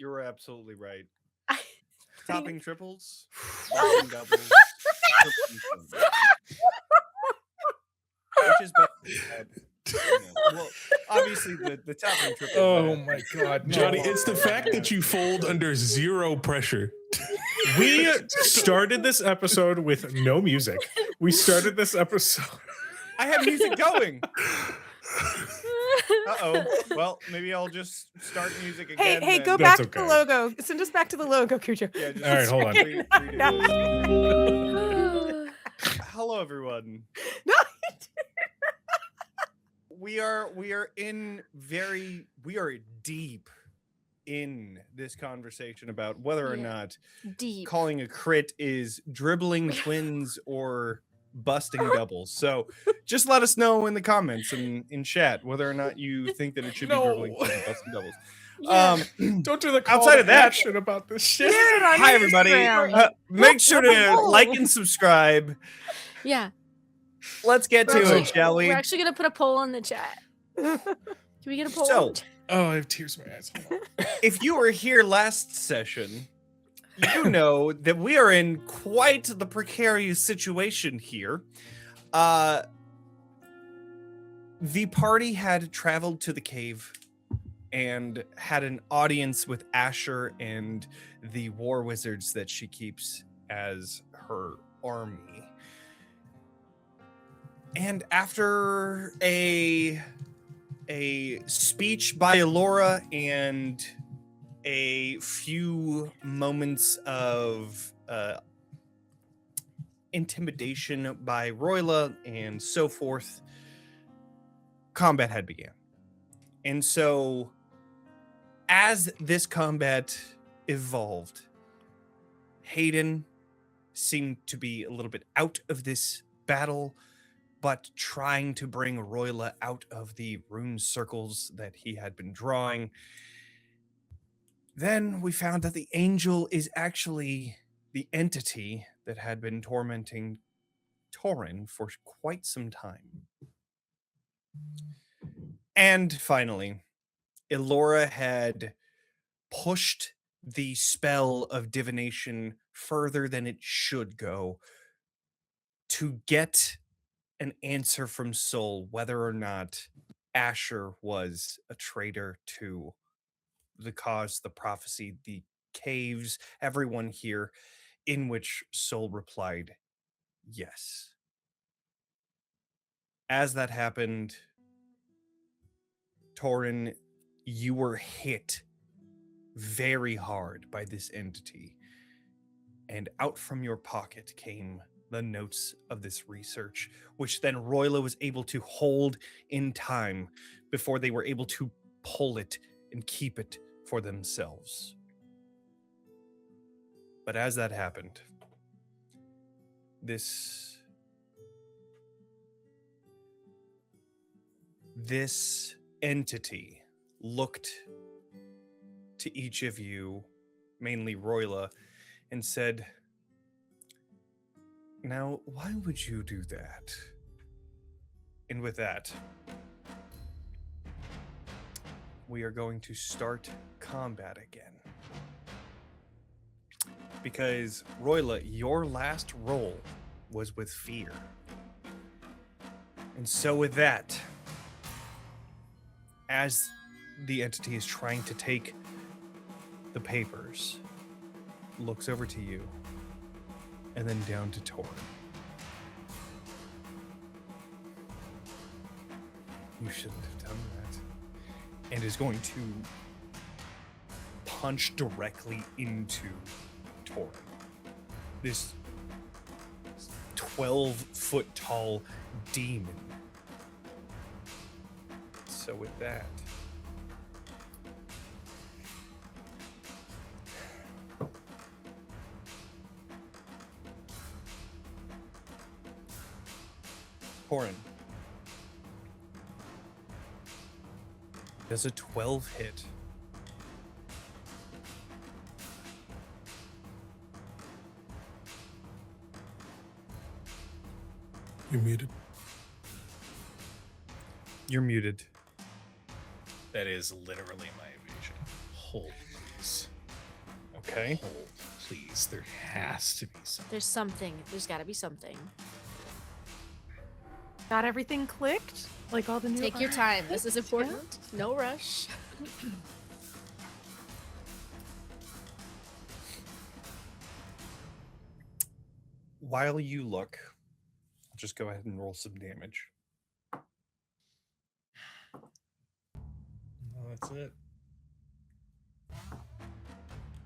You're absolutely right. I Topping think- triples, busting doubles, tripling queens. Which is better? Well, obviously the topping triple. Oh my God, no. Johnny, it's the fact that you fold under zero pressure. We started this episode with no music. We started this episode. I have music going. Uh-oh. Well, maybe I'll just start music again. Hey, then. go That's back to okay. the logo. Send us back to the logo, Kujo. Yeah, just All right, hold on. redo this. Hello, everyone. No, We are deep in this conversation about whether or Yeah. not Deep. calling a crit is dribbling twins or busting doubles. So just let us know in the comments and in chat whether or not you think that it should be No. dribbling twins and busting doubles. Yeah. Don't do the call Outside to of that- action about this shit. share it on Hi, everybody. Instagram. Make sure to Oh. like and subscribe. Yeah. Let's get to We're it, shall we? We're actually gonna put a poll in the chat. Can we get a poll? So, Oh, I have tears in my eyes. Hold on. if you were here last session, you know that we are in quite the precarious situation here. The party had traveled to the cave and had an audience with Asher and the war wizards that she keeps as her army. And after a speech by Ilora and a few moments of intimidation by Roila and so forth, combat had began. And so as this combat evolved, Hayden seemed to be a little bit out of this battle, but trying to bring Roila out of the rune circles that he had been drawing. Then we found that the angel is actually the entity that had been tormenting Torin for quite some time. And finally, Ilora had pushed the spell of divination further than it should go to get an answer from Soul whether or not Asher was a traitor to the cause, the prophecy, the caves, everyone here, in which Soul replied, yes. As that happened, Torin, you were hit very hard by this entity, and out from your pocket came the notes of this research, which then Roila was able to hold in time before they were able to pull it and keep it for themselves. But as that happened, this entity looked to each of you, mainly Roila, and said, now, why would you do that? And with that, we are going to start combat again. Because, Roila, your last roll was with fear. And so with that, as the entity is trying to take the papers, looks over to you, and then down to Torin. You shouldn't have done that. And is going to punch directly into Torin. This 12-foot tall demon. So with that, Torin, does a 12 hit? You're muted. You're muted. That is literally my evasion. Holy. please. Okay. Hold, please. There has to be something. There's something. There's got to be something. Got everything clicked? Like all the new. Take your art? time. This is important. No rush. While you look, I'll just go ahead and roll some damage. Oh, that's it.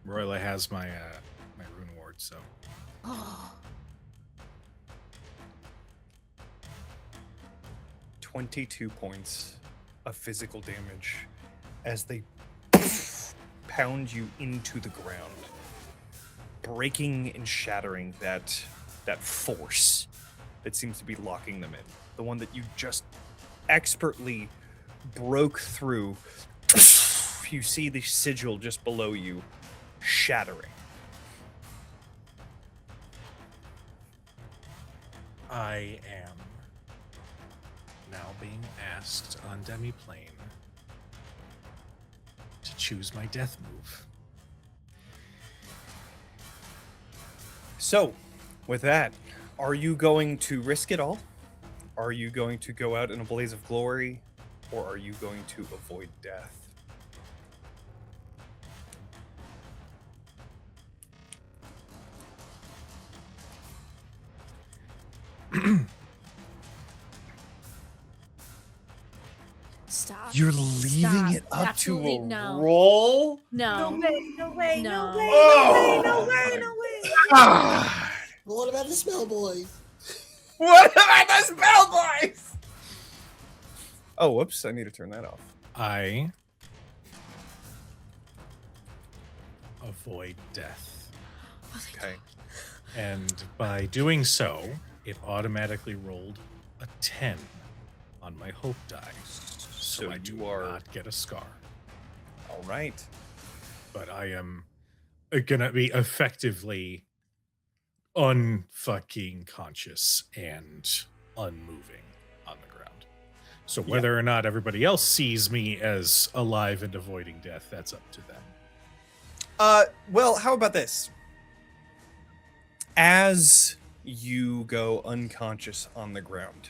Roila has my my rune ward, so Oh, 22 points of physical damage as they pound you into the ground, breaking and shattering that force that seems to be locking them in. The one that you just expertly broke through. You see the sigil just below you shattering. I am now being asked on Demiplane to choose my death move. So, with that, are you going to risk it all? Are you going to go out in a blaze of glory? Or are you going to avoid death? stop. You're leaving Stop. it up Absolutely to a no. roll? No. No way! No way! No No. way! Oh, No way! No way! God. What about the smell boys? What about the spell boys? Oh, whoops! I need to turn that off. I avoid death. Oh, thank Okay. And by doing so, it automatically rolled a 10 on my hope die. So I do you are not get a scar. all right. But I am gonna be effectively unfucking conscious and unmoving on the ground. So whether or not everybody else sees me as alive and avoiding death, that's up to them. Well, how about this? As you go unconscious on the ground,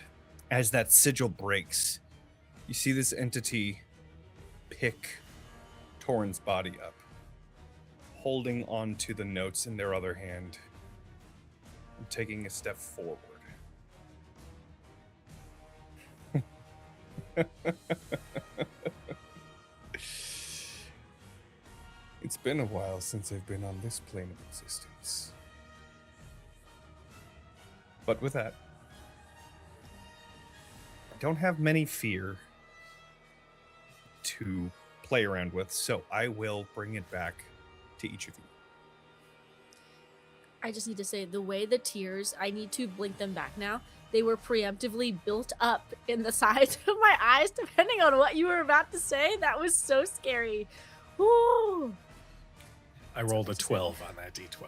as that sigil breaks, you see this entity pick Torin's body up, holding onto the notes in their other hand, and taking a step forward. It's been a while since I've been on this plane of existence. But with that, I don't have many fear to play around with, so I will bring it back to each of you. I just need to say the way the tears, I need to blink them back now. They were preemptively built up in the sides of my eyes, depending on what you were about to say. That was so scary. Woo! I rolled a 12 on that d12.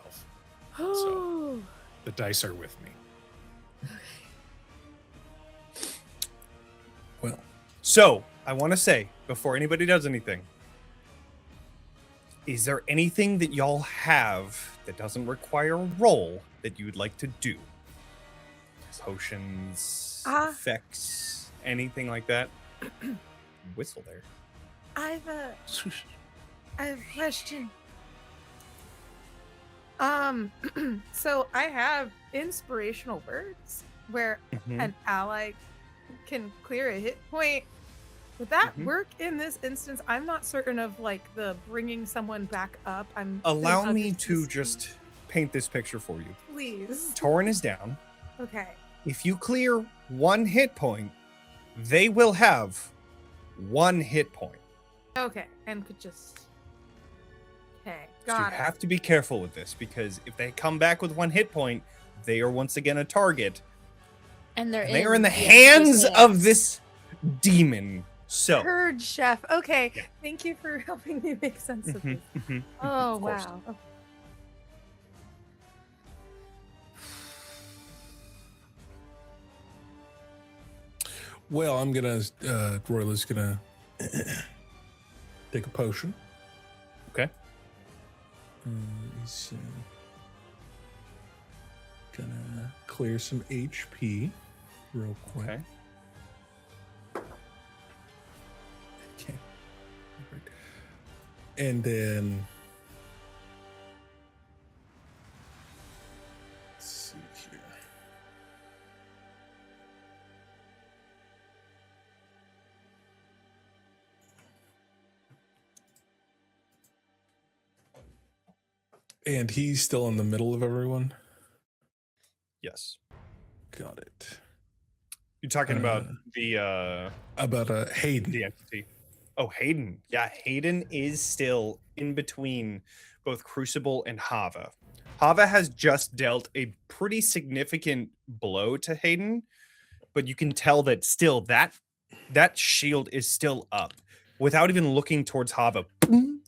Woo! The dice are with me. Well, so I want to say before anybody does anything, is there anything that y'all have that doesn't require a roll that you would like to do? Potions, effects, anything like that? Whistle there. I have a question. So I have inspirational words where Mhm. an ally can clear a hit point. Would that Mhm. work in this instance? I'm not certain of like the bringing someone back up. Allow me to just paint this picture for you. please. Torin is down. Okay. If you clear 1 hit point, they will have 1 hit point. Okay. And could just. Okay. So you Got it. have to be careful with this because if they come back with 1 hit point, they are once again a target. And they're And they are in the yes, hands yes. of this demon. So, Heard, Chef. Okay. Yeah. Thank you for helping me make sense of Mhm, this. mhm. Oh, Of course. wow. Okay. Well, I'm gonna. Roila's gonna take a potion. Okay. He's gonna clear some HP real quick. Okay. Okay. Perfect. And then let's see here. And he's still in the middle of everyone. Yes. Got it. You're talking about the Hayden. the entity. Oh, Hayden. Yeah, Hayden is still in between both Crucible and Hava. Hava has just dealt a pretty significant blow to Hayden, but you can tell that still that shield is still up. Without even looking towards Hava,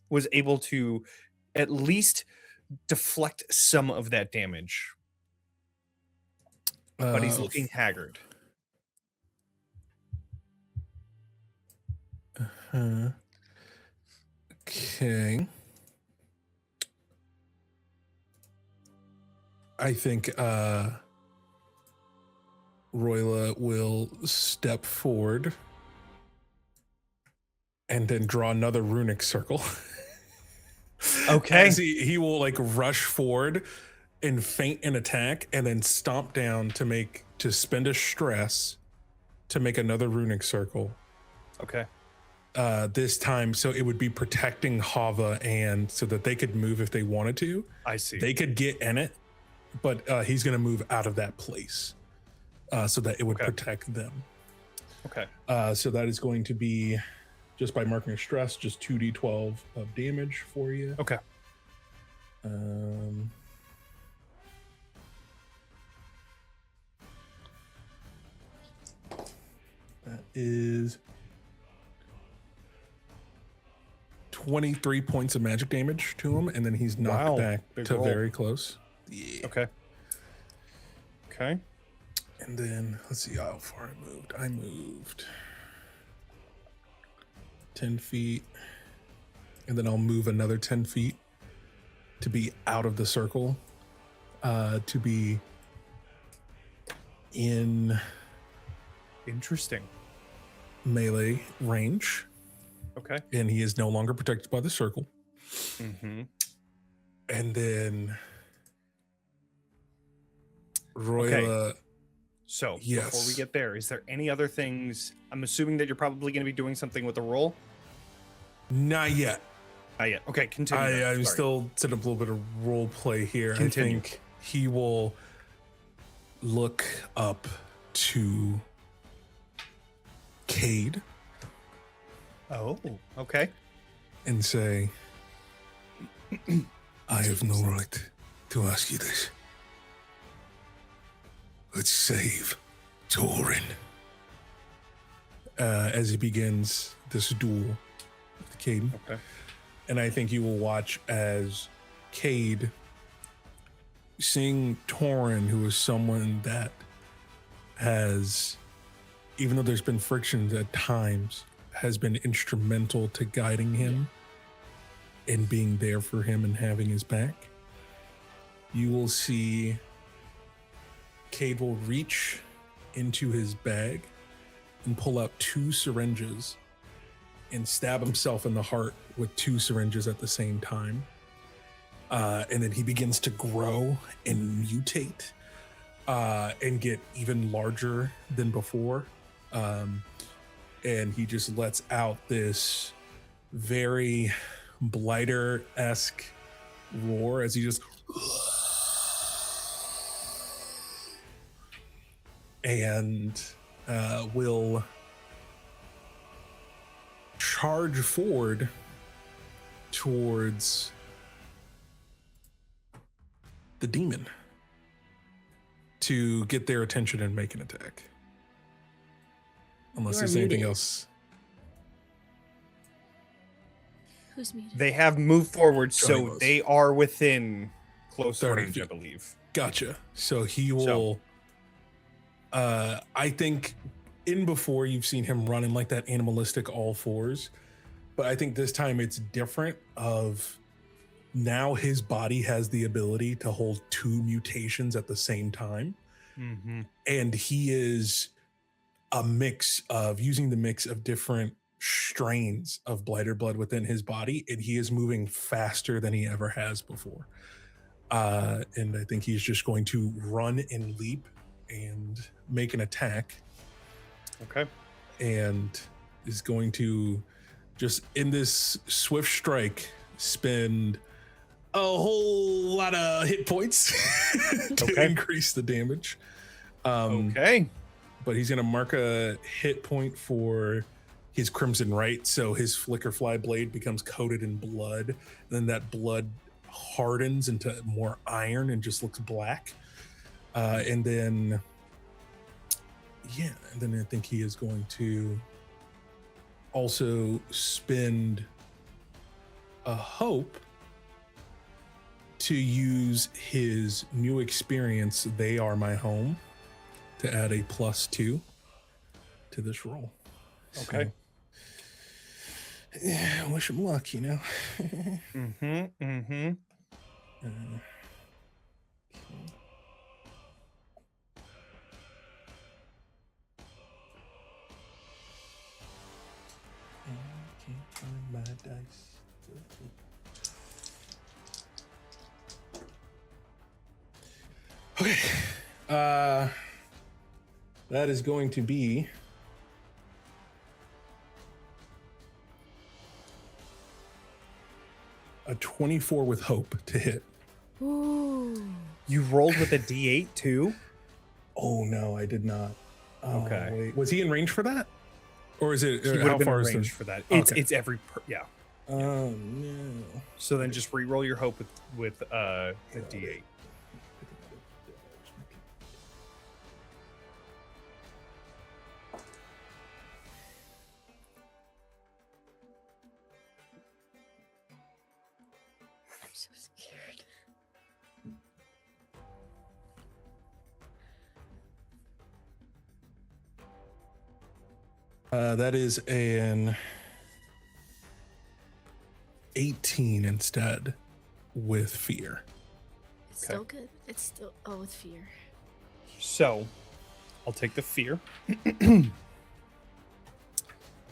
was able to at least deflect some of that damage. But he's looking haggard. Okay. I think Roila will step forward and then draw another runic circle. Okay. As he will like rush forward and feint an attack and then stomp down to spend a stress to make another runic circle. Okay. This time, so it would be protecting Hava and so that they could move if they wanted to. I see. They could get in it, but he's going to move out of that place so that it would protect them. Okay. So that is going to be, just by marking a stress, just 2d12 of damage for you. Okay. That is 23 points of magic damage to him, and then he's knocked back to roll. very close. Yeah. Okay. Okay. And then let's see how far I moved. I moved 10 feet, and then I'll move another 10 feet to be out of the circle, to be in Interesting. melee range. Okay. And he is no longer protected by the circle. Mm-hmm. And then Roila. So Yes. before we get there, is there any other things? I'm assuming that you're probably going to be doing something with the roll. Not yet. Not yet. Okay, continue. I'm Sorry. still setting up a little bit of role play here. Continue. I think he will look up to Kade Oh, okay. and say, I have no right to ask you this. Let's save Torin. As he begins this duel with Kade. Okay. And I think you will watch as Kade, seeing Torin, who is someone that has, even though there's been frictions at times, has been instrumental to guiding him and being there for him and having his back. You will see Kade will reach into his bag and pull out 2 syringes and stab himself in the heart with 2 syringes at the same time. And then he begins to grow and mutate and get even larger than before. And he just lets out this very blighter-esque roar as he just and will charge forward towards the demon to get their attention and make an attack. Unless You are there's anything muted. else. Who's muted? They have moved forward, Johnny so was. they are within close 30 range, I feet. believe. Gotcha. So he will. I think in before you've seen him running like that animalistic all fours, but I think this time it's different. Of now his body has the ability to hold 2 mutations at the same time. Mm-hmm. And he is a mix of using the mix of different strains of blighter blood within his body, and he is moving faster than he ever has before. And I think he's just going to run and leap and make an attack, Okay. and is going to just in this swift strike spend a whole lot of hit points to Okay. increase the damage. Okay. But he's going to mark a hit point for his Crimson Right. So his Flickerfly blade becomes coated in blood. Then that blood hardens into more iron and just looks black. And then I think he is going to also spend a hope to use his new experience, They Are My Home, to add a +2 to this roll. Okay. So, yeah, wish him luck, you know. Mm-hmm. Mm-hmm. Can't find my dice. Okay. That is going to be a 24 with hope to hit. Ooh. You rolled with a D8 too? Oh no, I did not. Oh, Okay. wait. Was he in range for that? Or is it He would how have been far in is range the for that. Okay. It's every yeah. Oh no. So then just re-roll your hope with the D8. I'm so scared. That is an 18 instead with fear. It's still good. It's still with fear. So I'll take the fear.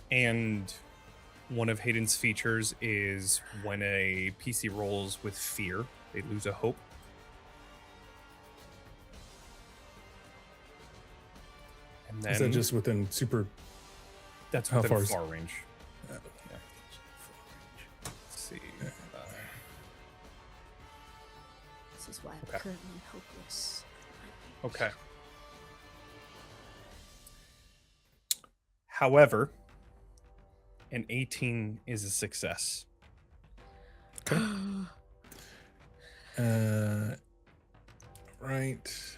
And one of Hayden's features is when a PC rolls with fear, they lose a hope. And then Is that just within super? that's how within far is- far range. Uh, Yeah. Let's see. This is why I'm Okay. currently hopeless. Okay. However, an 18 is a success. Right.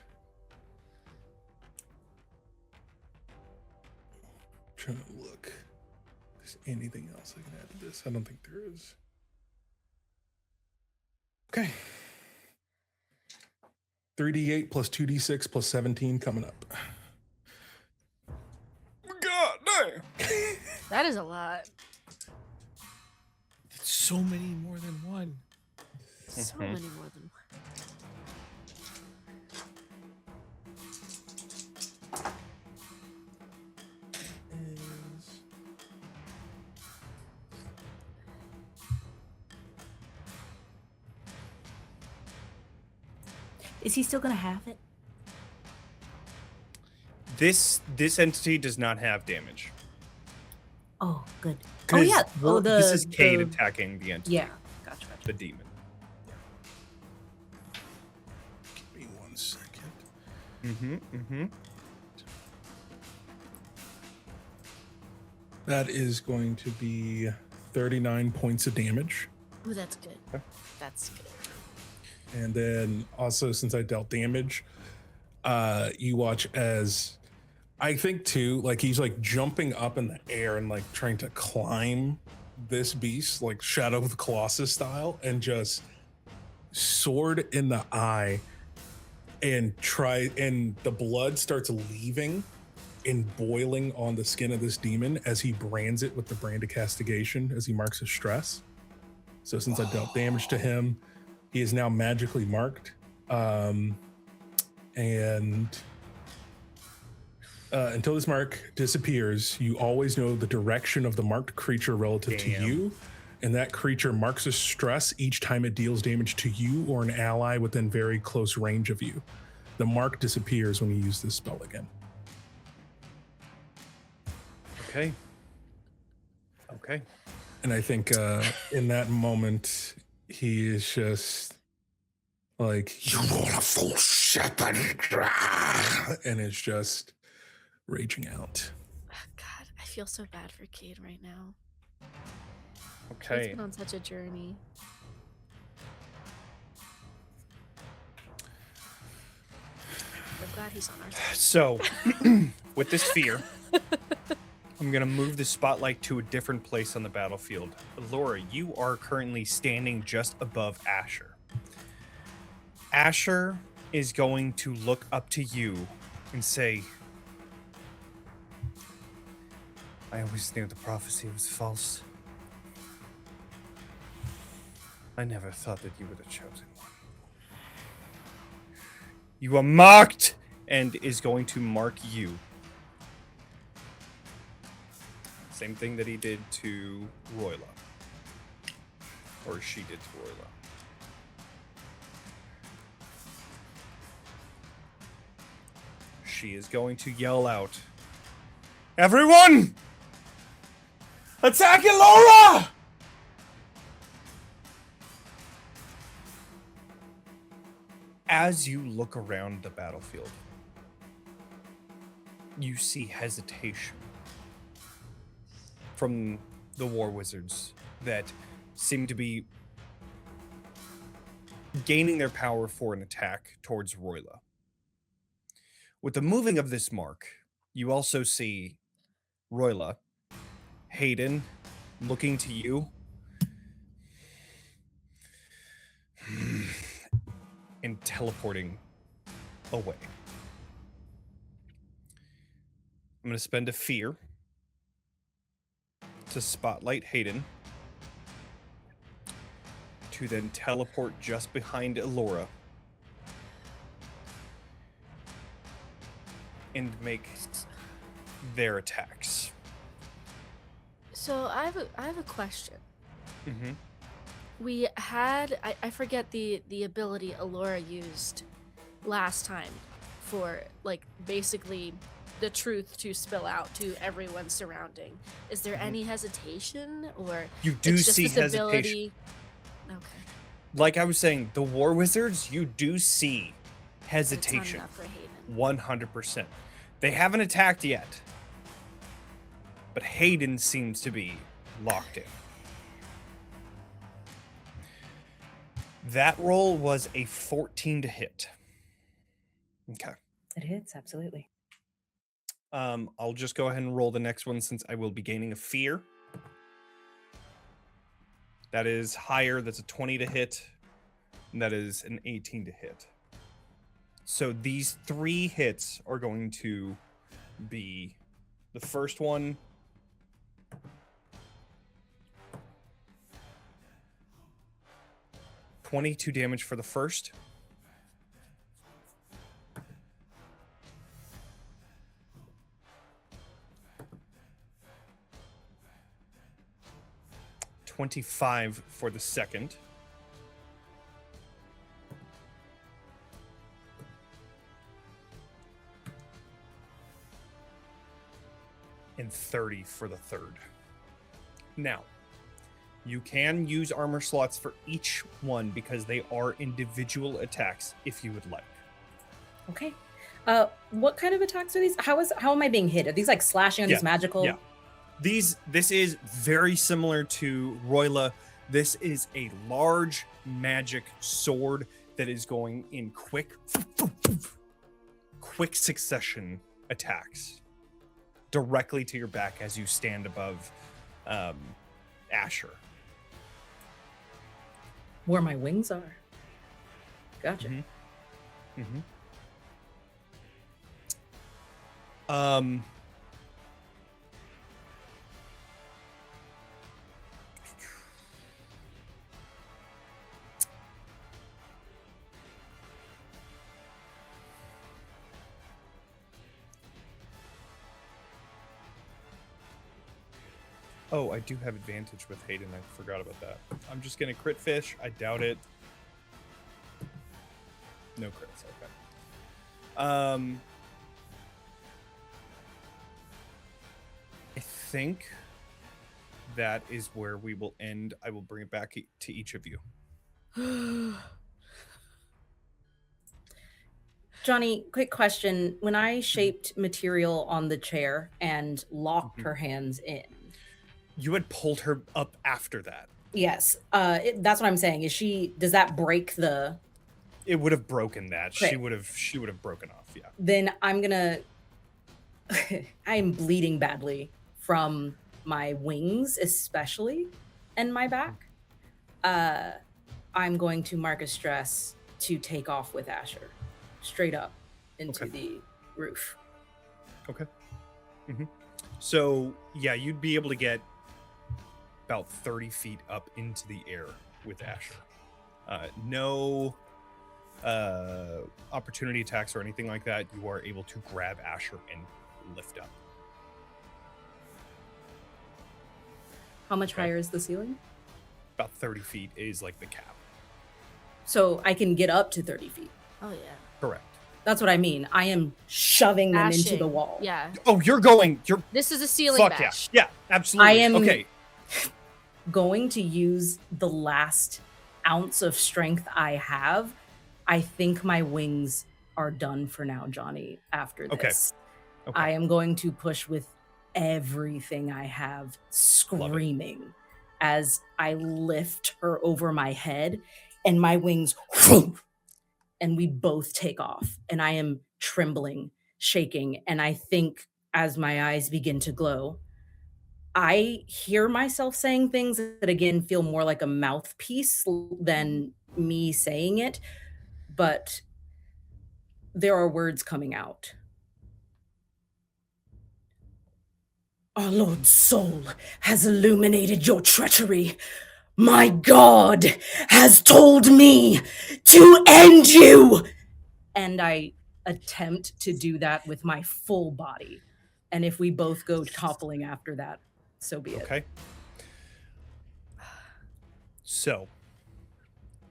Trying to look. If there's anything else I can add to this? I don't think there is. Okay. 3d8 plus 2d6 plus 17 coming up. God damn! That is a lot. So many more than one. So Mhm. many more than one. Is he still gonna have it? This entity does not have damage. Oh, good. Oh 'Cause yeah. Oh, this is Kade the attacking the entity, yeah. Gotcha. the demon. Give me 1 second. Mm-hmm. Mm-hmm. That is going to be 39 points of damage. Oh, that's good. Okay. That's good. And then also, since I dealt damage, you watch as I think too, like he's like jumping up in the air and like trying to climb this beast, like Shadow of the Colossus style, and just sword in the eye and the blood starts leaving and boiling on the skin of this demon as he brands it with the brand of castigation as he marks his stress. So since I dealt damage to him, he is now magically marked. And until this mark disappears, you always know the direction of the marked creature relative to you. And that creature marks a stress each time it deals damage to you or an ally within very close range of you. The mark disappears when you use this spell again. Okay. Okay. And I think in that moment, he is just like, you roll a full shepherd. And it's just raging out. God, I feel so bad for Kade right now. Okay. He's been on such a journey. I'm glad he's on our side. So, with this fear, I'm going to move the spotlight to a different place on the battlefield. Ilora, you are currently standing just above Asher. Asher is going to look up to you and say, I always knew the prophecy was false. I never thought that you were the chosen one. You are marked, and is going to mark you. Same thing that he did to Roila. Or she did to Roila. She is going to yell out, everyone! Attack Ilora! As you look around the battlefield, you see hesitation from the war wizards that seem to be gaining their power for an attack towards Roila. With the moving of this mark, you also see Roila, Hayden, looking to you, and teleporting away. I'm going to spend a fear to spotlight Hayden, to then teleport just behind Ilora, and make their attacks. So I have a question. Mm-hmm. We had I forget the ability Ilora used last time for like basically the truth to spill out to everyone surrounding. Is there any hesitation, or You do it's just see this hesitation. ability? Okay. Like I was saying, the war wizards, you do see But it's not hesitation. enough for Hayden. 100%. They haven't attacked yet. But Hayden seems to be locked in. That roll was a 14 to hit. Okay. It hits, absolutely. I'll just go ahead and roll the next one since I will be gaining a fear. That is higher. That's a 20 to hit. And that is an 18 to hit. So these 3 hits are going to be the first one. $22 damage for the first. $25 for the second. And 30 for the third. Now, you can use armor slots for each one because they are individual attacks if you would like. Okay. What kind of attacks are these? How am I being hit? Are these like slashing? Are these magical? Yeah. This is very similar to Roila. This is a large magic sword that is going in quick succession attacks directly to your back as you stand above Asher. Where my wings are. Gotcha. Mm-hmm. Mm-hmm. Oh, I do have advantage with Hayden. I forgot about that. I'm just gonna crit fish. I doubt it. No crits. Okay. I think that is where we will end. I will bring it back to each of you. Jonny, quick question. When I shaped material on the chair and locked her hands in. You had pulled her up after that. Yes. That's what I'm saying. Does that break the... It would have broken that. Great. She would have broken off, yeah. Then I'm gonna... I'm bleeding badly from my wings, especially, and my back. I'm going to mark a stress to take off with Asher. Straight up into the roof. Okay. So, yeah, you'd be able to get about 30 feet up into the air with Asher. No opportunity attacks or anything like that. You are able to grab Asher and lift up. How much higher is the ceiling? About 30 feet is like the cap. So I can get up to 30 feet. Oh, yeah. Correct. That's what I mean. I am shoving them into the Bashing. wall. Yeah. Oh, you're This is a ceiling fuck bash. yeah. Yeah, absolutely. I am okay. going to use the last ounce of strength I have. I think my wings are done for now, Jonny, after this. Okay. I am going to push with everything I have, screaming as I lift her over my head and my wings, and we both take off. And I am trembling, shaking. And I think as my eyes begin to glow, I hear myself saying things that again feel more like a mouthpiece than me saying it, but there are words coming out. Our Lord's soul has illuminated your treachery. My God has told me to end you. And I attempt to do that with my full body. And if we both go toppling after that, so be it. Okay. So,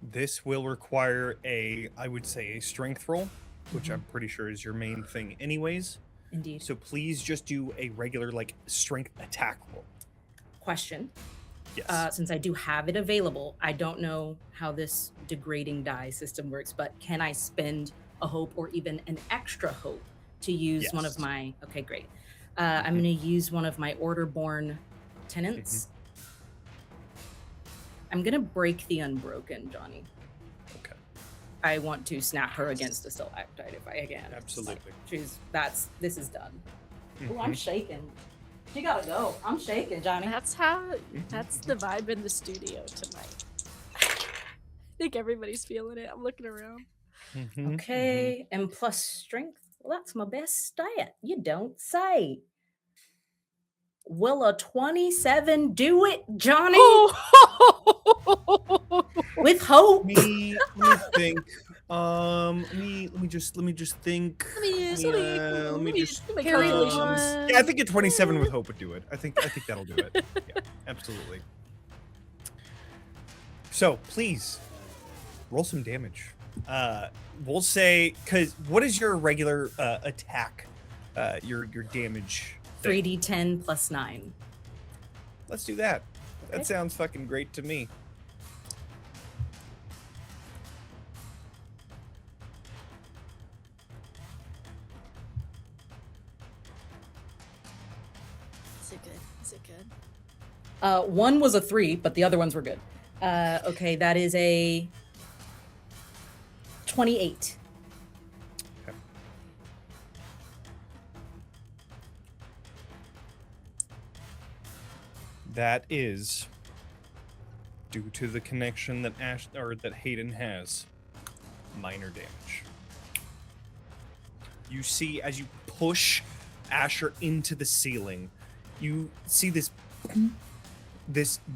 this will require I would say a strength roll, which I'm pretty sure is your main thing anyways. Indeed. So please just do a regular, strength attack roll. Question. Yes. Since I do have it available, I don't know how this degrading die system works, but can I spend a hope or even an extra hope to use one of Yes. my... Okay, great. I'm going to use one of my Order-born tenants. I'm going to break the Unbroken, Jonny. Okay. I want to snap her against the stalactite if I can. Absolutely. This is done. Oh, Mhm. I'm shaking. She gotta go. I'm shaking, Jonny. That's the vibe in the studio tonight. I think everybody's feeling it. I'm looking around. Mhm. Okay, and plus strength. Well, that's my best stat. You don't say. Will a 27 do it, Jonny? With hope. Let me think. Let me just think. Let me just. calculations. Yeah, I think a 27 with hope would do it. I think that'll do it. Yeah, absolutely. So please roll some damage. We'll say, because what is your regular attack? Your damage. thing? 3d10 plus 9. Let's do that. Okay. That sounds fucking great to me. Is it good? Is it good? One was a 3, but the other ones were good. Okay, that is a 28. That is due to the connection that that Hayden has. Minor damage. You see, as you push Asher into the ceiling, you see this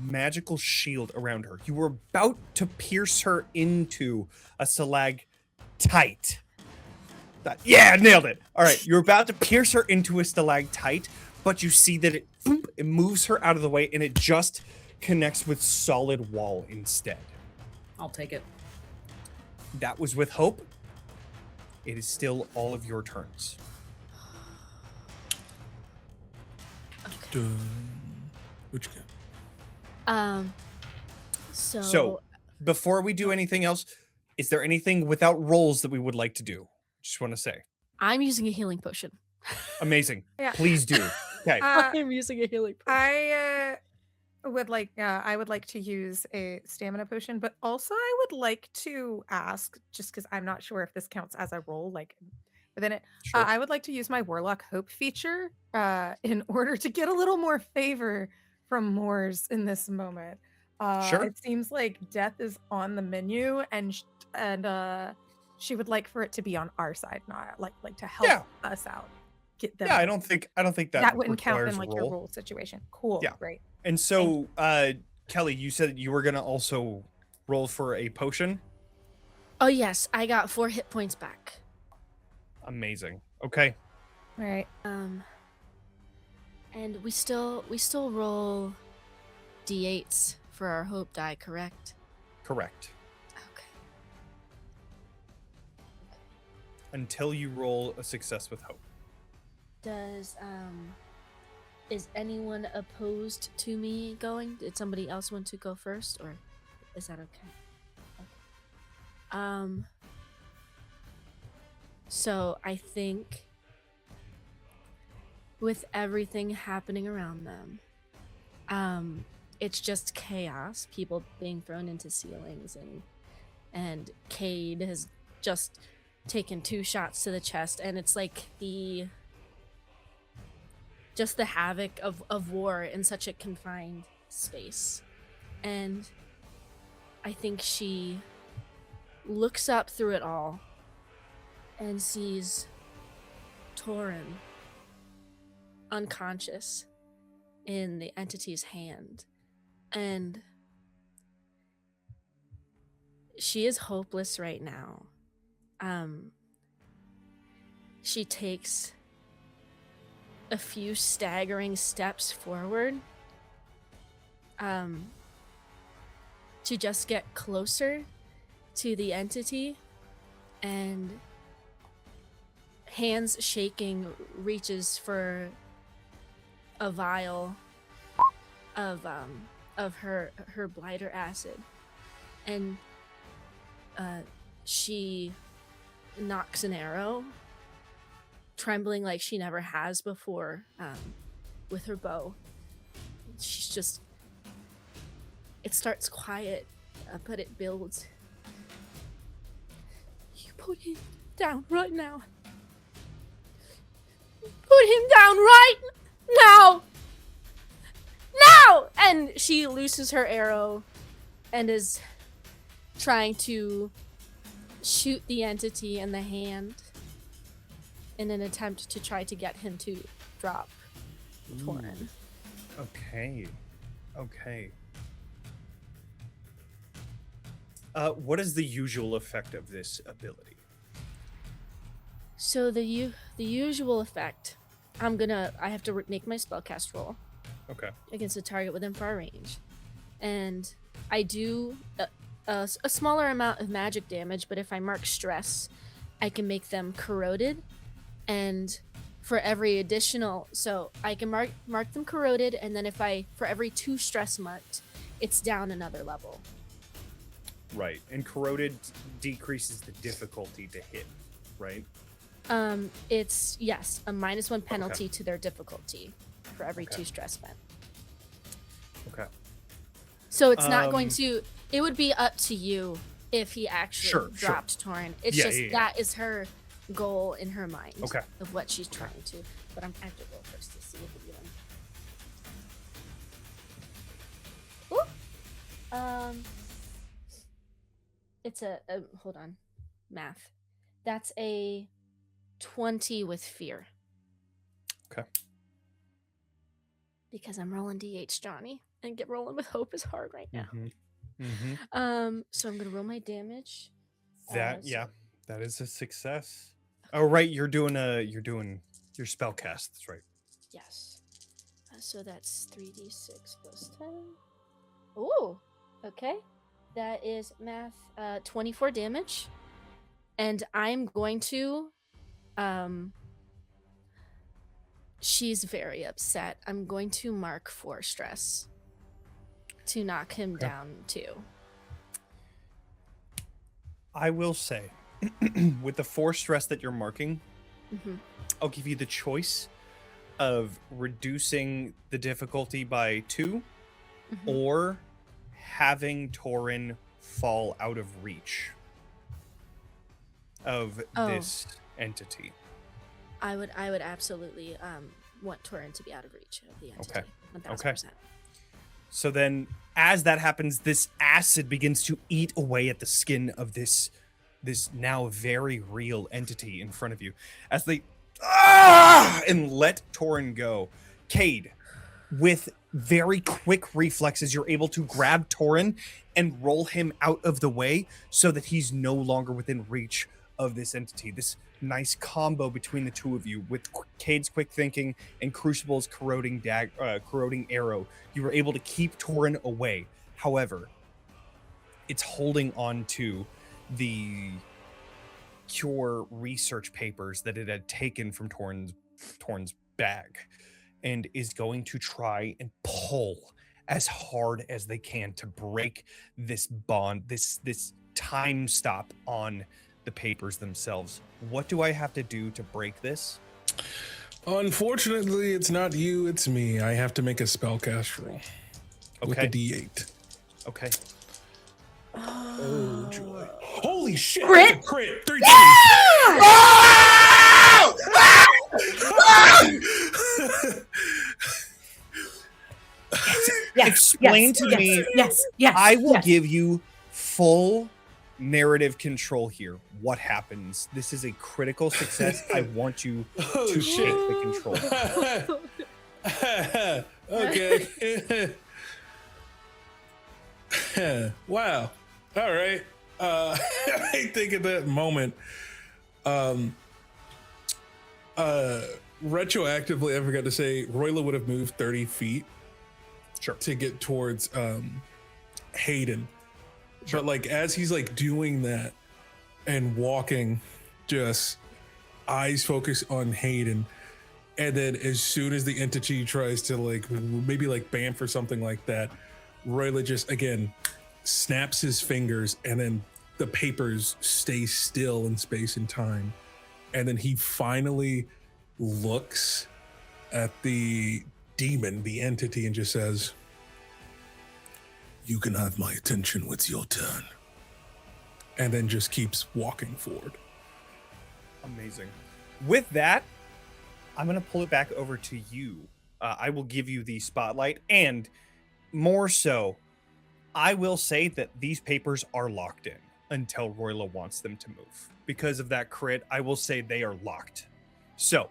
magical shield around her. You were about to pierce her into a stalactite. Yeah, nailed it. All right, you're about to pierce her into a stalactite, but you see that it boom, it moves her out of the way, and it just connects with solid wall instead. I'll take it. That was with hope. It is still all of your turns. Okay. Which game? So, before we do anything else, is there anything without rolls that we would like to do? Just want to say. I'm using a healing potion. Amazing. Yeah. Please do. Okay. I'm using a healing potion. I would like to use a stamina potion, but also I would like to ask, just because I'm not sure if this counts as a roll, like within it. Sure. I would like to use my Warlock Hope feature in order to get a little more favor from Moors in this moment. Sure. It seems like death is on the menu, and she would like for it to be on our side, not like to help us out. Get them. Yeah, I don't think that wouldn't count requires in like a your roll. roll situation. Cool. Yeah. Great. And so, Kelly, you said you were gonna also roll for a potion. Oh yes, I got 4 hit points back. Amazing. Okay. All right. And we still roll d8s for our hope die, correct? Correct. Okay. Until you roll a success with hope. Is anyone opposed to me going? Did somebody else want to go first, or is that okay? So I think with everything happening around them, it's just chaos, people being thrown into ceilings, and Kade has just taken 2 shots to the chest, and it's like the havoc of war in such a confined space. And I think she looks up through it all and sees Torin unconscious in the entity's hand. And she is hopeless right now. She takes a few staggering steps forward to just get closer to the entity, and hands shaking reaches for a vial of her blighter acid, and she knocks an arrow, trembling like she never has before, with her bow. She's just, it starts quiet, but it builds. You put him down right now. Put him down right now! Now! And she looses her arrow and is trying to shoot the entity in the hand in an attempt to try to get him to drop Torin. Okay. What is the usual effect of this ability? So the usual effect, I have to make my spellcast roll Okay. against a target within far range, and I do a smaller amount of magic damage, but if I mark stress, I can make them corroded, and for every additional, so I can mark them corroded, and then for every 2 stress marked, it's down another level. Right. And corroded decreases the difficulty to hit, right? It's, yes, a -1 penalty to their difficulty for every 2 stress spent. Okay. So it's not going to, it would be up to you if he actually Sure. dropped Torin. It's that is her goal in her mind of what she's trying to. But I have to roll first to see if it even. Ooh. It's a hold on, math. That's a 20 with fear. Okay. Because I'm rolling DH, Johnny, and rolling with hope is hard right now. So I'm gonna roll my damage. That is a success. Oh right, you're doing your spell cast. That's right. Yes. So that's 3d6 plus 10. Ooh, okay. That is math 24 damage. And I'm going to she's very upset. I'm going to mark 4 stress to knock him down too. I will say, with the 4 stress that you're marking, I'll give you the choice of reducing the difficulty by 2 or having Torin fall out of reach of this entity. I would absolutely want Torin to be out of reach of the entity. Okay. 1000%. So then, as that happens, this acid begins to eat away at the skin of this now very real entity in front of you. As they and let Torin go. Kade, with very quick reflexes, you're able to grab Torin and roll him out of the way so that he's no longer within reach of this entity. This nice combo between the two of you with Kade's quick thinking and Crucible's corroding arrow. You were able to keep Torin away. However, it's holding on to the cure research papers that it had taken from Torin's bag and is going to try and pull as hard as they can to break this bond, this time stop on the papers themselves. What do I have to do to break this? Unfortunately, it's not you, it's me. I have to make a spellcast roll with a D8. Okay. Oh, joy. Holy shit! Crit? That's a crit! 13! Explain to me. Yes. I will give you full narrative control here. What happens? This is a critical success. I want you to take the control. Okay. Wow. All right. I think at that moment, retroactively, I forgot to say, Roila would have moved 30 feet to get towards Hayden. But like as he's like doing that and walking, just eyes focus on Hayden, and then as soon as the entity tries to like maybe like bamf or something like that, Roila just again snaps his fingers, and then the papers stay still in space and time, and then he finally looks at the demon, the entity, and just says, "You can have my attention when it's your turn," and then just keeps walking forward. Amazing. With that, I'm going to pull it back over to you. I will give you the spotlight, and more so, I will say that these papers are locked in until Roila wants them to move. Because of that crit, I will say they are locked. So,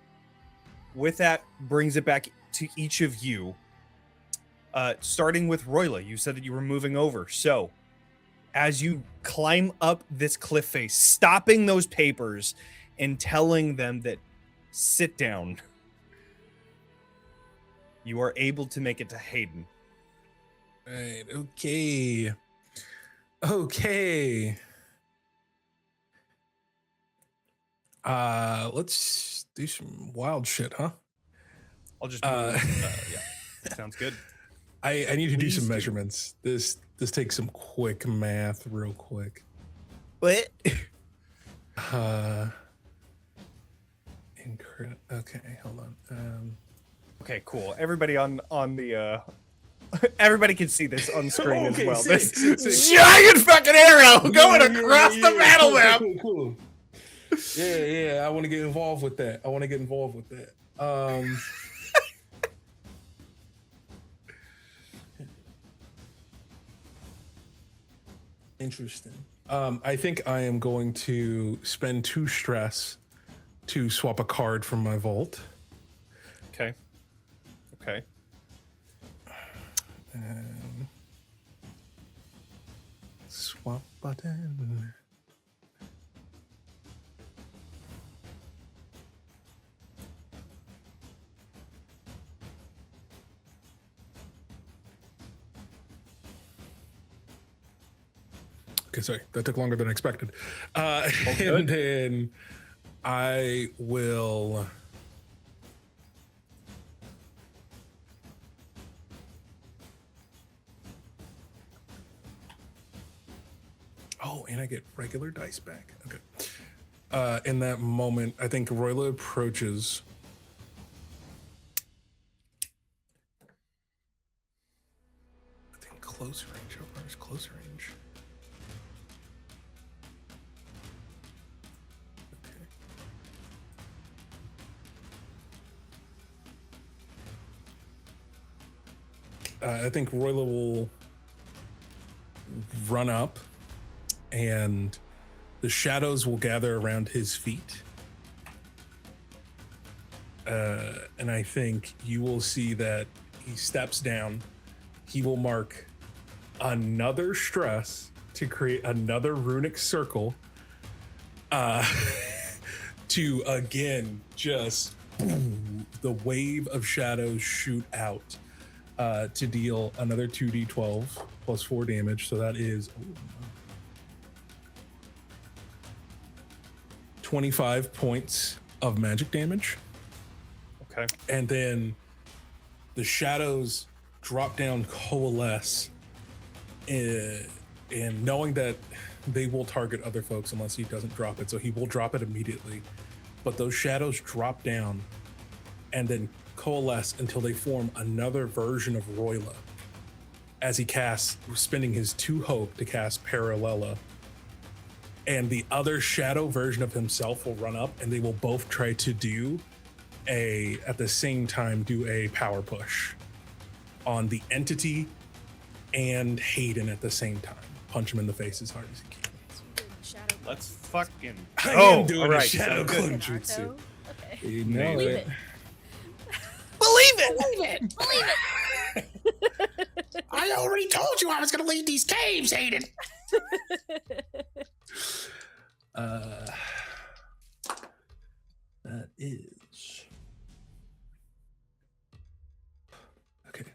with that, brings it back to each of you. Starting with Roila, you said that you were moving over. So, as you climb up this cliff face, stopping those papers and telling them that sit down, you are able to make it to Hayden. Right, okay. Let's do some wild shit, huh? I'll just move. Yeah, sounds good. I need to do Please some do. measurements. This takes some quick math real quick. What? Okay, hold on. Okay, cool. Everybody on the everybody can see this on screen as well. sick, This sick. giant fucking arrow going across the battle cool, map. Cool. Yeah, I want to get involved with that. Interesting. I think I am going to spend 2 stress to swap a card from my vault. Okay. Swap button. Okay, sorry, that took longer than I expected. And good. then I will. Oh, and I get regular dice back. Okay. In that moment, I think Roila approaches. I think close range. How far is close range? I think Roila will run up, and the shadows will gather around his feet. And I think you will see that he steps down. He will mark another stress to create another runic circle. To again just boom, the wave of shadows shoot out. To deal another 2d12 plus 4 damage. So that is 25 points of magic damage. Okay. And then the shadows drop down, coalesce, and knowing that they will target other folks unless he doesn't drop it. So he will drop it immediately. But those shadows drop down and then coalesce until they form another version of Roila as he casts, spending his 2 hope to cast Paralela. And the other shadow version of himself will run up, and they will both try to do at the same time, do a power push on the entity and Hayden at the same time. Punch him in the face as hard as he can. Let's fucking. I Oh, am doing all a right, shadow so good. clone jutsu. Okay. You know Believe it. it. Believe it. Believe it. I already told you I was going to leave these caves, Aiden. That is okay.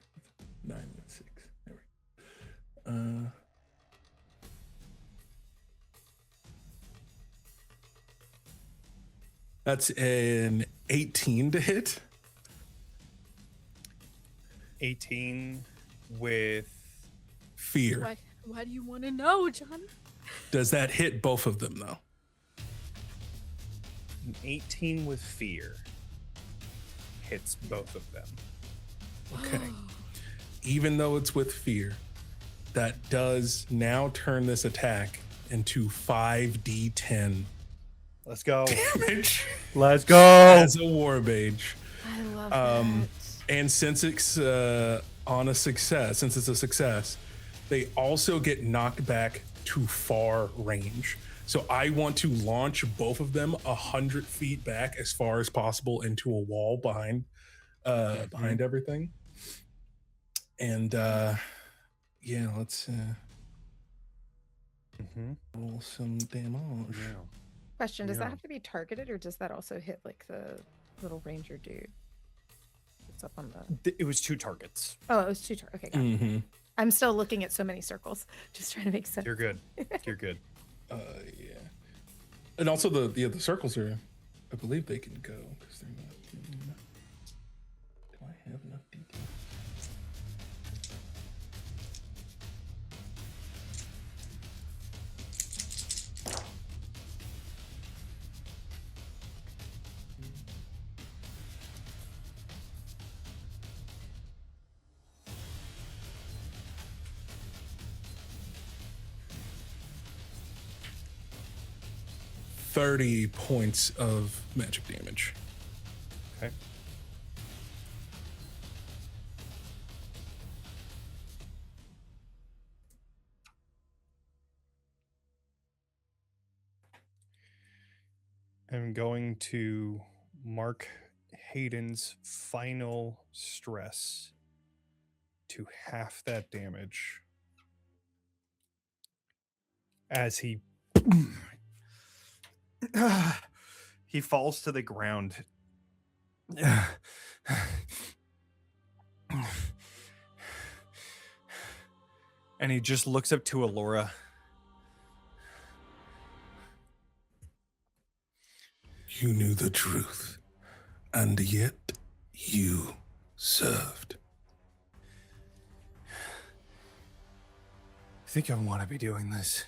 9 and 6. There we go. That's an 18 to hit. 18 with Fear. Why do you want to know, Jonny? Does that hit both of them though? an 18 with fear hits both of them. Okay. Even though it's with fear, that does now turn this attack into 5d10 Let's go. damage Let's go. as a war mage. I love that. And since it's on a success, since it's a success, they also get knocked back to far range. So I want to launch both of them 100 feet back as far as possible into a wall behind everything. And yeah, let's roll some damage. Question, does Yeah. that have to be targeted, or does that also hit like the little ranger dude? It's up on the... It was 2 targets. Oh, it was 2 targets. Okay, got it. Mm-hmm. I'm still looking at so many circles, just trying to make sense. You're good. You're good. Yeah. And also the circles are, I believe they can go because they're not. Do I have enough detail? $30 points of magic damage. Okay. I'm going to mark Hayden's final stress to half that damage as he he falls to the ground. And he just looks up to Ilora. You knew the truth, and yet you served. I think I want to be doing this.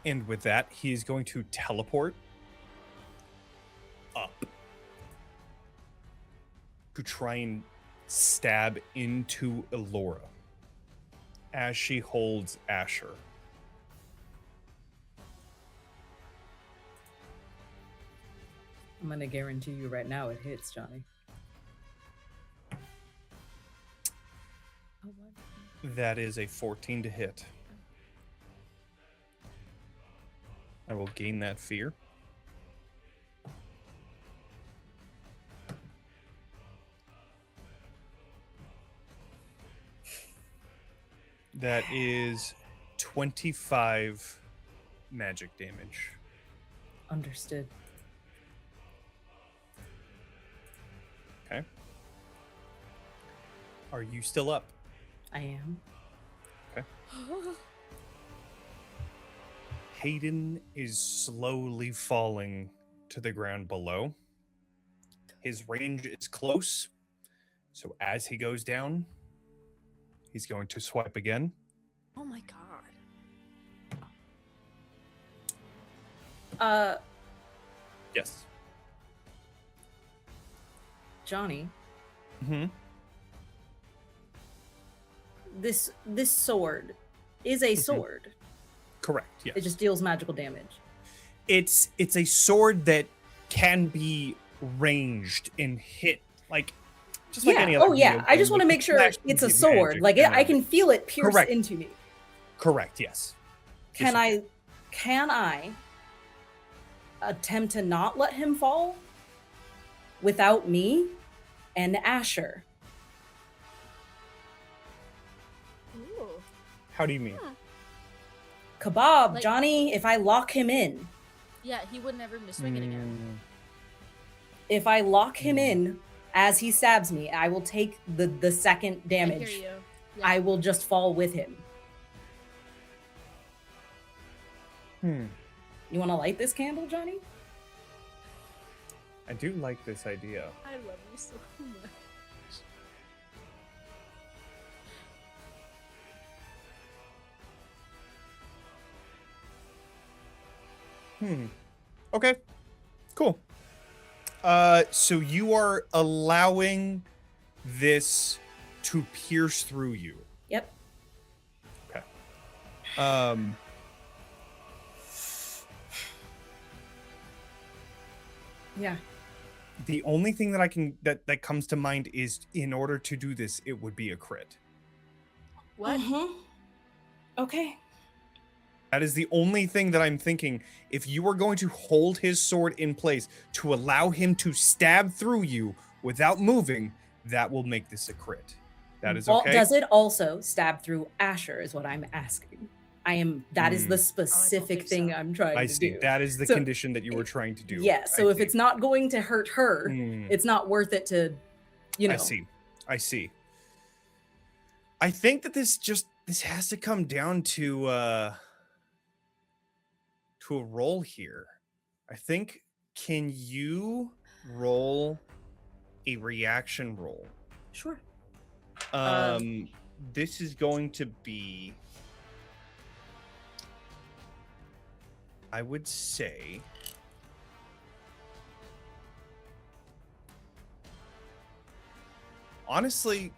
And with that, he is going to teleport up to try and stab into Ilora as she holds Asher. I'm gonna guarantee you right now it hits, Johnny. That is a 14 to hit. I will gain that fear. That is 25 magic damage. Understood. Okay. Are you still up? I am. Okay. Hayden is slowly falling to the ground below. His range is close, so as he goes down, he's going to swipe again. Oh my god. Yes. Johnny, Mm-hmm. this sword is a sword. Correct. Yes. It just deals magical damage. It's a sword that can be ranged and hit like just like any other. Yeah. video I just game, want to with make sure flash it's a magic sword. Like I and- can feel it pierce Correct. into me. Correct. Yes. Can Yes, I attempt to not let him fall without me and Asher? Ooh. How do you mean? Kebab, Like- Johnny, if I lock him in, Yeah, he would never miss swing it again. if I lock him in as he stabs me, I will take the second I damage. hear you. Yeah. I will just fall with him. You want to light this candle, Johnny? I do like this idea. I love you so much. Okay. Cool. So you are allowing this to pierce through you. Yep. Okay. Yeah. The only thing that I can that comes to mind is in order to do this, it would be a crit. What? Okay. That is the only thing that I'm thinking. If you are going to hold his sword in place to allow him to stab through you without moving, that will make this a crit. That is okay. Does it also stab through Asher is what I'm asking. That is the specific think thing so. I'm trying I to see. do. That is the So- condition that you were trying to do. Yeah, so I if see. it's not going to hurt her, it's not worth it to, I see. I think that this has to come down to a roll here. I think, can you roll a reaction roll? Sure. This is going to be, I would say, honestly,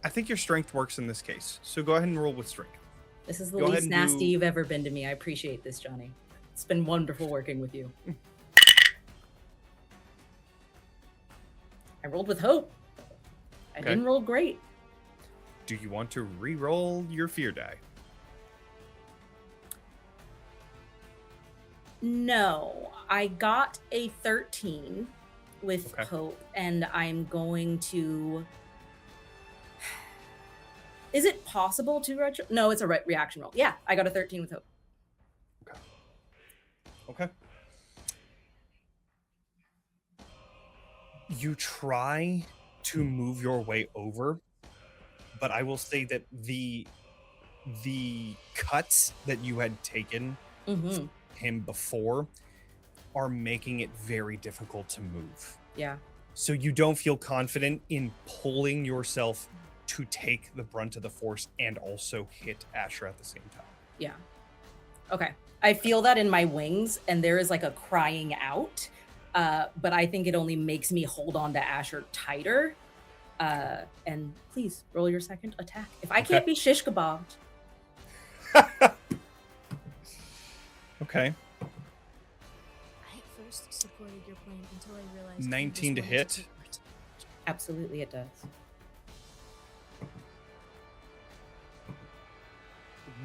I think your strength works in this case. So go ahead and roll with strength. This is the Go ahead least and nasty do- you've ever been to me. I appreciate this, Johnny. It's been wonderful working with you. I rolled with hope. I Okay. didn't roll great. Do you want to re-roll your fear die? No, I got a 13 with Okay. hope, and I'm going to. Is it possible to retro? No, it's a reaction roll. Yeah, I got a 13 with hope. Okay. You try to move your way over, but I will say that the cuts that you had taken Mm-hmm. him before are making it very difficult to move. Yeah. So you don't feel confident in pulling yourself to take the brunt of the force and also hit Asher at the same time. Yeah. Okay. I feel that in my wings, and there is like a crying out, but I think it only makes me hold on to Asher tighter. And please roll your second attack. If I can't be shish kebabbed. Okay. I at first supported your plan until I realized 19 to hit. Absolutely, it does.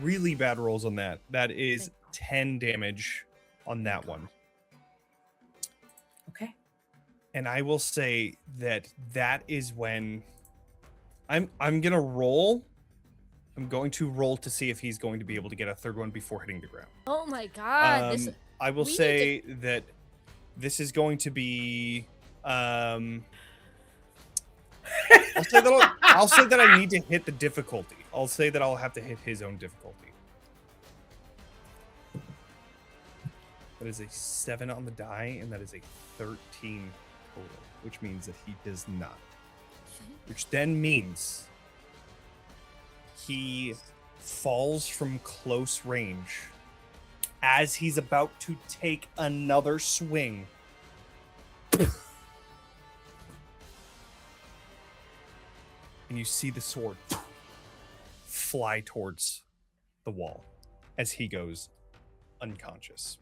Really bad rolls on that. That is 10 damage on that one. Okay. And I will say that is when I'm gonna roll. I'm going to roll to see if he's going to be able to get a third one before hitting the ground. Oh my god! I will we say that this is going to be. I'll say that I need to hit the difficulty. I'll say that I'll have to hit his own difficulty. That is a 7 on the die, and that is a 13 total, which means that he does not. Which then means he falls from close range as he's about to take another swing. And you see the sword fly towards the wall as he goes unconscious.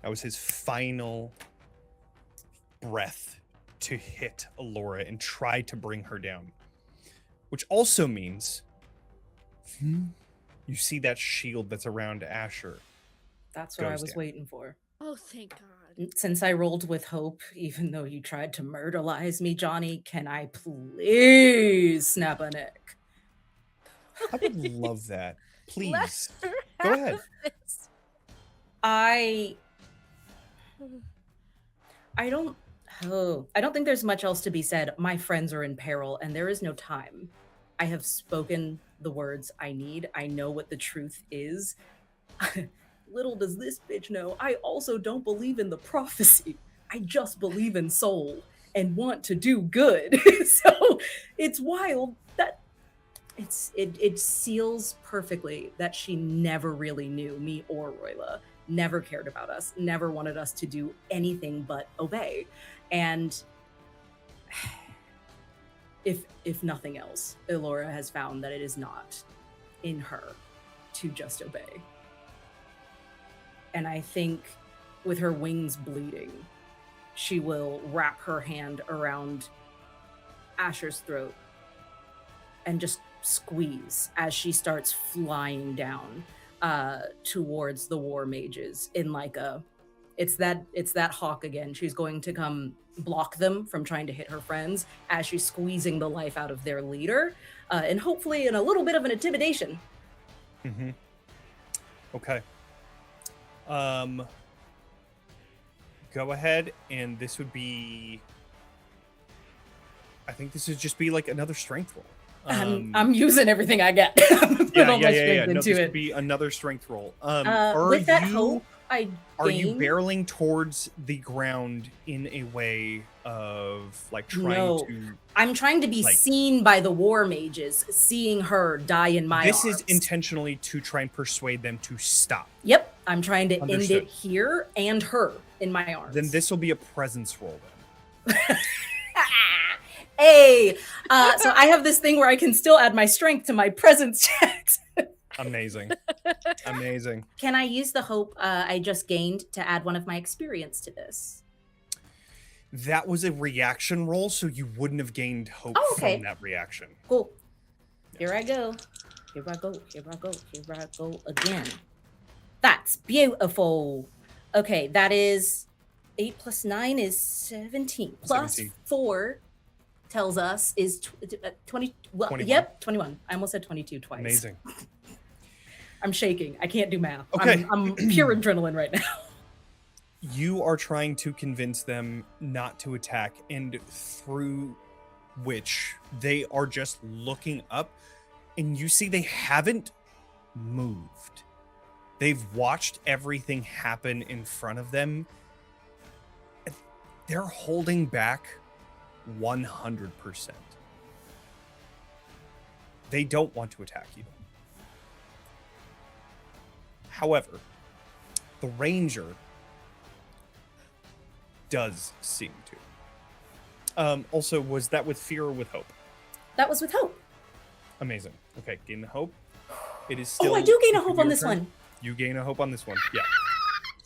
That was his final breath to hit Ilora and try to bring her down. Which also means you see that shield that's around Asher. That's what I Goes was down. waiting for. Oh, thank God. Since I rolled with hope, even though you tried to murderize me, Jonny, can I please snap a neck? I would love that. Please. Let her Go have ahead. this. I don't think there's much else to be said. My friends are in peril and there is no time. I have spoken the words I need. I know what the truth is. Little does this bitch know, I also don't believe in the prophecy. I just believe in soul and want to do good. So it's wild that it seals perfectly that she never really knew me or Roila, never cared about us, never wanted us to do anything but obey. And if nothing else, Ilora has found that it is not in her to just obey. And I think with her wings bleeding, she will wrap her hand around Asher's throat and just squeeze as she starts flying down towards the war mages in like it's that hawk again. She's going to come block them from trying to hit her friends as she's squeezing the life out of their leader, and hopefully in a little bit of an intimidation. Mm-hmm. Okay. Go ahead, and this would be. I think this would just be like another strength roll. I'm using everything I got. Put all my strength No, into this it. would be another strength roll. With that hope, Are you barreling towards the ground in a way of like trying to? I'm trying to be seen by the war mages, seeing her die in my This arms. is intentionally to try and persuade them to stop. Yep, I'm trying to end Understood. it here and her in my arms. Then this will be a presence roll then. Hey, so I have this thing where I can still add my strength to my presence checks. Amazing. Amazing. Can I use the hope I just gained to add one of my experience to this? That was a reaction roll, so you wouldn't have gained hope from that reaction. Cool. Here I go. Here I go. Here I go. Here I go again. That's beautiful. Okay, that is 8 plus 9 is 17. Plus 17. 4 tells us is 20. Well, 21. Yep, 21. I almost said 22 twice. Amazing. I'm shaking. I can't do math. Okay. I'm pure adrenaline right now. You are trying to convince them not to attack, and through which they are just looking up, and you see they haven't moved. They've watched everything happen in front of them. They're holding back 100%. They don't want to attack you. However, the ranger does seem to. Also, was that with fear or with hope? That was with hope. Amazing. Okay, gain the hope. It is still. Oh, I do gain a it could hope be on your this turn. one. You gain a hope on this one. Yeah.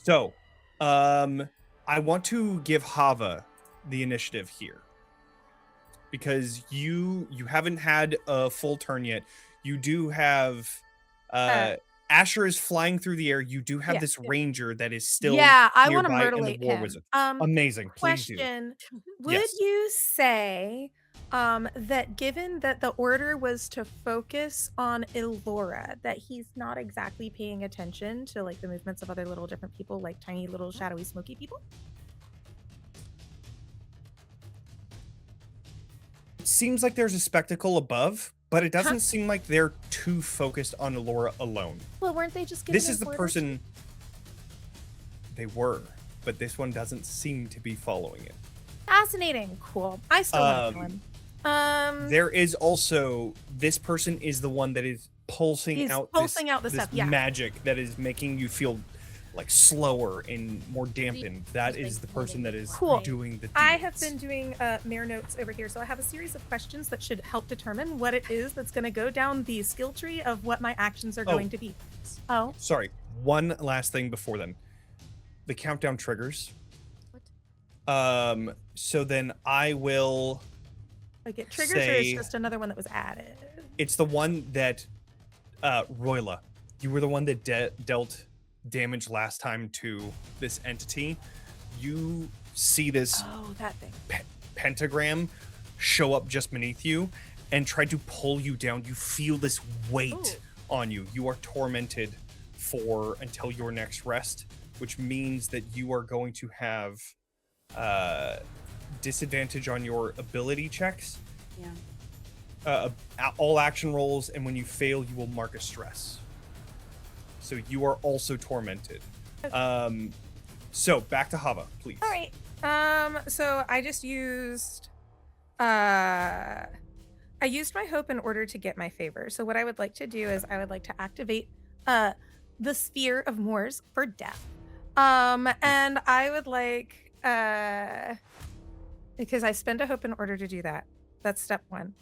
So, I want to give Hava the initiative here because you haven't had a full turn yet. You do have Asher is flying through the air. You do have Yeah. this ranger that is still Yeah, I want to nearby and the myrtleate war him. wizard. Amazing. Please do. Question: would Yes. you say that given that the order was to focus on Ilora, that he's not exactly paying attention to like the movements of other little different people, like tiny little shadowy smoky people? It seems like there's a spectacle above, but it doesn't seem like they're too focused on Ilora alone. Well, weren't they just giving This is us the orders? person they were, but this one doesn't seem to be following it. Fascinating. Cool. I still want to kill him. There is also this person is the one that is pulsing He's out pulsing out the this stuff, yeah. magic that is making you feel like slower and more dampened. That Just is like the person that is Cool. doing the I have deeds. been doing mayor notes over here, so I have a series of questions that should help determine what it is that's going to go down the skill tree of what my actions are going to be. Oh, Sorry, one last thing before then. The countdown triggers. What? So then I will. like it triggers, or Say- it's just another one that was added? It's the one that, Roila, you were the one that dealt damage last time to this entity. You see this Oh, that thing. pentagram show up just beneath you and try to pull you down. You feel this weight Ooh. on you. You are tormented for until your next rest, which means that you are going to have disadvantage on your ability checks. Yeah. All action rolls, and when you fail, you will mark a stress. So you are also tormented. So back to Hava, please. All right. So I just used I used my hope in order to get my favor. So what I would like to do is I would like to activate the sphere of Moors for death. And I would like because I spend a hope in order to do that. That's step one.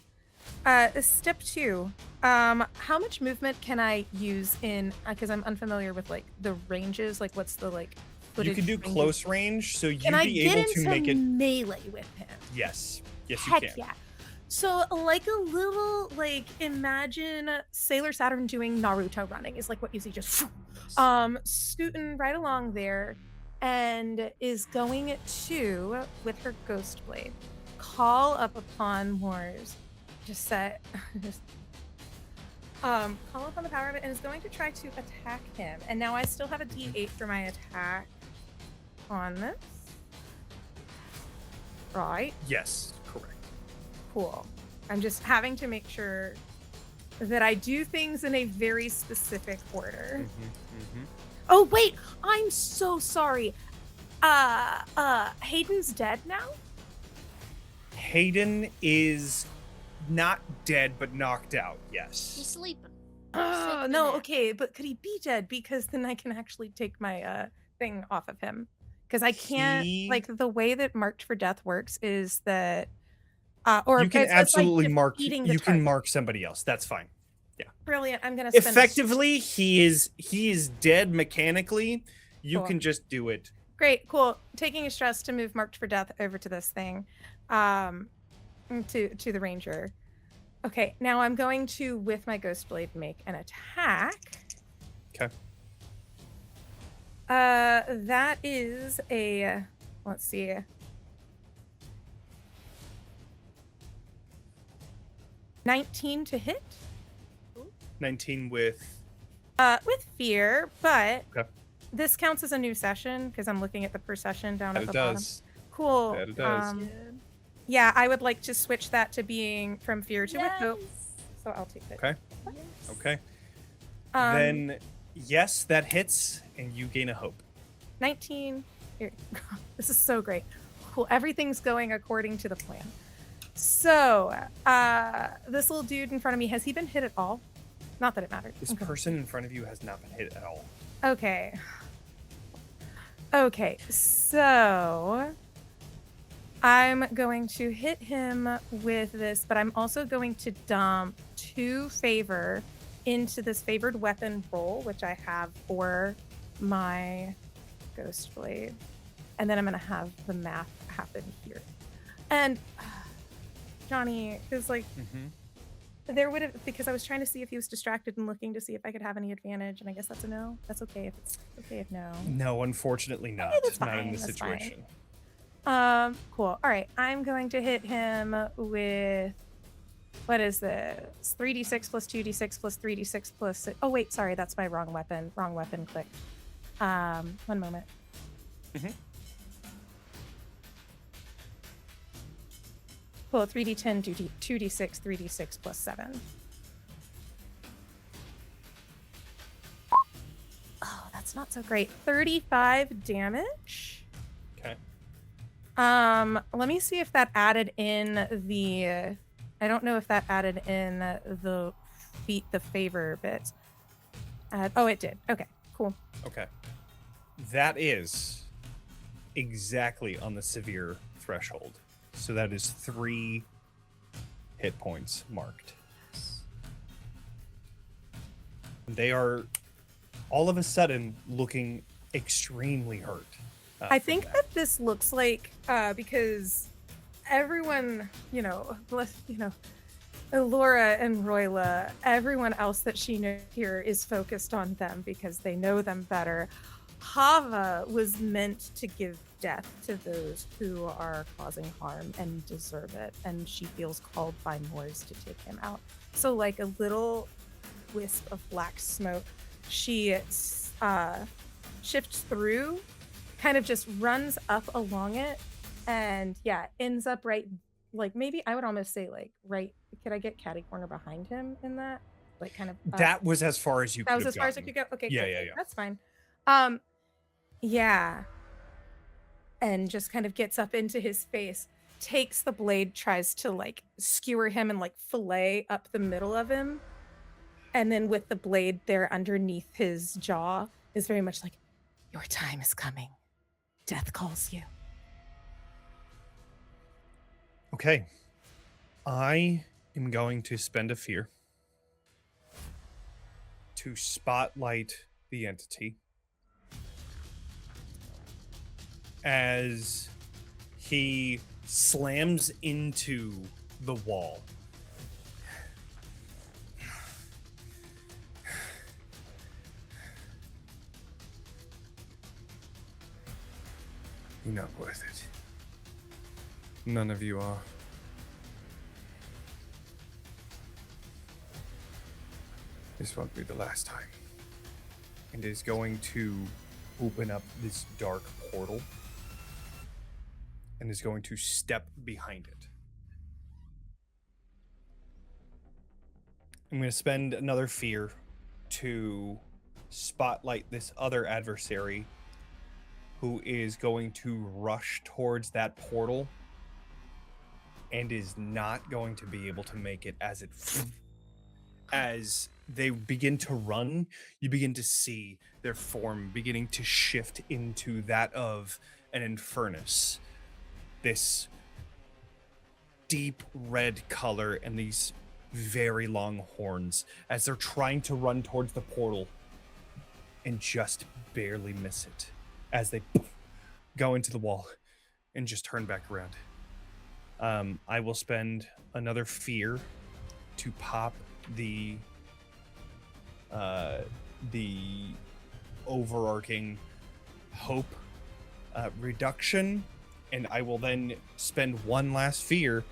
Step two, how much movement can I use in, because I'm unfamiliar with like the ranges, like what's the like You footage can do ranges? close range, so you'd Can I be get able to into make it. melee with him? Yes, yes, you Heck can. yeah. So like a little, like imagine Sailor Saturn doing Naruto running is like what you see, just scooting right along there, and is going to, with her ghost blade, call up upon Moors. Just set call up on the power of it, and is going to try to attack him. And now I still have a D8 for my attack on this. Right. Yes, correct. Cool. I'm just having to make sure that I do things in a very specific order. Oh wait, I'm so sorry. Hayden's dead now? Hayden is not dead, but knocked out. Yes. He's sleeping. Oh no, okay, but could he be dead? Because then I can actually take my thing off of him. Because I can't, He- like, the way that Marked for Death works is that or You can it's like absolutely mark. defeating the You can target. mark somebody else. That's fine. Brilliant. I'm gonna spend a- Effectively, he is dead mechanically. You Cool. can just do it. Great, cool. Taking a stress to move Marked for Death over to this thing, to the ranger. Okay, now I'm going to, with my Ghost Blade, make an attack. Okay. That is a, let's see. $19 to hit. 19 with. With fear, but Okay. this counts as a new session because I'm looking at the per session down That at it the bottom. does. Cool. That it does. Yeah, I would like to switch that to being from fear to with hope. So I'll take that. Okay. Okay. Um, Then Yes, that hits, and you gain a hope. 19. Here. This is so great. Cool. Everything's going according to the plan. So, this little dude in front of me, has he been hit at all? Not that it matters. This Okay. person in front of you has not been hit at all. Okay. Okay, so I'm going to hit him with this, but I'm also going to dump 2 favor into this favored weapon roll, which I have for my Ghost Blade. And then I'm going to have the math happen here. And Jonny, because like, there would have, because I was trying to see if he was distracted and looking to see if I could have any advantage, and I guess that's a no. That's okay if it's okay if no. No, unfortunately not. Okay, that's not fine, in this that's fine. situation. Cool. All right, I'm going to hit him with, what is this? 3d6 plus 2d6 plus 3d6 plus 6. Oh wait, sorry, that's my wrong weapon. Wrong weapon click. 1 moment. Cool. 3d10, 2d6, 3d6 plus 7. Oh, that's not so great. 35 damage. Okay. Let me see if that added in the. I don't know if that added in the favor bit. Oh, it did. Okay, cool. Okay. That is exactly on the severe threshold. So that is 3 hit points marked. They are all of a sudden looking extremely hurt. I think that this looks like because everyone, Ilora and Roila, everyone else that she knows here is focused on them because they know them better. Hava was meant to give death to those who are causing harm and deserve it, and she feels called by Moors to take him out. So like a little wisp of black smoke, she shifts through, kind of just runs up along it, and ends up right, like maybe I would almost say like right, could I get catty corner behind him in that? Like kind of that was as far as you could that was have as far as I gotten. could go? Okay, Yeah, cool. yeah. That's fine. And just kind of gets up into his face, takes the blade, tries to like skewer him and like fillet up the middle of him. And then with the blade there underneath his jaw is very much like, your time is coming. Death calls you. Okay. I am going to spend a fear to spotlight the entity as he slams into the wall. You're not worth it. None of you are. This won't be the last time. And is going to open up this dark portal and is going to step behind it. I'm going to spend another fear to spotlight this other adversary who is going to rush towards that portal and is not going to be able to make it as they begin to run. You begin to see their form beginning to shift into that of an infernus. This deep red color and these very long horns as they're trying to run towards the portal and just barely miss it as they go into the wall and just turn back around. I will spend another fear to pop the overarching hope reduction, and I will then spend one last fear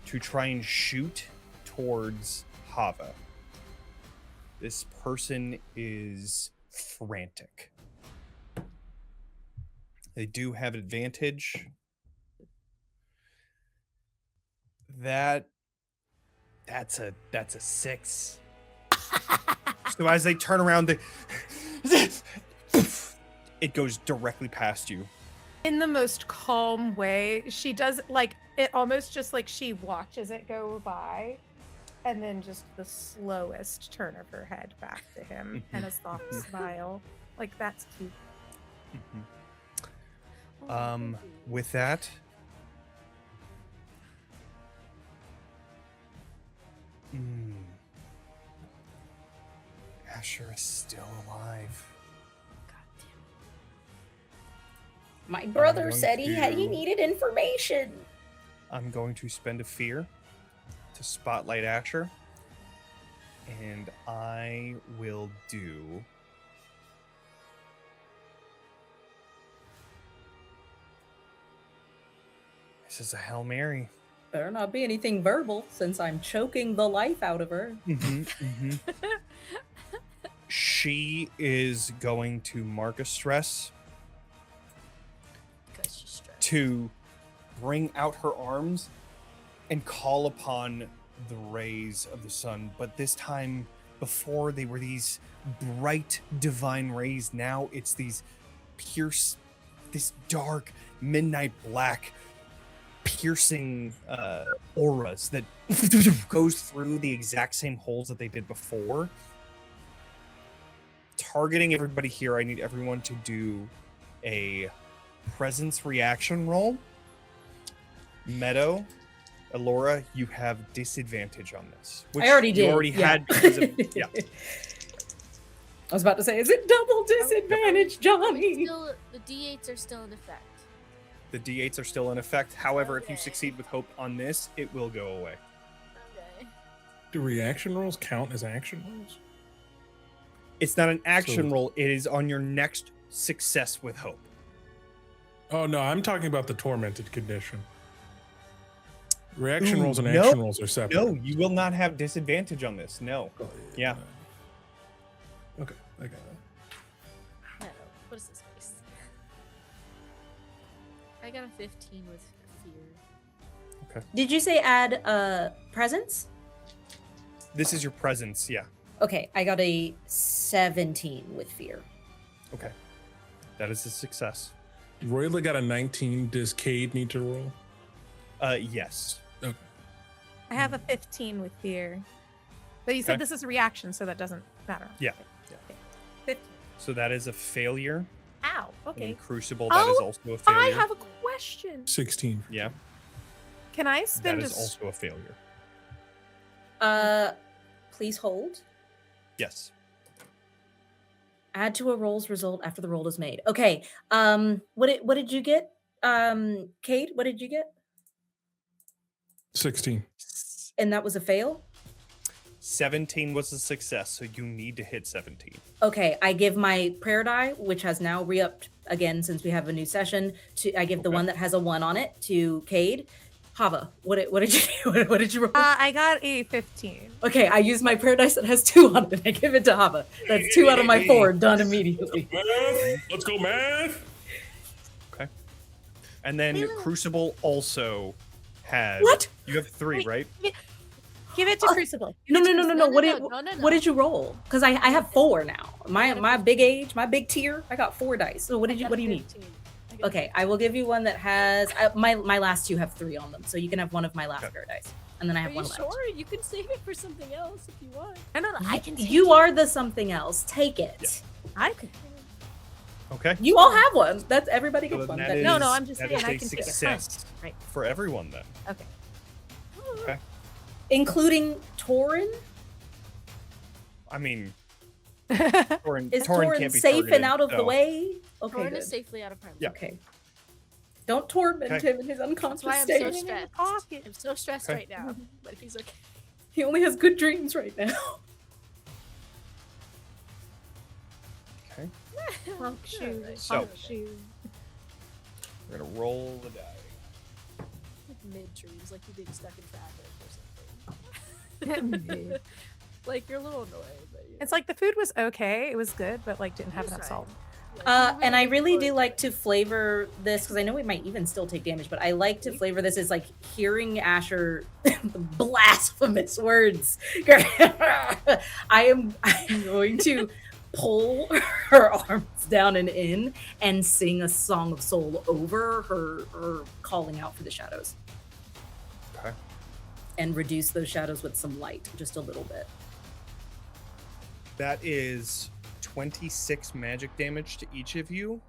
to try and shoot towards Hava. This person is frantic. They do have advantage. That's a 6. So as they turn around, it goes directly past you. In the most calm way, she does like it almost just like she watches it go by, and then just the slowest turn of her head back to him and a soft smile. Like, that's cute. With that, Asher is still alive. My brother going said he to- needed information. I'm going to spend a fear to spotlight Asher, and I will do. This is a Hail Mary. Better not be anything verbal, since I'm choking the life out of her. She is going to mark a stress Because she's stressed. to bring out her arms and call upon the rays of the sun. But this time, before they were these bright divine rays, now it's these this dark midnight black piercing auras that goes through the exact same holes that they did before. Targeting everybody here, I need everyone to do a presence reaction roll. Meadow, Ilora, you have disadvantage on this. I already did. You already yeah. had because of, yeah. I was about to say, is it double disadvantage, Johnny? The D8s are still in effect. The D8s are still in effect. However, if you Okay. succeed with hope on this, it will go away. Okay. Do reaction rolls count as action rolls? It's not an action So- roll. It is on your next success with hope. Oh no, I'm talking about the tormented condition. Reaction Ooh, rolls and no. action rolls are separate. No, you will not have disadvantage on this. No. Yeah. Okay, I got it. Meadow, what is this face? I got a 15 with fear. Did you say add presence? This is your presence. Yeah. Okay, I got a 17 with fear. Okay. That is a success. Roila got a 19. Does Kade need to roll? Yes. Okay. I have a 15 with fear. But you said Okay. this is a reaction, so that doesn't matter. Yeah. Okay. 15. So that is a failure. Ow. And Okay. in Crucible, that is Oh, also a failure. I have a question. 16. Yeah. Can I That spend is also a failure. Please hold. Yes. Add to a roll's result after the roll is made. Okay. What did you get? Kate, what did you get? 16. And that was a fail? 17 was a success, so you need to hit 17. Okay, I give my prayer die, which has now re-upped again since we have a new session. I give the Okay. one that has a 1 on it to Cade. Hava, what did you what did you roll? I got a 15. Okay, I use my prayer dice that has 2 on it. I give it to Hava. That's 2 out of my 4 done immediately. Let's go, man. And then Crucible also had. What? You have 3, Wait. right? Give it to Crucible. No. No, What no, did no. what did you roll? Because I have 4 now. My big age, my big tier, I got 4 dice. So what do you need? Okay, I will give you one that has my last 2 have 3 on them, so you can have one of my last Okay. prayer dice, and then I Are have you one left. sure? You can save it for something else if you want. No, I can take You it. are the something else. Take it. Yeah. I can. Okay. You all have one. That's everybody So gets one. that That- is, No, I'm just that saying is I a can take it. success Right. for everyone then. Okay. Okay. including Torin. I mean, Is Torin Torin can't be safe targeted, and out of the so- way? Okay, Torin good. is safely out of harm's Yeah. way. Okay. Don't torment Okay. him in his That's unconscious why I'm state. so in your stressed. pocket. I'm so stressed Okay. right now. But if he's okay. He only has good dreams right now. Okay. Punk shoe. So- Punk shoe. We're gonna roll the die. Mid dreams, like you're being stuck in traffic or something. Like you're a little annoyed, but It's like the food was okay. It was good, but like didn't have It was enough fine. salt. And I really do like to flavor this because I know we might even still take damage, but I like to flavor this as like hearing Asher blasphemous words. I'm going to pull her arms down and in and sing a song of soul over her calling out for the shadows. Okay. And reduce those shadows with some light, just a little bit. That is 26 magic damage to each of you,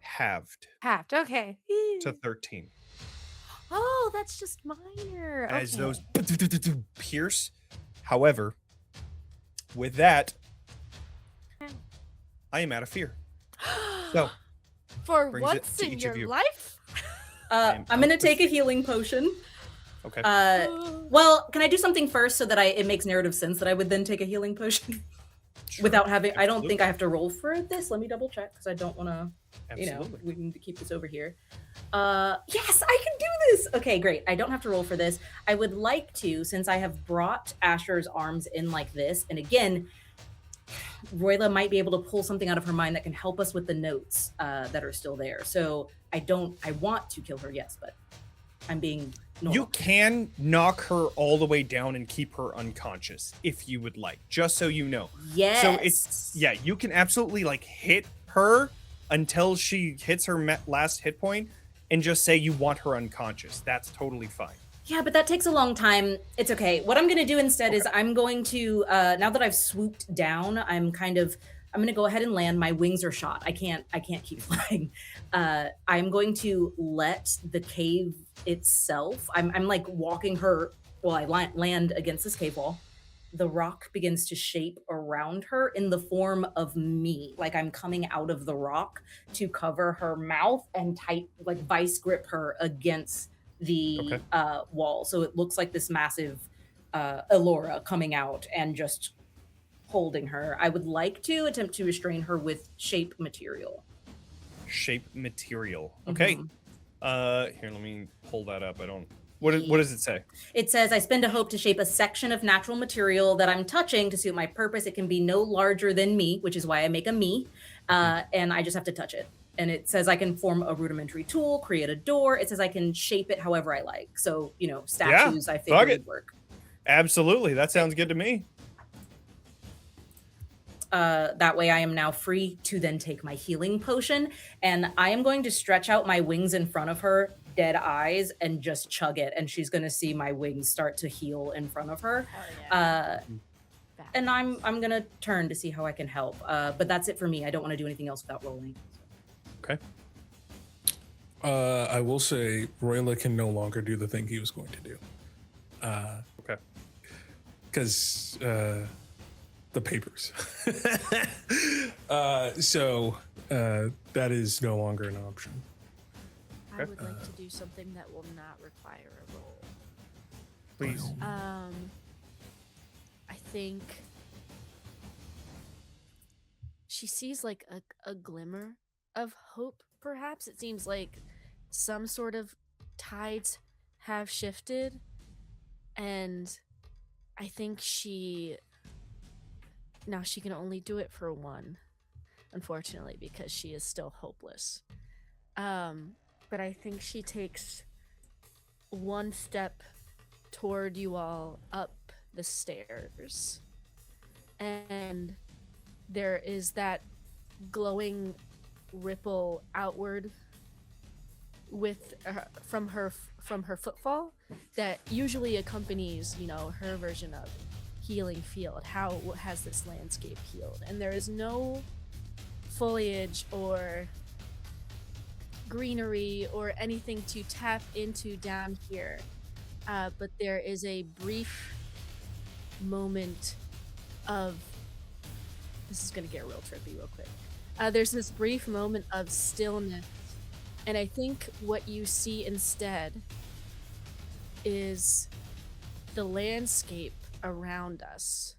halved Halved. Okay. to 13. Oh, that's just minor. As Okay. those pierce. However, with that, I am out of fear. So, For brings it once to in each of your you. life? I'm gonna take a healing potion. Okay. Well, can I do something first so that it makes narrative sense that I would then take a healing potion Sure. without having? I don't Absolutely. think I have to roll for this. Let me double check because I don't want to. Absolutely. We need to keep this over here. Yes, I can do this. Okay, great. I don't have to roll for this. I would like to, since I have brought Asher's arms in like this, and again, Roila might be able to pull something out of her mind that can help us with the notes that are still there. So I want to kill her, yes, but I'm being normal. You can knock her all the way down and keep her unconscious if you would like, just so you know. Yes. So it's, yeah, you can absolutely like hit her until she hits her last hit point and just say you want her unconscious. That's totally fine. Yeah, but that takes a long time. It's okay. What I'm going to do instead is I'm going to, now that I've swooped down, I'm going to go ahead and land. My wings are shot. I can't keep flying. I'm going to let the cave itself, I'm like walking her, well, I land against this cave wall. The rock begins to shape around her in the form of me. Like I'm coming out of the rock to cover her mouth and tight, like vice grip her against the wall. So it looks like this massive Ilora coming out and just holding her. I would like to attempt to restrain her with shape material. Shape material. Okay. Mhm. Here, let me pull that up. What does it say? It says, I spend a hope to shape a section of natural material that I'm touching to suit my purpose. It can be no larger than me, which is why I make a me. And I just have to touch it. And it says I can form a rudimentary tool, create a door. It says I can shape it however I like. So, statues, I figure would work. Absolutely. That sounds good to me. That way I am now free to then take my healing potion. And I am going to stretch out my wings in front of her, dead eyes, and just chug it. And she's going to see my wings start to heal in front of her. And I'm going to turn to see how I can help. But that's it for me. I don't want to do anything else without rolling. Okay. I will say Roila can no longer do the thing he was going to do. Okay. Because the papers. So that is no longer an option. I would like to do something that will not require a roll. Please. I think she sees like a glimmer of hope, perhaps. It seems like some sort of tides have shifted, and I think now she can only do it for one, unfortunately, because she is still hopeless. But I think she takes one step toward you all up the stairs, and there is that glowing ripple outward from her footfall that usually accompanies, her version of healing field. How has this landscape healed? And there is no foliage or greenery or anything to tap into down here, but there is a brief moment of, this is gonna get real trippy real quick. There's this brief moment of stillness, and I think what you see instead is the landscape around us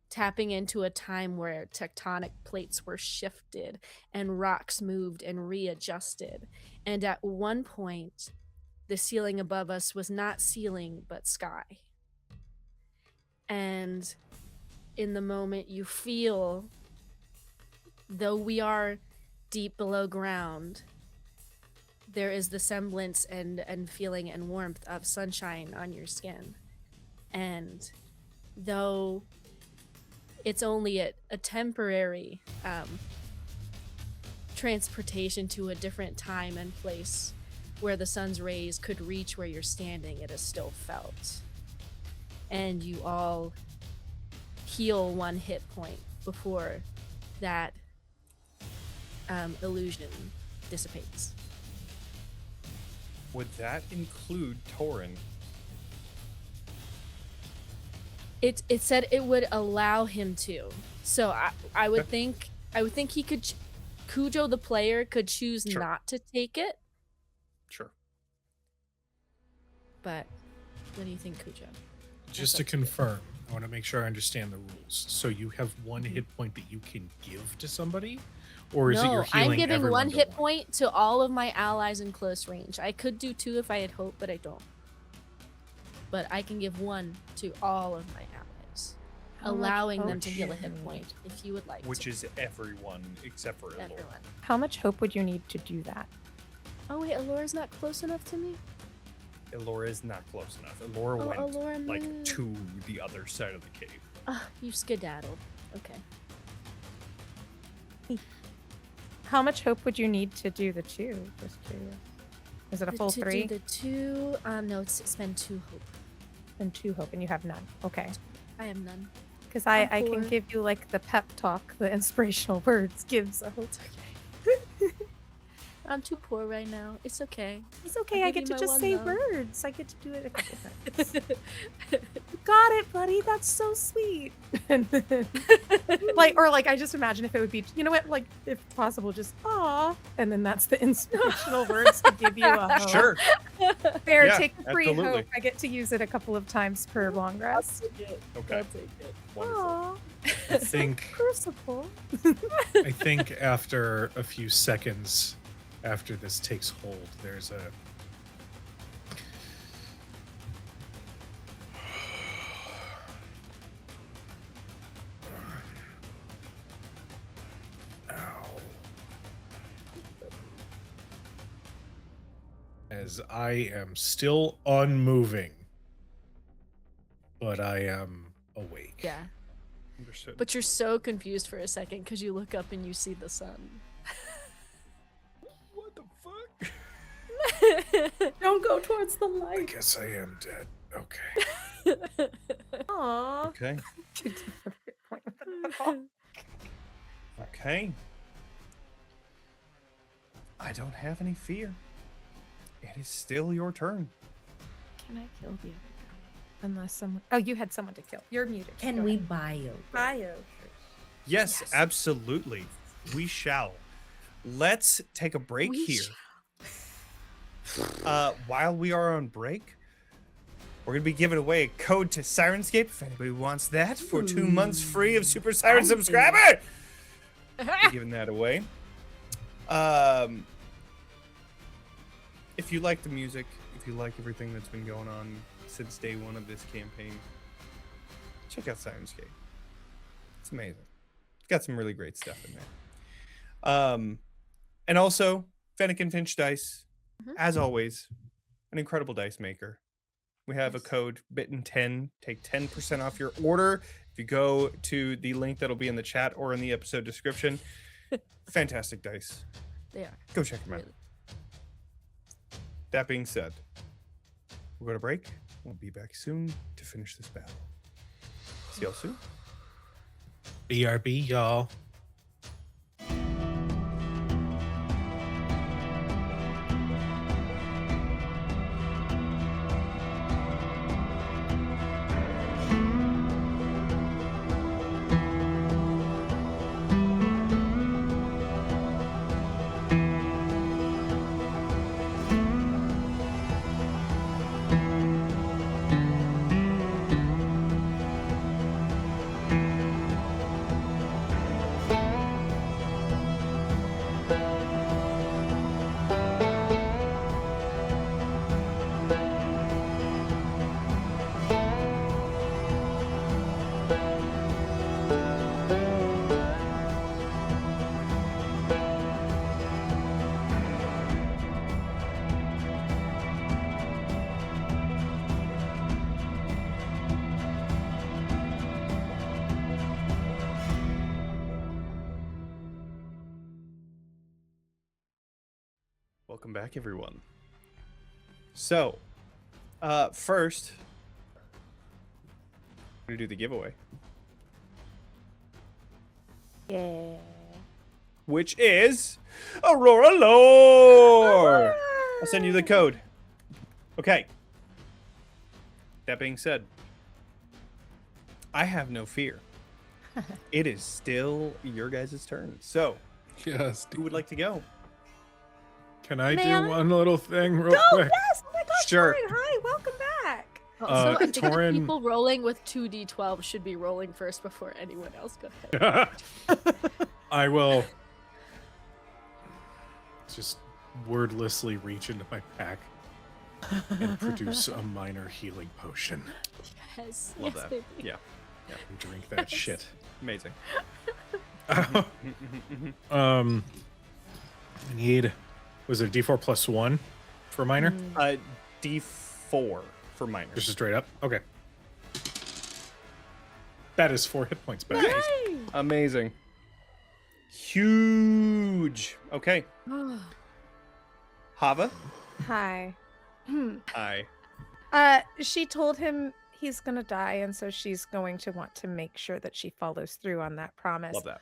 tapping into a time where tectonic plates were shifted and rocks moved and readjusted. And at one point, the ceiling above us was not ceiling, but sky. And in the moment, you feel, though we are deep below ground, there is the semblance and feeling and warmth of sunshine on your skin. And though it's only a temporary transportation to a different time and place where the sun's rays could reach where you're standing, it is still felt. And you all heal 1 hit point before that illusion dissipates. Would that include Torin? It said it would allow him to. So I would think he could Kujo the player could choose Sure. not to take it. Sure. But what do you think, Kujo? Just to confirm, I want to make sure I understand the rules. So you have 1 hit point that you can give to somebody, or is it you're healing I'm giving everyone 1 to hit one? point to all of my allies in close range. I could do 2 if I had hope, but I don't. But I can give 1 to all of my allies, How much allowing them hope to heal a do you hit need? point if you would like Which to. is everyone except for Ilora. Everyone. How much hope would you need to do that? Oh wait, Elora's not close enough to me? Ilora is not close enough. Ilora Oh, went Ilora like moved. to the other side of the cave. You skedaddled. Okay. How much hope would you need to do the 2? Just curious. Is it a full To 3? do the 2, no, it's spend 2 hope. And 2 hope, and you have none. Okay. I have none. Because I'm I can poor. give you like the pep talk, the inspirational words gives a hope. I'm too poor right now. It's okay. It's okay. I'll I give get you to my just 1 say though. words. I get to do it a couple times. You got it, buddy. That's so sweet. And then, like, or like, I just imagine if it would be, you know what, like, if possible, just aw, and then that's the inspirational words to give you a hope. Sure. There, Yeah, take a free absolutely. hope. I get to use it a couple of times per long rest. Okay. I'll take it. Wonderful. Aw, I think Crucible. I think after a few seconds after this takes hold, there's a as I am still unmoving, but I am awake. Yeah. Understood. But you're so confused for a second because you look up and you see the sun. What the fuck? Don't go towards the I light. guess I am dead. Okay. Aw. Okay. Okay. I don't have any fear. It is still your turn. Can I kill the other guy? Unless someone. Oh, you had someone to kill. You're muted. Can Go we ahead. bio? Bio. Yes, absolutely. We shall. Let's take a break We here. While we are on break, we're going to be giving away a code to Sirenscape if anybody wants that for 2 months free of Super Siren subscriber. Be giving that away. If you like the music, if you like everything that's been going on since day 1 of this campaign, check out Sirenscape. It's amazing. It's got some really great stuff in there. And also, Fennec and Finch Dice, as always, an incredible dice maker. We have a code Bitten10, take 10% off your order. If you go to the link that'll be in the chat or in the episode description, fantastic dice. They are. Go check them out. Really. That being said, we'll go to break. We'll be back soon to finish this battle. See y'all soon. BRB, y'all. Welcome back, everyone. So, first, we're gonna do the giveaway, Yeah. which is Aurora Lore. I'll send you the code. Okay. That being said, I have no fear. It is still your guys' turn. So, Yes. who would like to go? Can I May I? do one little thing real Oh, quick? yes! Oh my gosh, Sure. Torin, hi, welcome back. So I think the Torin- people rolling with 2d12 should be rolling first before anyone else. Go ahead. I will just wordlessly reach into my pack and produce a minor healing potion Yes, Love yes, that. baby. Yeah, and drink that Yes. shit. amazing. I need, was it a d4 plus 1 for minor? D4 for minor. Just straight up? Okay. That is 4 hit points back. Nice. Amazing. Huge. Okay. Hava. Hi. Hi. She told him he's gonna die, and so she's going to want to make sure that she follows through on that promise. Love that.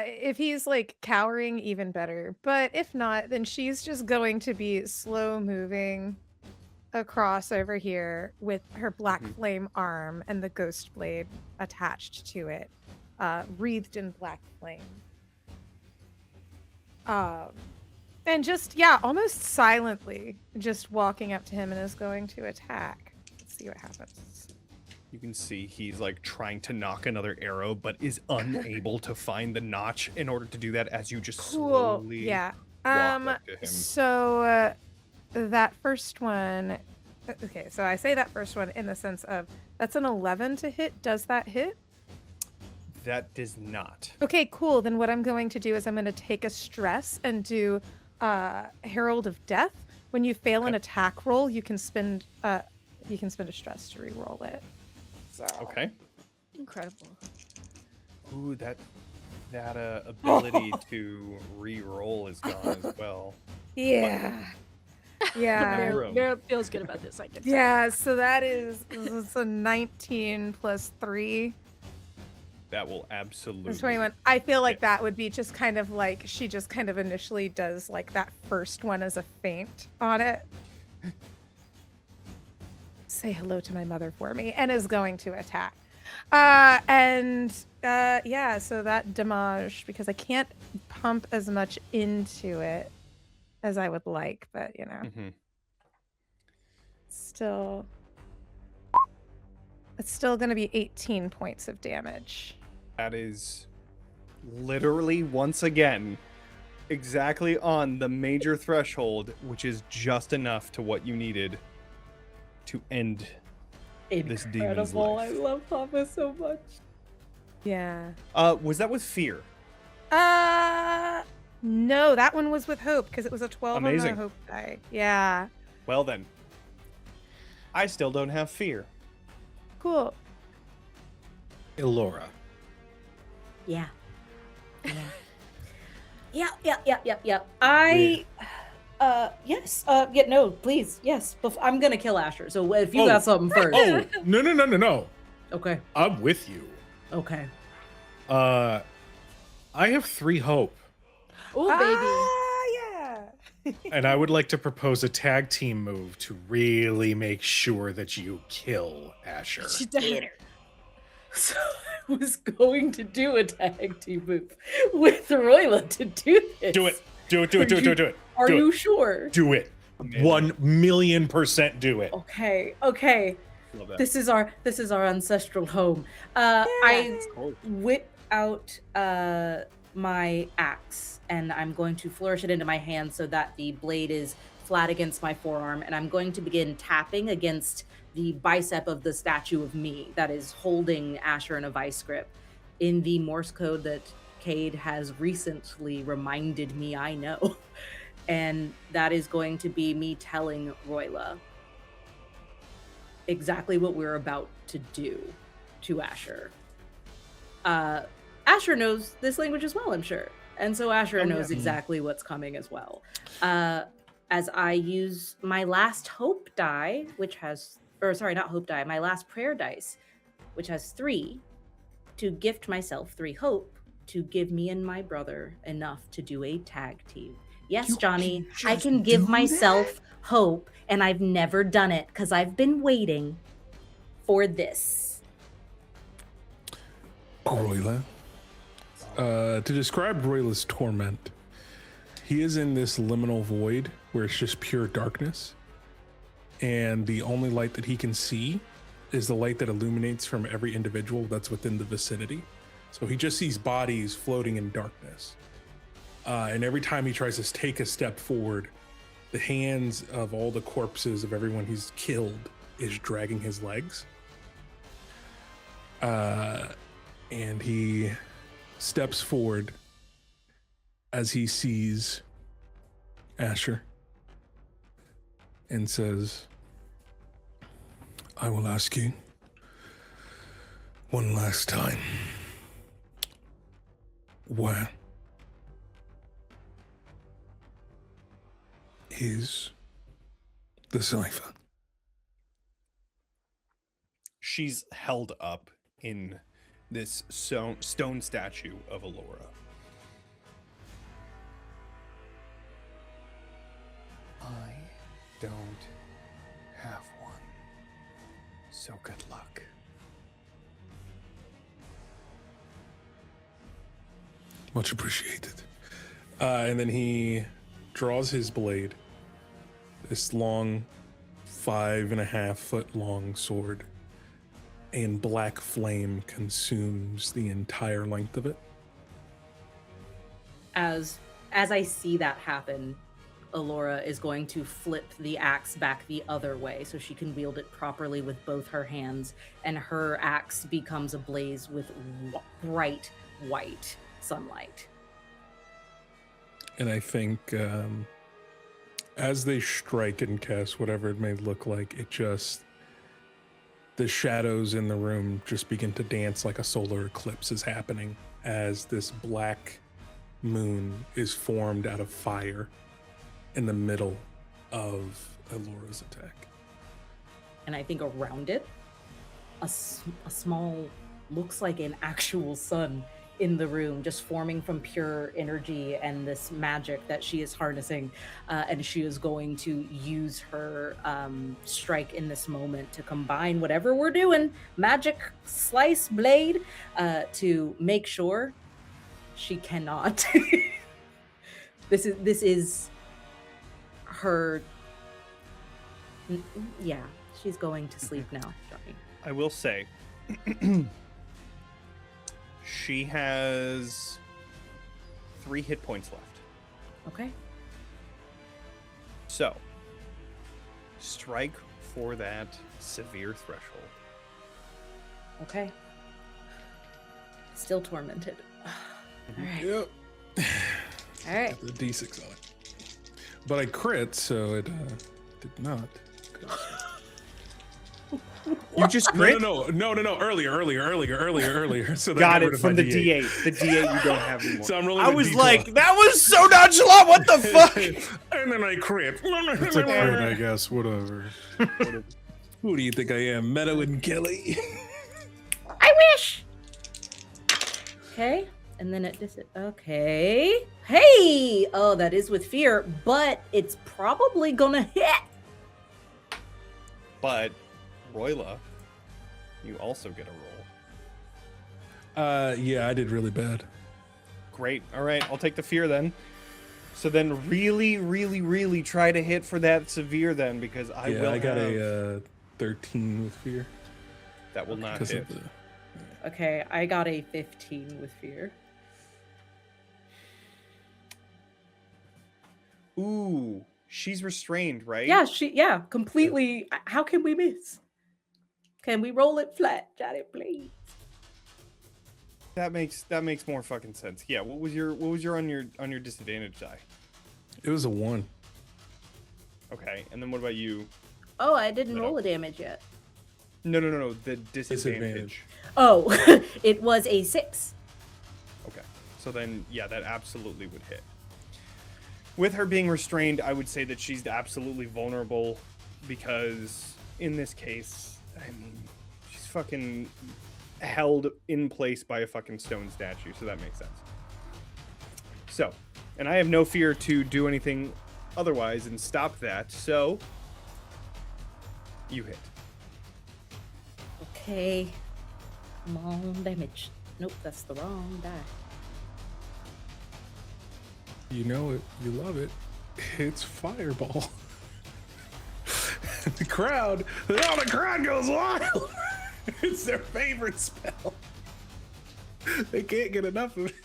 If he's like cowering, even better. But if not, then she's just going to be slow moving across over here with her black flame arm and the ghost blade attached to it, wreathed in black flame. And just, yeah, almost silently, just walking up to him and is going to attack. Let's see what happens. You can see he's like trying to knock another arrow, but is unable to find the notch in order to do that as you just Cool. slowly Yeah. walk up to him. So that first one. Okay, so I say that first one in the sense of that's an 11 to hit. Does that hit? That does not. Okay, cool. Then what I'm going to do is I'm going to take a stress and do Herald of Death. When you fail an attack roll, you can spend a stress to re-roll it. So. Okay. Incredible. Ooh, that ability to re-roll is gone as well. Yeah. Yeah. Room. Vera feels good about this, I can tell. Yeah, so that is it's a 19 plus 3. That will absolutely. It's 21. I feel like that would be just kind of like she just kind of initially does like that first one as a feint on it. Say hello to my mother for me, and is going to attack. Yeah, so that damage, because I can't pump as much into it as I would like, but you know, still, it's still going to be 18 points of damage. That is literally once again exactly on the major threshold, which is just enough to what you needed to end this demon's Incredible. life. I love Hava so much. Yeah. Was that with fear? No, that one was with hope because it was a 12 Amazing. on the hope die. Yeah. Well then, I still don't have fear. Cool. Ilora. Yeah. Yeah. Yeah. Yes. Yeah, no, please. Yes. I'm gonna kill Asher. So if you got something first. Oh, no. Okay. I'm with you. Okay. I have 3 hope, Oh, Yeah. and I would like to propose a tag team move to really make sure that you kill Asher. baby. She did it. So I was going to do a tag team move with Roila to do this. Do it. Do it. Are Do you it. sure? Do it. 1,000,000% do it. Okay. Love that. This is our ancestral home. I whip out my axe and I'm going to flourish it into my hand so that the blade is flat against my forearm, and I'm going to begin tapping against the bicep of the statue of me that is holding Asher in a vice grip in the Morse code that Kade has recently reminded me I know. And that is going to be me telling Roila exactly what we're about to do to Asher. Asher knows this language as well, I'm sure. And so Asher knows exactly what's coming as well. as I use my last hope die, which has, or sorry, not hope die, my last prayer dice, which has 3, to gift myself 3 hope to give me and my brother enough to do a tag team. Yes, You Johnny, can I just can give do myself hope, and I've never done it because I've been waiting for this. Roila. To describe Roila's torment, he is in this liminal void where it's just pure darkness, and the only light that he can see is the light that illuminates from every individual that's within the vicinity. So he just sees bodies floating in darkness. And every time he tries to take a step forward, the hands of all the corpses of everyone he's killed is dragging his legs. And he steps forward as he sees Asher and says, I will ask you one last time. Where is the cipher? She's held up in this stone statue of Ilora. I don't have one. So good luck. Much appreciated. And then he draws his blade, this long, 5.5 foot long sword, and black flame consumes the entire length of it. As I see that happen, Ilora is going to flip the axe back the other way so she can wield it properly with both her hands, and her axe becomes ablaze with bright white sunlight. And I think as they strike and cast whatever it may look like, the shadows in the room just begin to dance like a solar eclipse is happening as this black moon is formed out of fire in the middle of Ilora's attack. And I think around it, a small, looks like an actual sun in the room, just forming from pure energy and this magic that she is harnessing. And she is going to use her strike in this moment to combine whatever we're doing, magic slice blade, to make sure she cannot. This is her. Yeah, she's going to sleep now, Johnny. I will say, she has 3 hit points left. Okay. So, strike for that severe threshold. Okay. Still tormented. All right. Yep. All right. The D6 on it. But I crit, so it did not. You just crit? No. Earlier. So that Got got rid it of from my the D8. The D8 you don't have anymore. So I'm rolling I a was D12. like, that was so nonchalant. What the fuck? And then I crit. It's a crit, I guess. Whatever. Who do you think I am, Meadow and Kelly? I wish. Okay. And then it just okay. Hey! Oh, that is with fear, but it's probably gonna hit. But, Roila, you also get a roll. Yeah, I did really bad. Great. All right, I'll take the fear then. So then really try to hit for that severe then, because I will I got have... a 13 with fear. That will not 'cause hit. of the... Okay, I got a 15 with fear. Ooh, she's restrained, right? Yeah, completely. How can we miss? Can we roll it flat, Johnny, please? That makes more fucking sense. Yeah, what was your on your disadvantage die? It was a 1. Okay, and then what about you? Oh, I didn't No. roll a damage yet. No, the disadvantage. Oh, it was a 6. Okay, so then yeah, that absolutely would hit. with her being restrained, I would say that she's absolutely vulnerable because in this case, I mean, she's fucking held in place by a fucking stone statue, so that makes sense. So, and I have no fear to do anything otherwise and stop that, so you hit. Okay. Come on, damage. Nope, that's the wrong die. You know it. You love it. It's fireball. The crowd goes wild. It's their favorite spell. They can't get enough of it.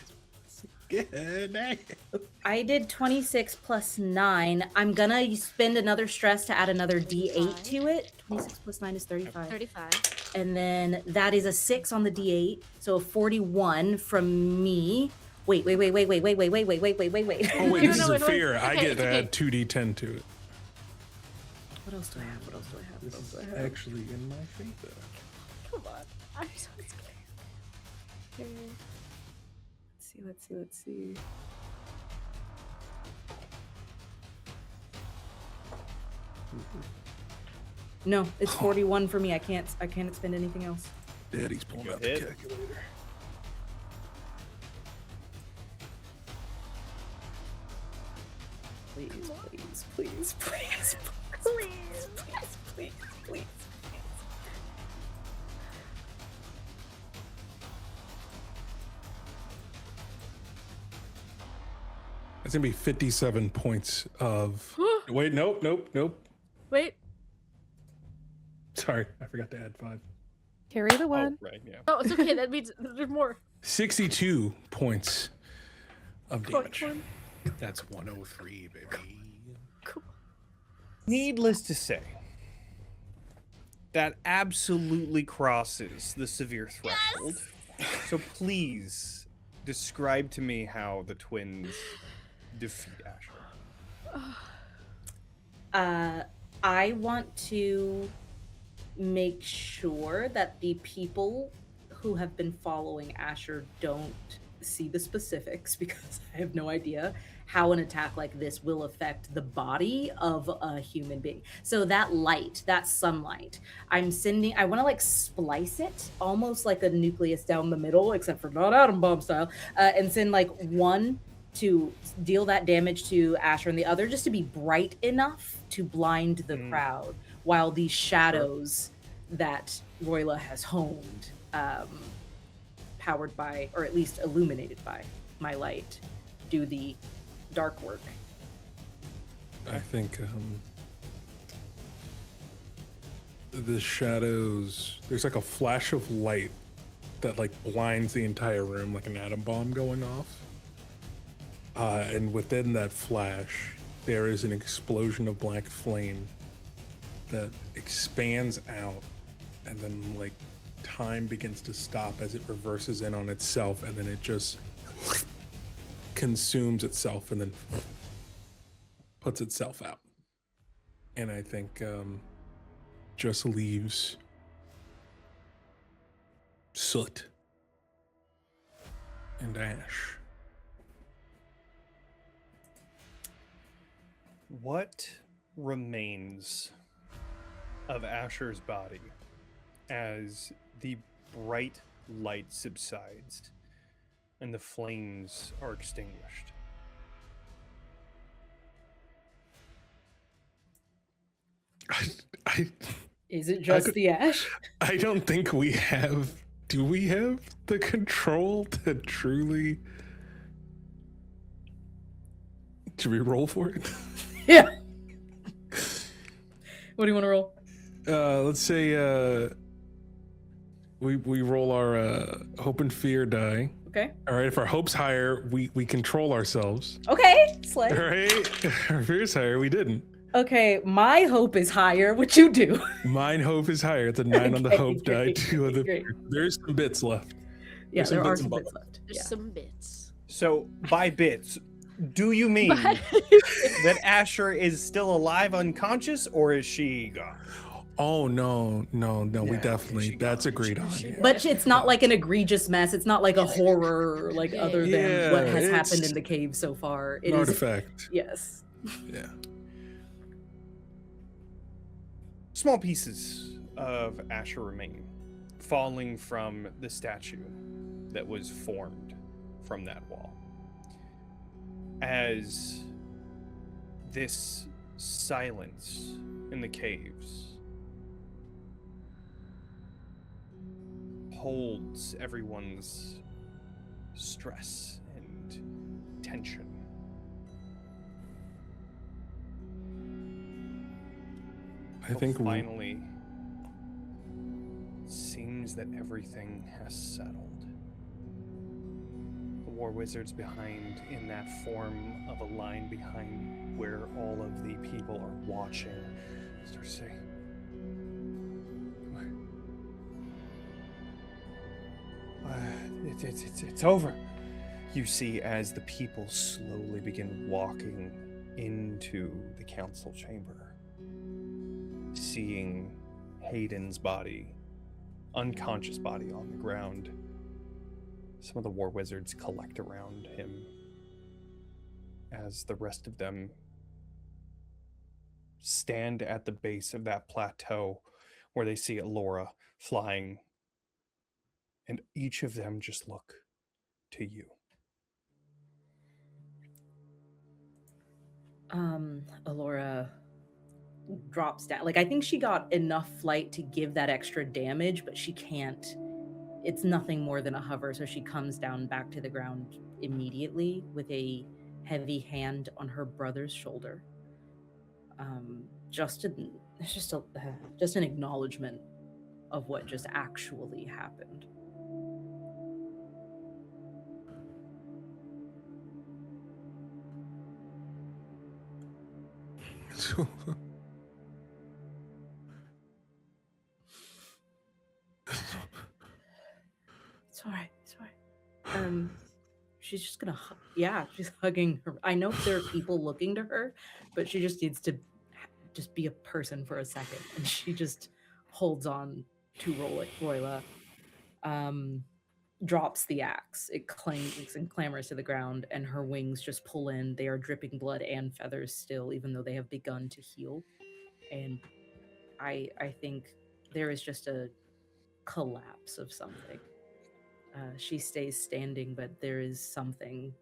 I did 26 plus 9. I'm gonna spend another stress to add another D8 to it. 26 plus 9 is 35. 35. And then that is a 6 on the D8. So a 41 from me. Wait. Oh wait, No, this is no, a wait, fear. okay, I get it's to okay. add 2d10 to it. What else do I have? This is actually in my favor. Come on. I'm so scared. Okay. Let's see. No, it's 41 for me. I can't expend anything else. Daddy's pulling out the hit. calculator. Please. That's gonna be 57 points of. Wait, nope. Wait. Sorry, I forgot to add 5. Carry the Oh, one. right, yeah. Oh, it's okay. That means there's more. 62 points of damage. That's 103, baby. Needless to say, that absolutely crosses the severe threshold. So please describe to me how the twins defeat Asher. I want to make sure that the people who have been following Asher don't see the specifics, because I have no idea how an attack like this will affect the body of a human being. So that light, that sunlight, I want to like splice it almost like a nucleus down the middle, except for not atom bomb style, and send like one to deal that damage to Asher and the other just to be bright enough to blind the crowd, while these shadows that Roila has honed, powered by, or at least illuminated by my light, do the dark work. I think the shadows, there's like a flash of light that like blinds the entire room, like an atom bomb going off. And within that flash, there is an explosion of black flame that expands out, and then like time begins to stop as it reverses in on itself, and then it just consumes itself and then puts itself out. And I think just leaves soot and ash. What remains of Asher's body as the bright light subsides and the flames are extinguished? Is it just the ash? I don't think we have. Do we have the control to truly? Should we roll for it? Yeah. What do you want to roll? Let's say we roll our hope and fear die. Okay. All right. If our hope's higher, we control ourselves. Okay, slay. All right. Our fear's higher. We didn't. Okay, my hope is higher. What you do? Mine hope is higher. It's a 9 on the Okay, hope die. great, 2 on the great. fear. There's some bits left. Yeah, There's there are bits some and bits bobs. left. There's Yeah. some bits. So, by bits, do you mean that Asher is still alive unconscious, or is she gone? Oh no, we Yeah, definitely she that's got- agreed on. she- Yeah. But it's not like an egregious mess. It's not like a horror, like Yeah, other yeah. than what Yeah, has happened it's in the cave so far. an It is artifact. yes. Yeah. Small pieces of Asher remain, falling from the statue that was formed from that wall. As this silence in the caves holds everyone's stress and tension. I think finally seems that everything has settled. The war wizards behind, in that form of a line behind where all of the people are watching, start to say, it's over. You see as the people slowly begin walking into the council chamber, seeing Hayden's body, unconscious body on the ground. Some of the war wizards collect around him as the rest of them stand at the base of that plateau where they see Ilora flying, and each of them just look to you. Ilora drops down. Like, I think she got enough flight to give that extra damage, but she can't. It's nothing more than a hover, so she comes down back to the ground immediately with a heavy hand on her brother's shoulder. Just an acknowledgement of what just actually happened. So, It's all right. It's all right. She's just gonna, she's hugging her. I know there are people looking to her, but she just needs to just be a person for a second, and she just holds on to Roila. Drops the axe. It clangs and clambers to the ground, and her wings just pull in. They are dripping blood and feathers still, even though they have begun to heal. And I think there is just a collapse of something. She stays standing, but there is something.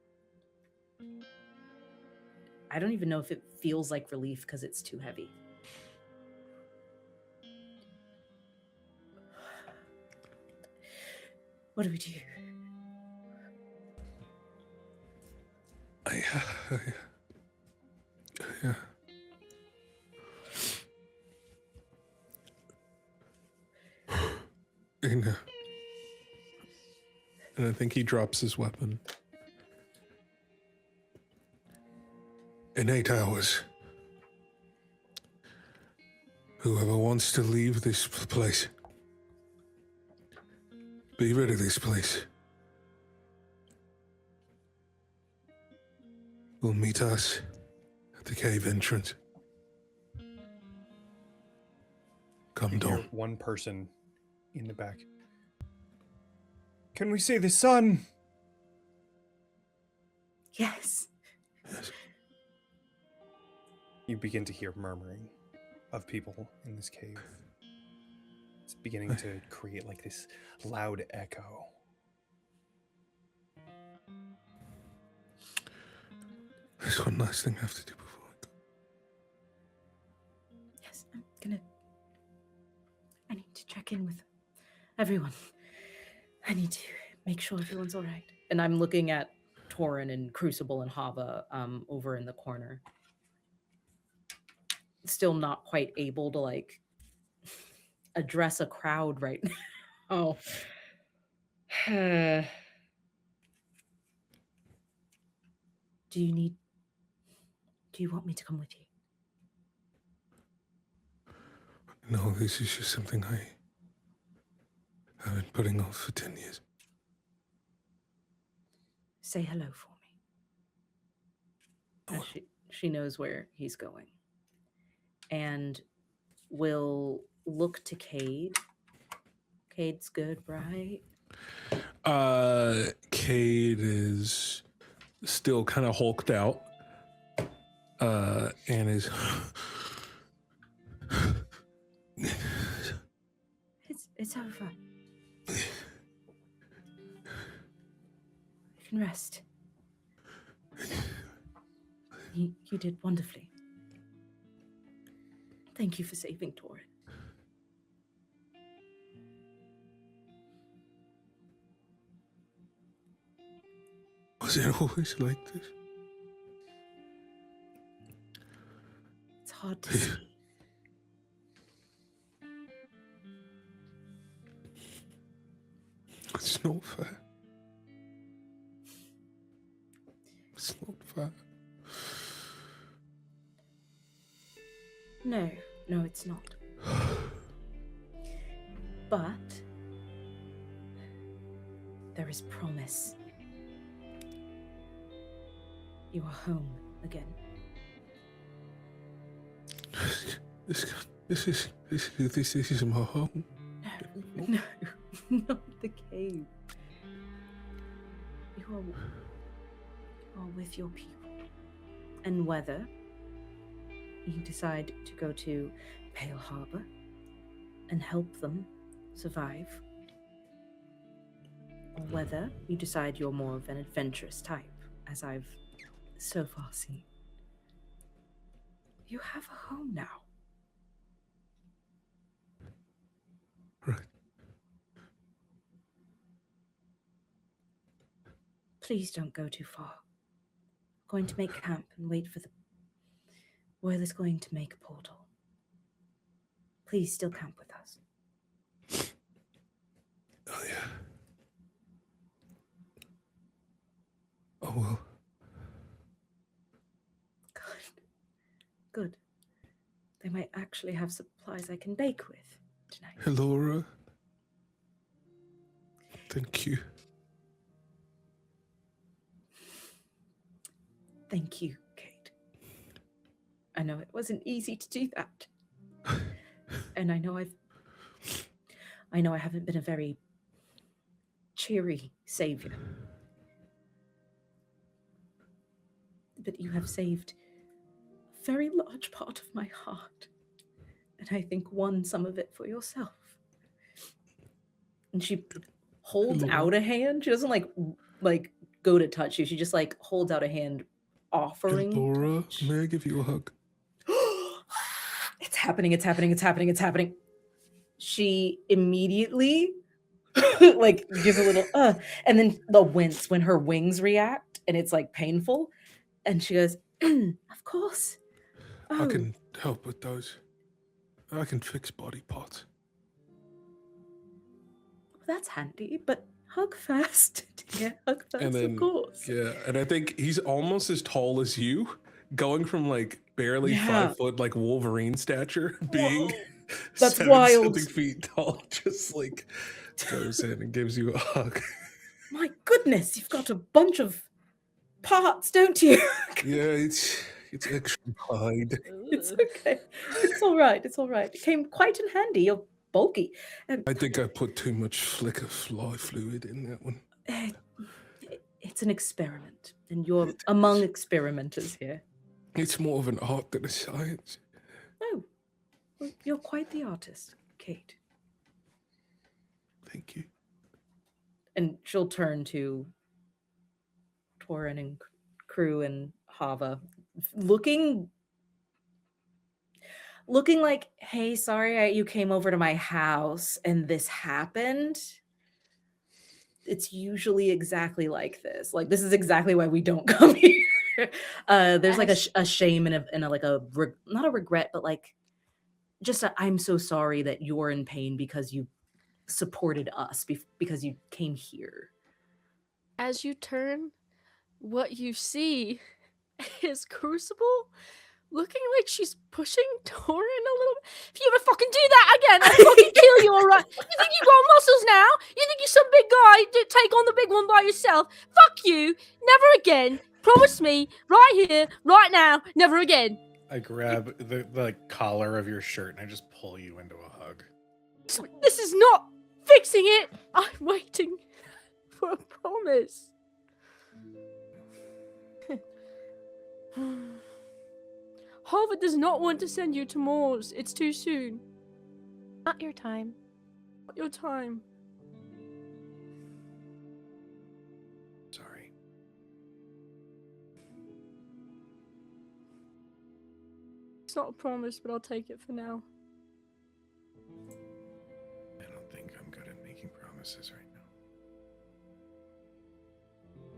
I don't even know if it feels like relief because it's too heavy. What do we do? Yeah. And I think he drops his weapon. In 8 hours, whoever wants to leave this place, be rid of this place, will meet us at the cave entrance. Come You hear down. one person in the back. Can we see the sun? Yes. You begin to hear murmuring of people in this cave. It's beginning to create like this loud echo. There's one last thing I have to do before I go. Yes, I need to check in with everyone. I need to make sure everyone's all right. And I'm looking at Torin and Crucible and Hava over in the corner. Still not quite able to like address a crowd right now. Do you want me to come with you? No, this is just something I've been putting off for 10 years. Say hello for me. She knows where he's going. And will look to Kade. Kade's good, right? Kade is still kind of hulked out. And is It's over. You can rest. You did wonderfully. Thank you for saving Torin. Was it always like this? It's hard to see. It's not fair. It's not fair. No, it's not. But there is promise. You are home again. This is my home. No, not the cave. You are with your people. And whether you decide to go to Pale Harbor and help them survive, or whether you decide you're more of an adventurous type, as I've so far seen, you have a home now. Right. Please don't go too far. We're going to make camp and wait for the where there's going to make a portal. Please still camp with us. Oh yeah. Oh well. Good. They might actually have supplies I can bake with tonight. Ilora. Thank you. Thank you, Kade. I know it wasn't easy to do that. And I know I haven't been a very cheery savior. But you have saved a very large part of my heart. And I think won some of it for yourself. And she holds out a hand. She doesn't like go to touch you. She just like holds out a hand, offering. Ilora, touch. may I give you a hug? It's happening. She immediately like gives a little and then the wince when her wings react and it's like painful. And she goes, of course. I can help with those. I can fix body parts. That's handy, but hug first. Yeah, hug first, And then, of course. yeah, and I think he's almost as tall as you, going from like barely 5 foot, like Wolverine stature, being That's 7 wild. something feet tall, just like goes in and gives you a hug. My goodness, you've got a bunch of parts, don't you? Yeah, it's extra wide. It's okay. It's all right. It came quite in handy. You're bulky. I think I put too much flicker fly fluid in that one. It's an experiment, and you're among experimenters here. It's more of an art than a science. Oh, well, you're quite the artist, Kate. Thank you. And she'll turn to Torin and crew and Hava, looking like, hey, sorry you came over to my house and this happened. It's usually exactly like this. Like, this is exactly why we don't come here. There's like a shame and a like a not a regret, but like just I'm so sorry that you're in pain because you supported us because you came here. As you turn, what you see is Crucible looking like she's pushing Torin a little bit. If you ever fucking do that again, I'll fucking kill you, alright? You think you got muscles now? You think you're some big guy to take on the big one by yourself? Fuck you. Never again. Promise me, right here, right now, never again. I grab the collar of your shirt and I just pull you into a hug. This is not fixing it. I'm waiting for a promise. Hava does not want to send you to Moors. It's too soon. Not your time. Not your time. Sorry. It's not a promise, but I'll take it for now. I don't think I'm good at making promises right now.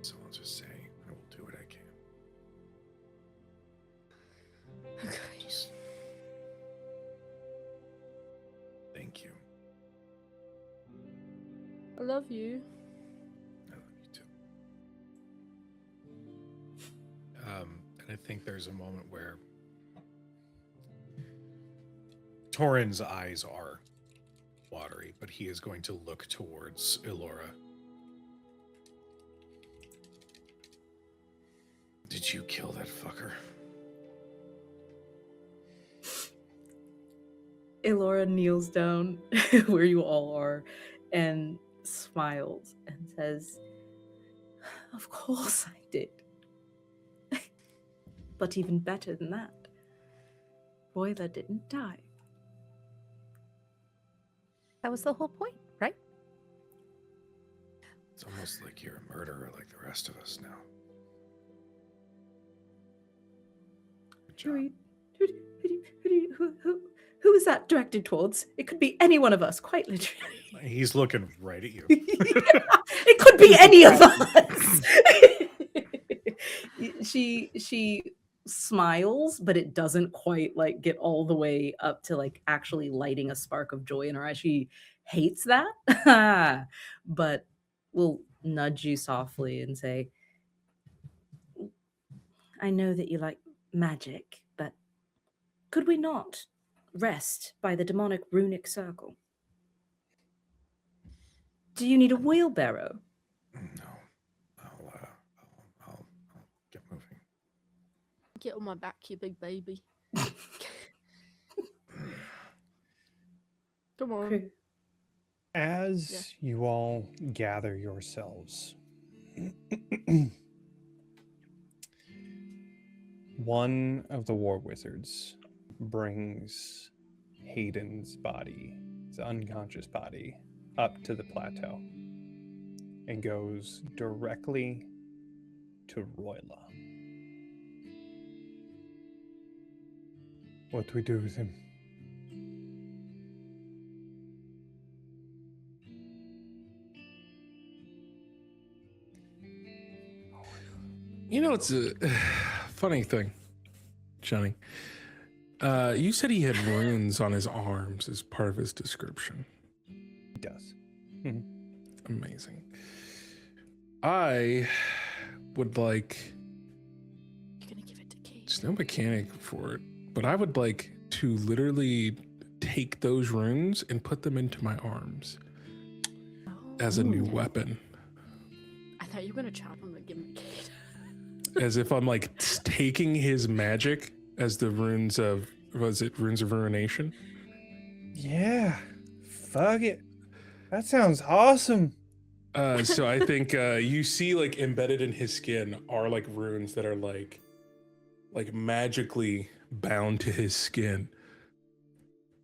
So I'll just say I will do what I can. Okay. Just thank you. I love you. I love you too. And I think there's a moment where Torin's eyes are watery, but he is going to look towards Ilora. Did you kill that fucker? Ilora kneels down where you all are and smiles and says, "Of course I did. But even better than that, Roila didn't die." That was the whole point, right? It's almost like you're a murderer like the rest of us now. Good job. Who is that directed towards? It could be any one of us, quite literally. He's looking right at you. It could be any of us. She smiles, but it doesn't quite like get all the way up to like actually lighting a spark of joy in her eye. She hates that, but will nudge you softly and say, "I know that you like magic, but could we not rest by the demonic runic circle? Do you need a wheelbarrow?" No. I'll get moving. Get on my back, you big baby. Come on. As you all gather yourselves, one of the war wizards brings Hayden's body, his unconscious body, up to the plateau and goes directly to Roila. What do we do with him? You know, it's a funny thing, Jonny. You said he had runes on his arms as part of his description. He does. Amazing. I would like... You're gonna give it to Kate. There's no mechanic for it, but I would like to literally take those runes and put them into my arms as a new weapon. I thought you were gonna chop him and give him to Kate. As if I'm like taking his magic as the runes of, was it runes of ruination? Yeah. Fuck it. That sounds awesome. So I think you see like embedded in his skin are like runes that are like magically bound to his skin.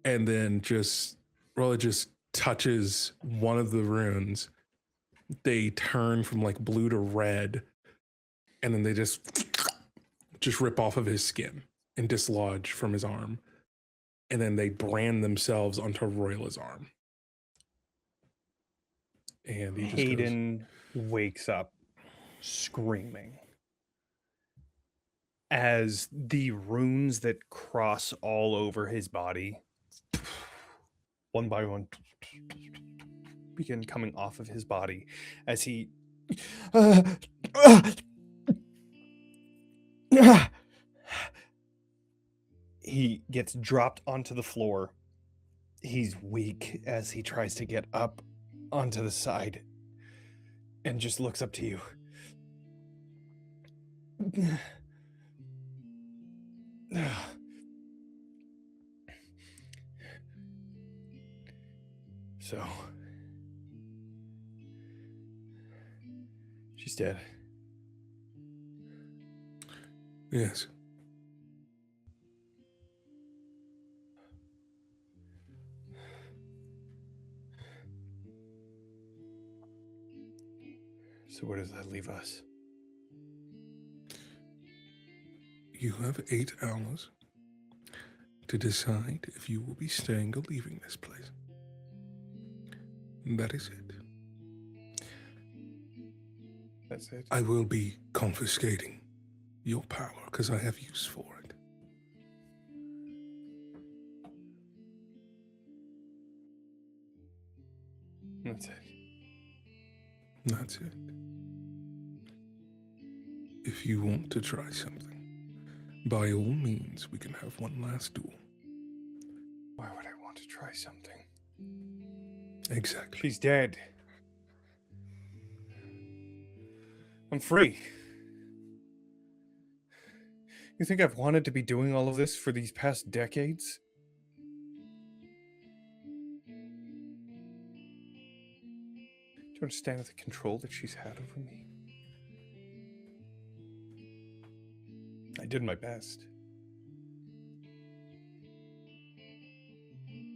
And then Roila just touches one of the runes. They turn from like blue to red. And then they just rip off of his skin and dislodge from his arm. And then they brand themselves onto Roila's arm. And he just Hayden wakes up screaming as the runes that cross all over his body, one by one, begin coming off of his body as he he gets dropped onto the floor. He's weak as he tries to get up onto the side and just looks up to you. So, she's dead. Yes. So where does that leave us? You have 8 hours to decide if you will be staying or leaving this place. That is it. That's it. I will be confiscating your power because I have use for it. That's it. That's it. If you want to try something, by all means, we can have one last duel. Why would I want to try something? Exactly. She's dead. I'm free. You think I've wanted to be doing all of this for these past decades? Do you understand the control that she's had over me? I did my best.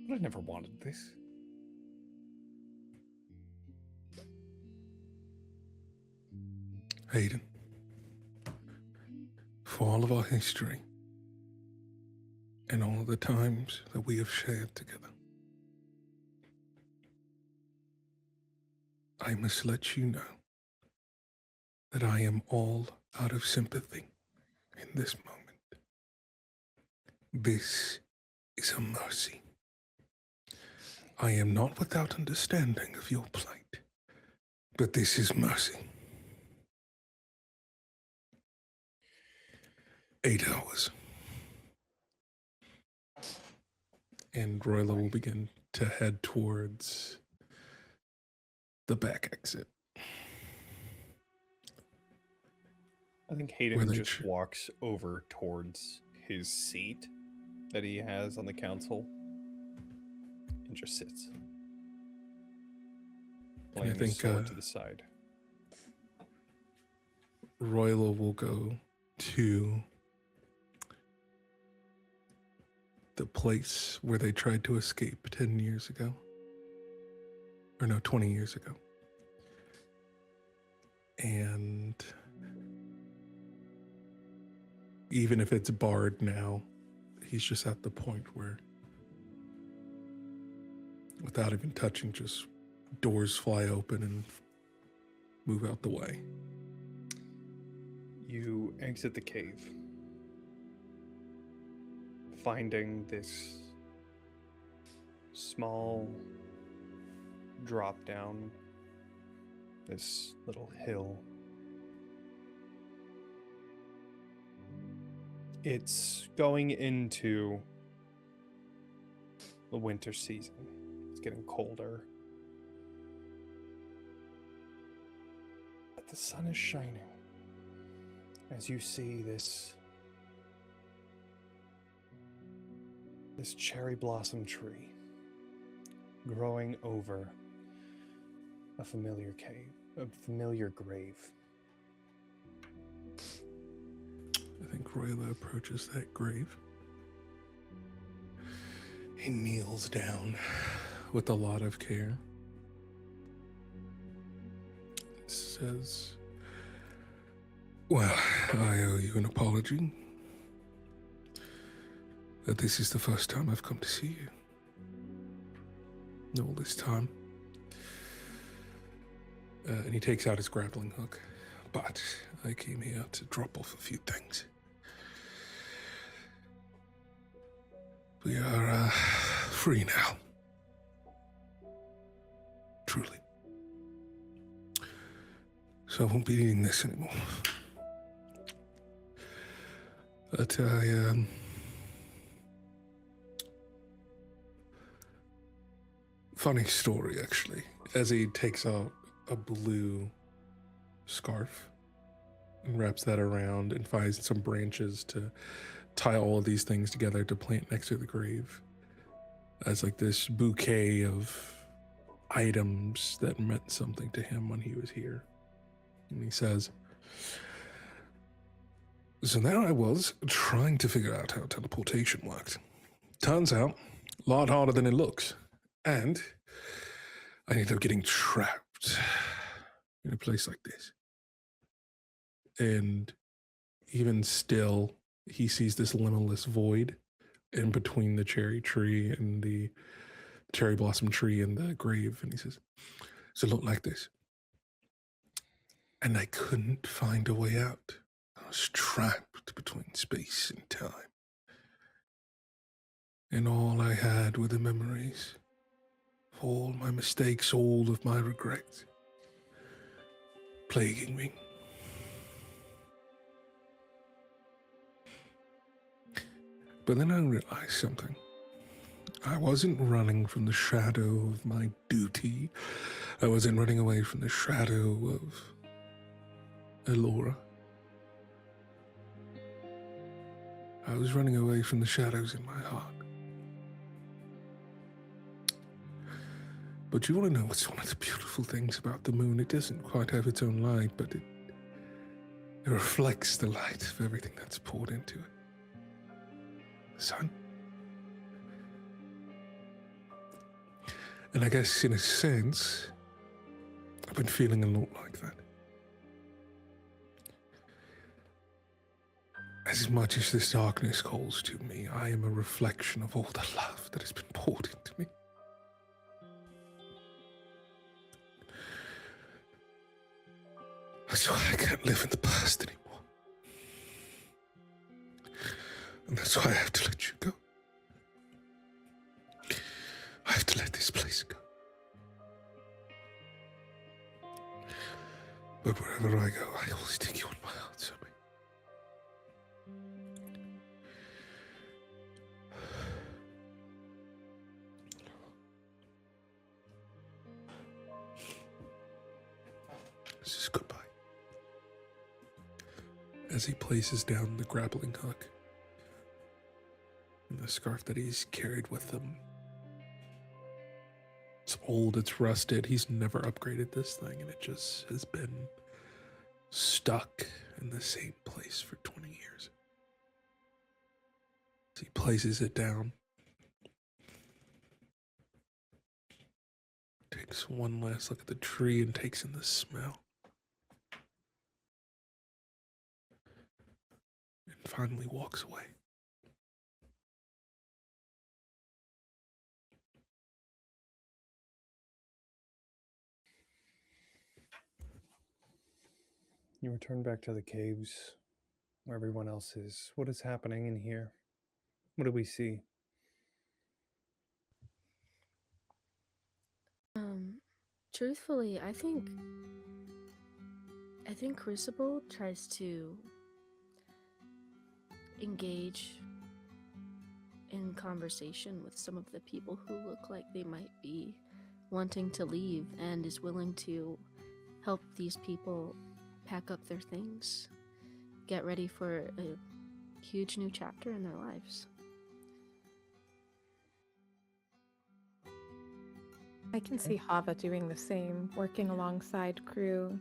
But I never wanted this. Aiden, for all of our history and all of the times that we have shared together, I must let you know that I am all out of sympathy in this moment. This is a mercy. I am not without understanding of your plight, but this is mercy. 8 hours. And Roila will begin to head towards the back exit. I think Where Hayden they just walks over towards his seat that he has on the council and just sits. And I Laying his think sword to the side. Roila will go to the place where they tried to escape 10 years ago. Or no, 20 years ago. And even if it's barred now, he's just at the point where, without even touching, just doors fly open and move out the way. You exit the cave, finding this small drop down, this little hill. It's going into the winter season. It's getting colder. But the sun is shining as you see this cherry blossom tree growing over a familiar cave, a familiar grave. I think Roila approaches that grave. He kneels down with a lot of care. Says, well, I owe you an apology. That this is the first time I've come to see you. All this time. And he takes out his grappling hook. But I came here to drop off a few things. We are free now. Truly. So I won't be needing this anymore. But funny story, actually. As he takes out a blue scarf and wraps that around and finds some branches to tie all of these things together to plant next to the grave as like this bouquet of items that meant something to him when he was here. And he says, so now I was trying to figure out how teleportation worked. Turns out, a lot harder than it looks. And I ended up getting trapped in a place like this. And even still, he sees this limitless void in between the cherry tree and the cherry blossom tree and the grave. And he says, so it looked like this. And I couldn't find a way out. I was trapped between space and time. And all I had were the memories of all my mistakes, all of my regrets, plaguing me. But then I realized something. I wasn't running from the shadow of my duty. I wasn't running away from the shadow of Ilora. I was running away from the shadows in my heart. But you want to know what's one of the beautiful things about the moon? It doesn't quite have its own light, but it reflects the light of everything that's poured into it. The sun. And I guess in a sense, I've been feeling a lot like that. As much as this darkness calls to me, I am a reflection of all the love that has been poured into me. That's why I can't live in the past anymore. And that's why I have to let you go. I have to let this place go. But wherever I go, I always take you in my heart, Sammy. This is goodbye. As he places down the grappling hook and the scarf that he's carried with him. It's old, it's rusted. He's never upgraded this thing, and it just has been stuck in the same place for 20 years. As he places it down, takes one last look at the tree and takes in the smell. And finally walks away. You return back to the caves where everyone else is. What is happening in here? What do we see? Truthfully, I think Crucible tries to engage in conversation with some of the people who look like they might be wanting to leave, and is willing to help these people pack up their things, get ready for a huge new chapter in their lives. I can see Hava doing the same, working alongside crew,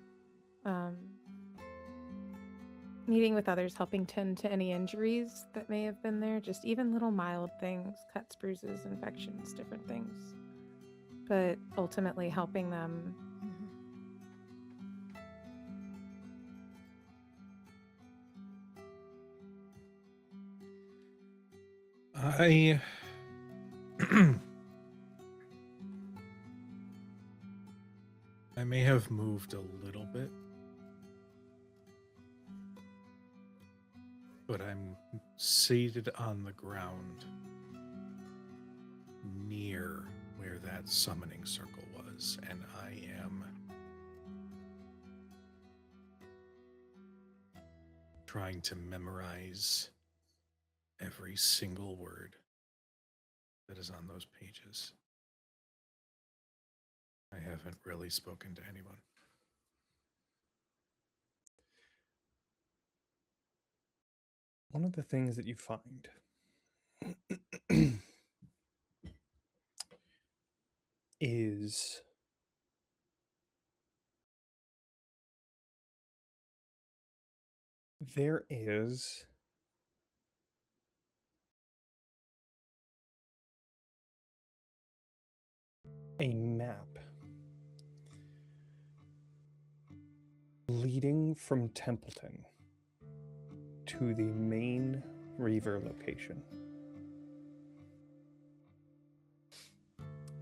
meeting with others, helping tend to any injuries that may have been there, just even little mild things, cuts, bruises, infections, different things. But ultimately helping them. I may have moved a little bit, but I'm seated on the ground near where that summoning circle was, and I am trying to memorize every single word that is on those pages. I haven't really spoken to anyone. One of the things that you find is There is a map leading from Templeton to the main Reaver location.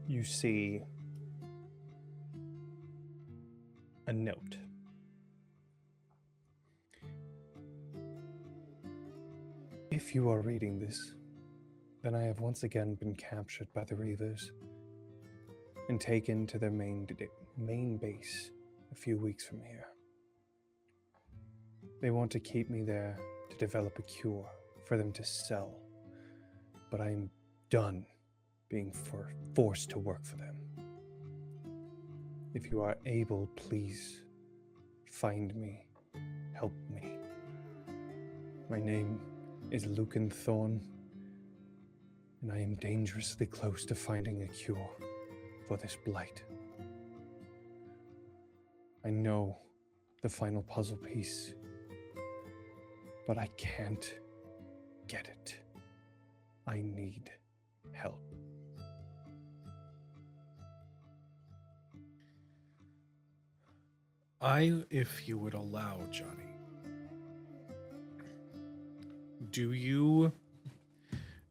You see a note. If you are reading this, then I have once again been captured by the Reavers and taken to their main base a few weeks from here. They want to keep me there to develop a cure for them to sell, but I am done being forced to work for them. If you are able, please find me, help me. My name is Lucan Thorn, and I am dangerously close to finding a cure for this blight. I know the final puzzle piece, but I can't get it. I need help. If you would allow, Johnny, do you,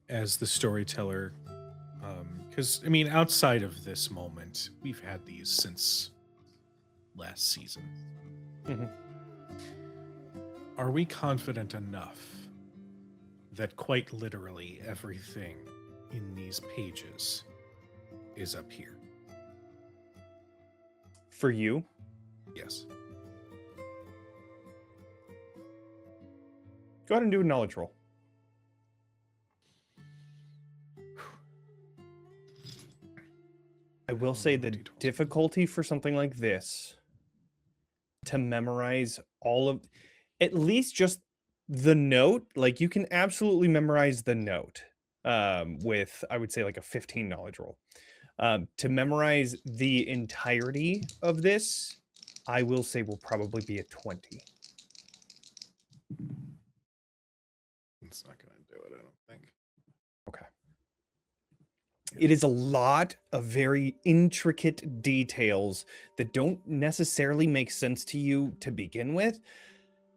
as the storyteller, because, I mean, outside of this moment, we've had these since last season. Mm-hmm. Are we confident enough that quite literally everything in these pages is up here? For you? Yes. Go ahead and do a knowledge roll. I will say the difficulty for something like this, to memorize all of, at least just the note, like you can absolutely memorize the note with, I would say, like a 15 knowledge roll. To memorize the entirety of this, I will say will probably be a 20. It's not going to do it, I don't think. Okay. It is a lot of very intricate details that don't necessarily make sense to you to begin with.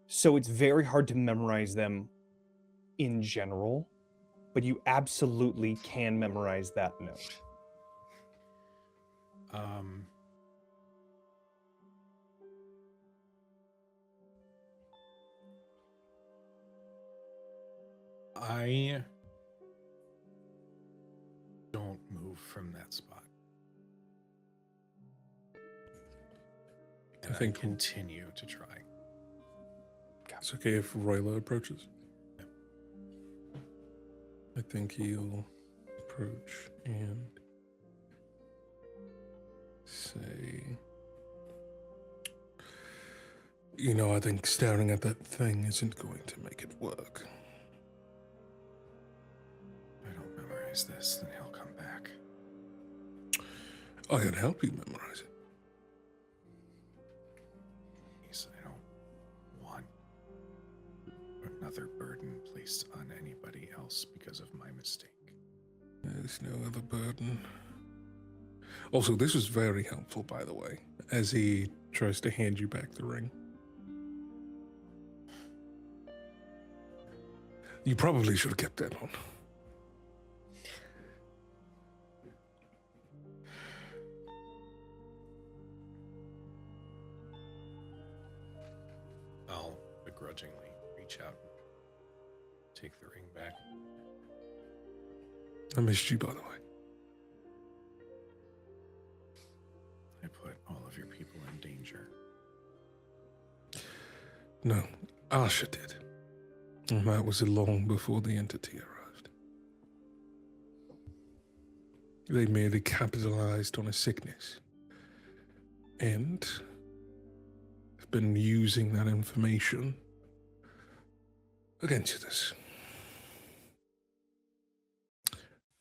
So it's very hard to memorize them in general, but you absolutely can memorize that note. I don't move from that spot. And I think continue to try. It's okay if Roila approaches. I think he'll approach and say, you know, I think staring at that thing isn't going to make it work. I don't memorize this, then he'll come back. I can help you memorize it. Please, I don't want another burden placed on anybody else because of my mistake. There's no other burden. Also, this was very helpful, by the way, as he tries to hand you back the ring. You probably should have kept that on. I'll begrudgingly reach out and take the ring back. I missed you, by the way. I put all of your people in danger. No, Asha did. And that was long before the entity arrived. They merely capitalized on a sickness. And have been using that information against us.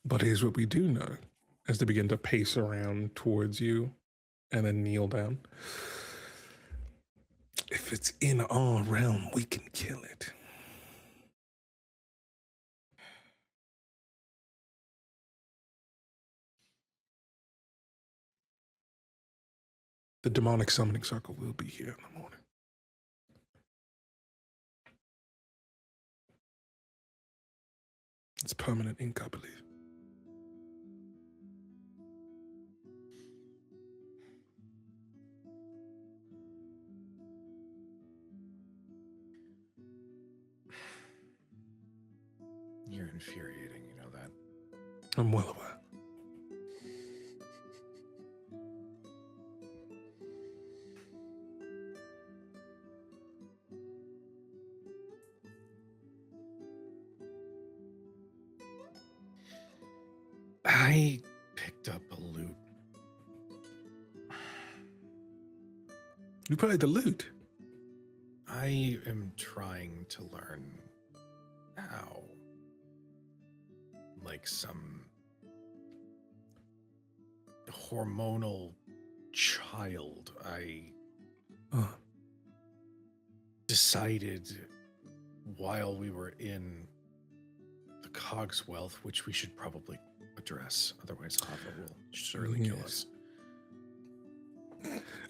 But here's what we do know. As they begin to pace around towards you and then kneel down. If it's in our realm, we can kill it. The demonic summoning circle will be here in the morning. It's permanent ink, I believe. You're infuriating, you know that? I'm well aware. I picked up a loot. You played the lute. I am trying to learn how. Like some hormonal child. I decided while we were in the Cogswealth, which we should probably address, otherwise Hava will surely kill us.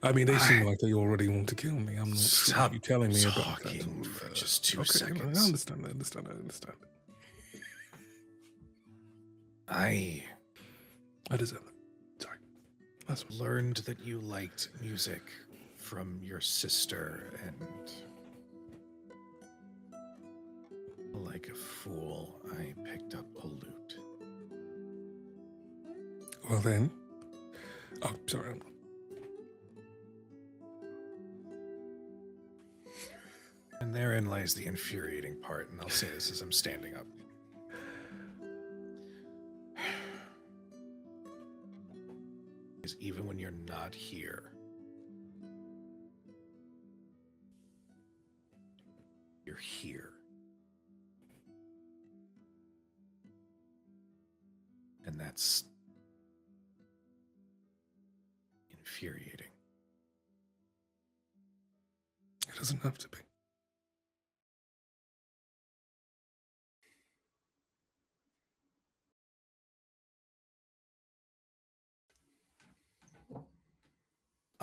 I mean, they seem like they already want to kill me. I'm not sure Stop you telling me about that. talking for just 2 Okay, seconds. I understand. I deserve it. Sorry. That's what... learned that you liked music from your sister, and like a fool, I picked up a lute. Well then. Oh, sorry. And therein lies the infuriating part, and I'll say this as I'm standing up. Because even when you're not here, you're here. And that's infuriating. It doesn't have to be.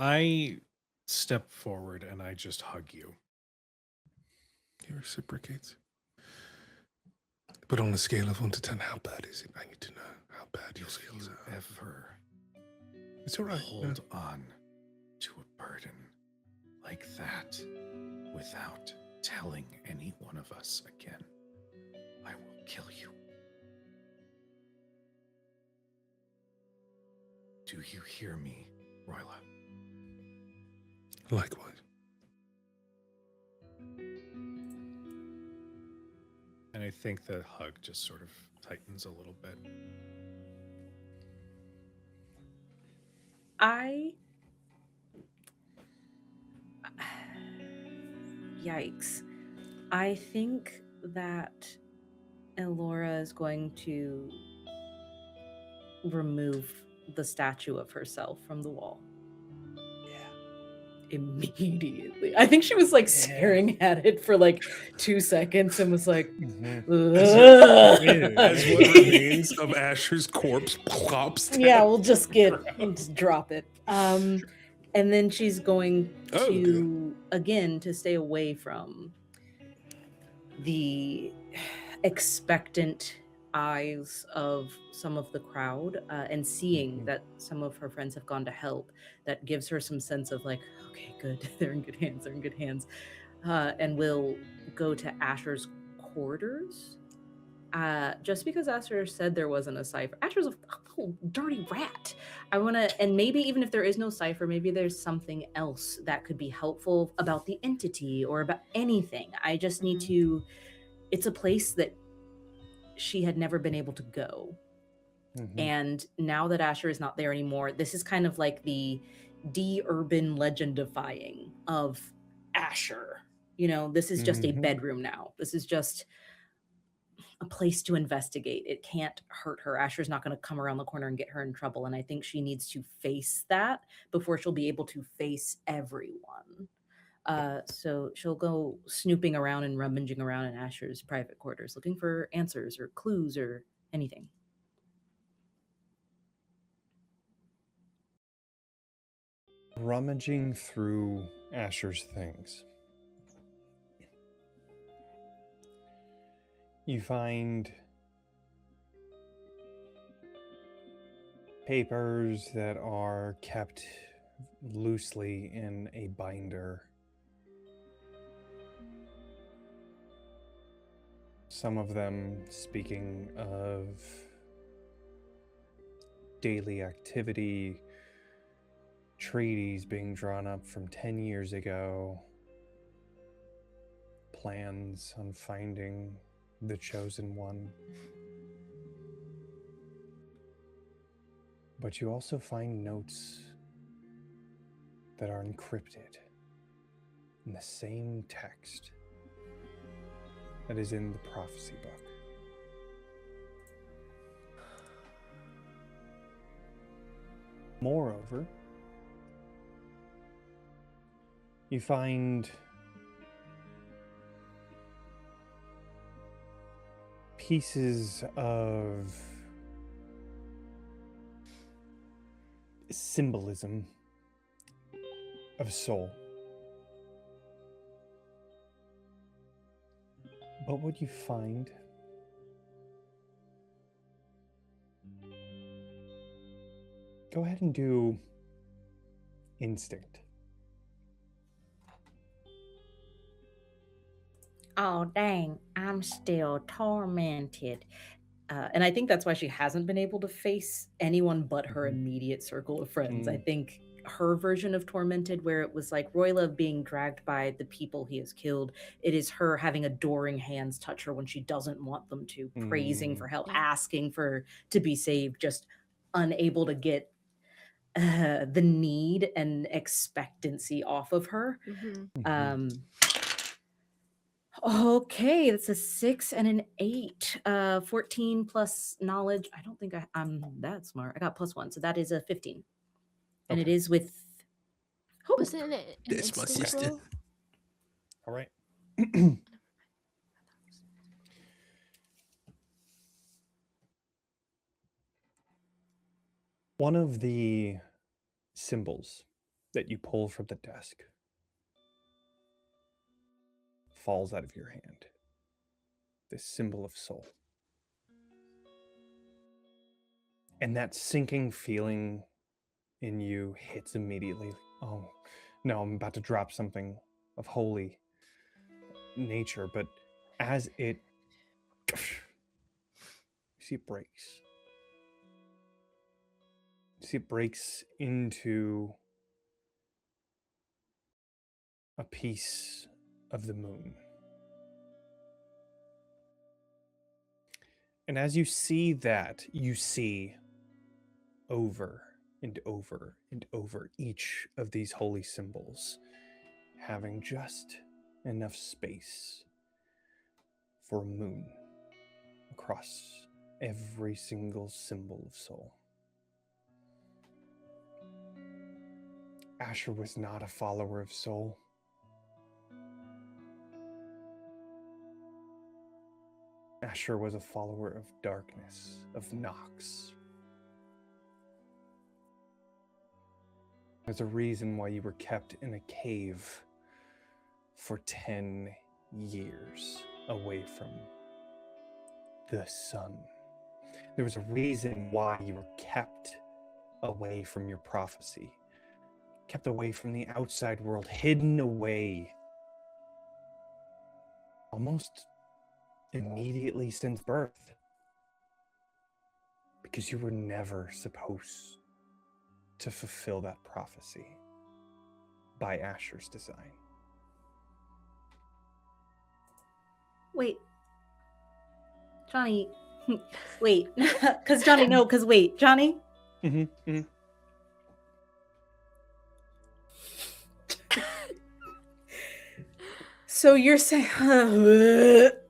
I step forward and I just hug you. He reciprocates. But on a scale of 1 to 10, how bad is it? I need to know how bad your skills are. Ever It's all right. hold on to a burden like that without telling any one of us again, I will kill you. Do you hear me, Roila? Likewise. And I think the hug just sort of tightens a little bit. Yikes. I think that Ilora is going to remove the statue of herself from the wall. Immediately. I think she was like staring at it for like 2 seconds and was like, As what remains of Asher's corpse plops down. yeah, we'll just drop it. And then she's going to again to stay away from the expectant eyes of some of the crowd, and seeing that some of her friends have gone to help, that gives her some sense of like, okay, good, they're in good hands, and will go to Asher's quarters. Just because Asher said there wasn't a cipher. Asher's a little dirty rat. I want to, and maybe even if there is no cipher, maybe there's something else that could be helpful about the entity or about anything. I just need to, it's a place that she had never been able to go. And now that Asher is not there anymore, this is kind of like the de-urban legendifying of Asher. You know, this is just a bedroom now. This is just a place to investigate. It can't hurt her. Asher's not going to come around the corner and get her in trouble. And I think she needs to face that before she'll be able to face everyone. So she'll go snooping around and rummaging around in Asher's private quarters, looking for answers or clues or anything. Rummaging through Asher's things, you find papers that are kept loosely in a binder. Some of them speaking of daily activity, treaties being drawn up from 10 years ago, plans on finding the chosen one. But you also find notes that are encrypted in the same text that is in the prophecy book. Moreover, you find pieces of symbolism of soul. But what you find go ahead and do instinct. Oh, dang, I'm still tormented. And I think that's why she hasn't been able to face anyone but her immediate circle of friends. I think her version of tormented, where it was like Roila being dragged by the people he has killed, it is her having adoring hands touch her when she doesn't want them to, praising for help, asking for to be saved, just unable to get the need and expectancy off of her. Okay, that's a 6 and an 8. 14 plus knowledge. I don't think I'm that smart. I got +1, so that is a 15. And it is with hope. Was it an This my instinct sister. roll? All right. One of the symbols that you pull from the desk falls out of your hand. This symbol of soul. And that sinking feeling in you hits immediately. Oh, no, I'm about to drop something of holy nature. But as it, you see it breaks. You see it breaks into a piece of the moon. And as you see that, you see over and over and over each of these holy symbols having just enough space for a moon across every single symbol of soul. Asher was not a follower of soul. Asher was a follower of darkness, of Nox. There's a reason why you were kept in a cave for 10 years away from the sun. There was a reason why you were kept away from your prophecy, kept away from the outside world, hidden away almost immediately since birth, because you were never supposed to fulfill that prophecy by Asher's design. Wait. Jonny. Wait. Because Jonny, no, because wait. Jonny? So you're saying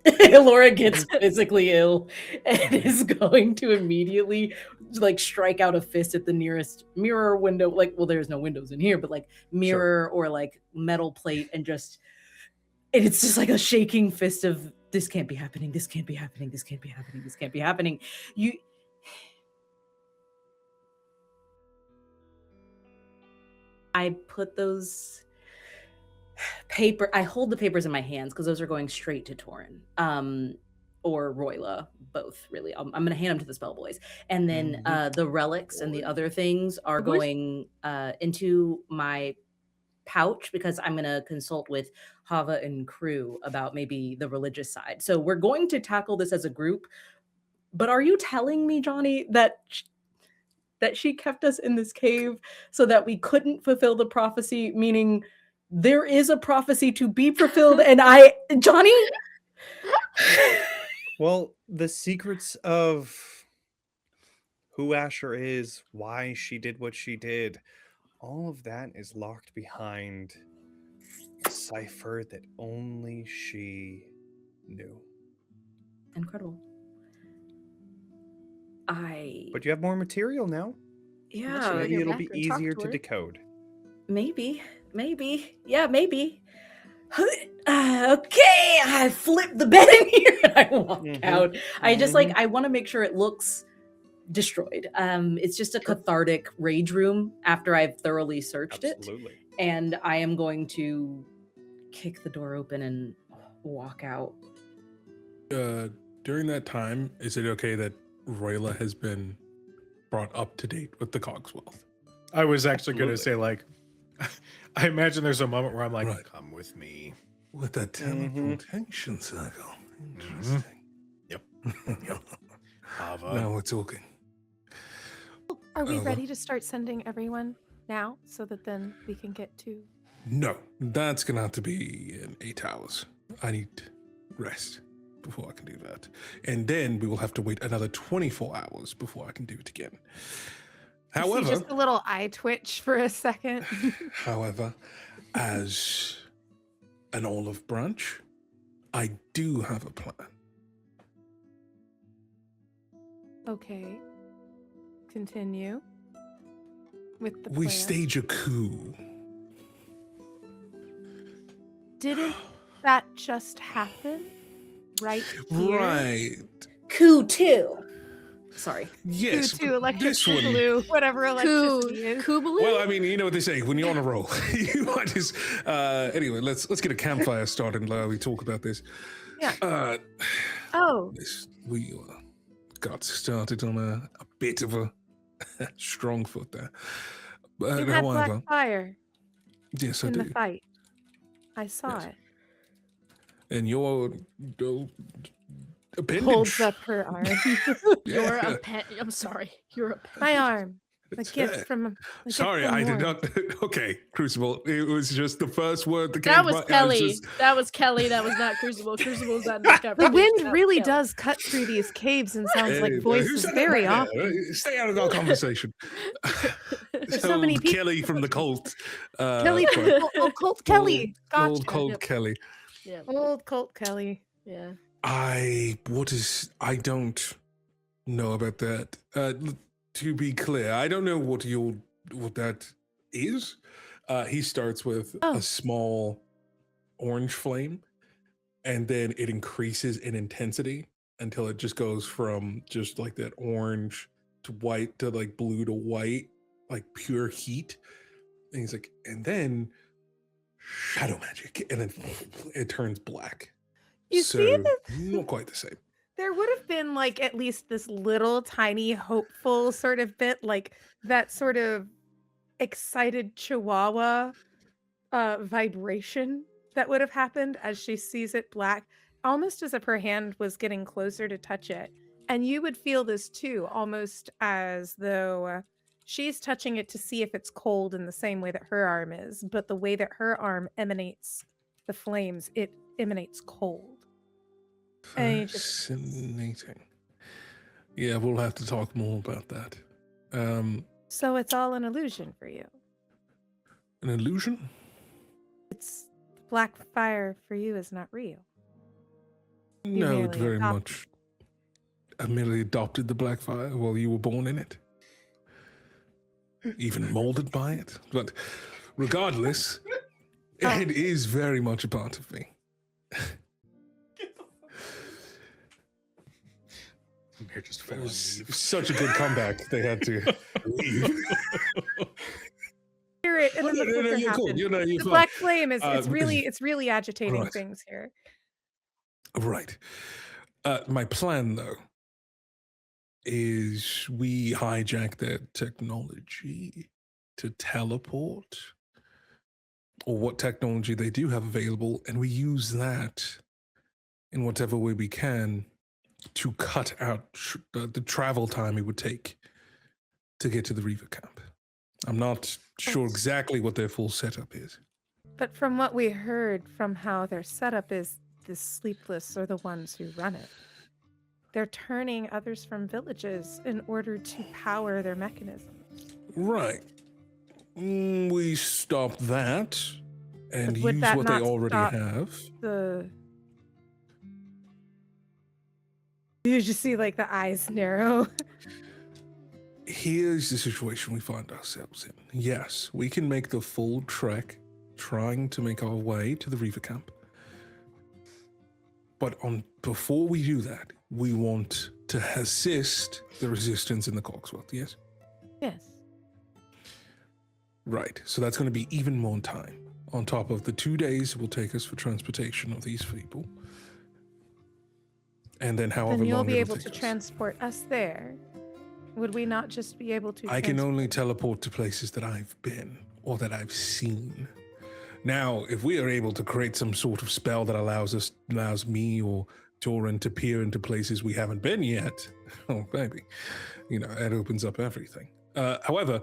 Ilora gets physically ill and is going to immediately like strike out a fist at the nearest mirror window. Like, well, there's no windows in here, but like mirror or like metal plate, and it's just like a shaking fist of this can't be happening. This can't be happening. This can't be happening. This can't be happening. I put those I hold the papers in my hands because those are going straight to Torin. Or Roila, both really. I'm going to hand them to the spell boys. And then the relics and the other things are going into my pouch because I'm going to consult with Hava and crew about maybe the religious side. So we're going to tackle this as a group. But are you telling me, Jonny, that she kept us in this cave so that we couldn't fulfill the prophecy, meaning there is a prophecy to be fulfilled, and Jonny? Well, the secrets of who Asher is, why she did what she did, all of that is locked behind a cipher that only she knew. Incredible. But you have more material now. Yeah, So maybe it'll back be and talk easier to to her. decode. maybe. Yeah, maybe. Okay, I flip the bed in here and I walk out. I just I want to make sure it looks destroyed. It's just a cathartic rage room after I've thoroughly searched Absolutely. it. And I am going to kick the door open and walk out. During that time, is it okay that Roila has been brought up to date with the Cogswell? I was actually going to Absolutely. say, like, I imagine there's a moment where I'm like, Right. come with me. With that teleportation circle. Interesting. Yep. Hava. Now we're talking. Are we Hava. ready to start sending everyone now so that then we can get to... No, that's gonna have to be in 8 hours. I need rest before I can do that. And then we will have to wait another 24 hours before I can do it again. I see However, just a little eye twitch for a second. however, as an olive branch, I do have a plan. Okay. Continue with the We plan. stage a coup. Didn't that just happen? Right here? Right. Coup 2. Sorry. Yes. Two electric this one. blue, whatever electricity is. Kubalu? Well, I mean, you know what they say, when you're on a roll, you might just anyway, let's get a campfire started and we talk about this. Yeah. Oh, We got started on a bit of a strong foot there. you had black fire yes, I in do. the fight. I saw it. And your appendage. Holds up her arm. You're Yeah. a pet. I'm sorry. You're a pet. My arm. A It's gift fair. from. A gift Sorry, from I did Lord. not. Okay, Crucible. It was just the first word that came. That was to my- I Kelly. just- That was Kelly. That was not Crucible. Crucible's on Discovery. The wind That really was Kelly. does cut through these caves and sounds Hey, like who voices said that very right often. there? Stay out of our conversation. There's so many Old people. Kelly from the cult. Kelly, sorry. Colt Kelly. Gotcha. Old cold Yep. Kelly. Yeah. Old Colt Kelly. Yeah. I don't know about that. To be clear, I don't know what that is. He starts with a small orange flame, and then it increases in intensity until it just goes from just like that orange to white to like blue to white, like pure heat. And he's like, and then shadow magic, and then it turns black. You see So, that? not quite the same. There would have been like at least this little tiny hopeful sort of bit, like that sort of excited chihuahua vibration that would have happened as she sees it black, almost as if her hand was getting closer to touch it. And you would feel this too, almost as though she's touching it to see if it's cold in the same way that her arm is, but the way that her arm emanates the flames, it emanates cold. And you just- Fascinating. Yeah, we'll have to talk more about that. So it's all an illusion for you. An illusion? It's black fire for you is not real. No, it merely very adopted. much I merely adopted the black fire while you were born in it. Even molded by it. But regardless, it is very much a part of me. Amir just It fell on was leave. such a good comeback. They had to leave. Hear it, and then the flicker you're cool. happened. You're The fine. black flame is because- it's really agitating Right. things here. Right. My plan, though, is we hijack their technology to teleport, or what technology they do have available, and we use that in whatever way we can to cut out the travel time it would take to get to the Reaver camp. I'm not sure exactly what their full setup is. But from what we heard from how their setup is, the sleepless are the ones who run it. They're turning others from villages in order to power their mechanisms. Right. We stop that and But would use that what they not already stop have. You just see like the eyes narrow. Here's the situation we find ourselves in. Yes, we can make the full trek trying to make our way to the Reaver camp. But before we do that, we want to assist the resistance in the Cogsworth, yes? Yes. Right, so that's going to be even more time. On top of the 2 days it will take us for transportation of these people. And then however Then you'll long be it'll able take to us. transport us there. Would we not just be able to I can transport- only teleport to places that I've been or that I've seen. Now, if we are able to create some sort of spell that allows me or Torin to peer into places we haven't been yet, oh baby, it opens up everything. However,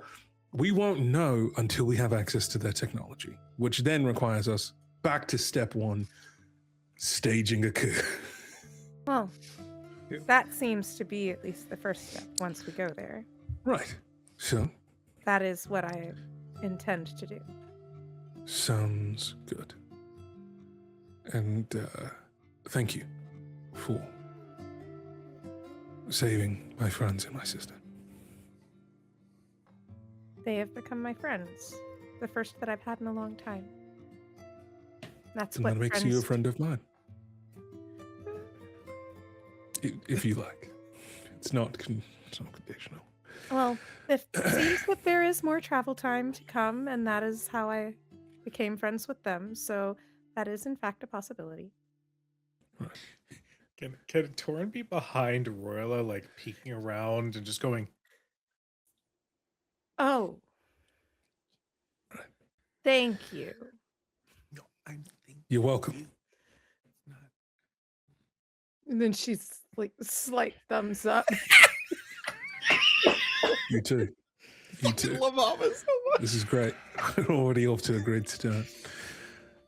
we won't know until we have access to their technology, which then requires us back to step one, staging a coup. Well, that seems to be at least the first step once we go there. Right. So, That is what I intend to do. sounds good. And thank you for saving my friends and my sister. They have become my friends. The first that I've had in a long time. That's And what that makes friends you a friend of mine. If you like. It's not conditional. Well, it seems that there is more travel time to come, and that is how I became friends with them. So that is, in fact, a possibility. Right. Can Torin be behind Roila, like peeking around and just going, Oh. Thank you. no, I'm thinking. You're welcome. And then she's like, slight thumbs up. You too. You too. love Hava so much. This is great. We're already off to a great start.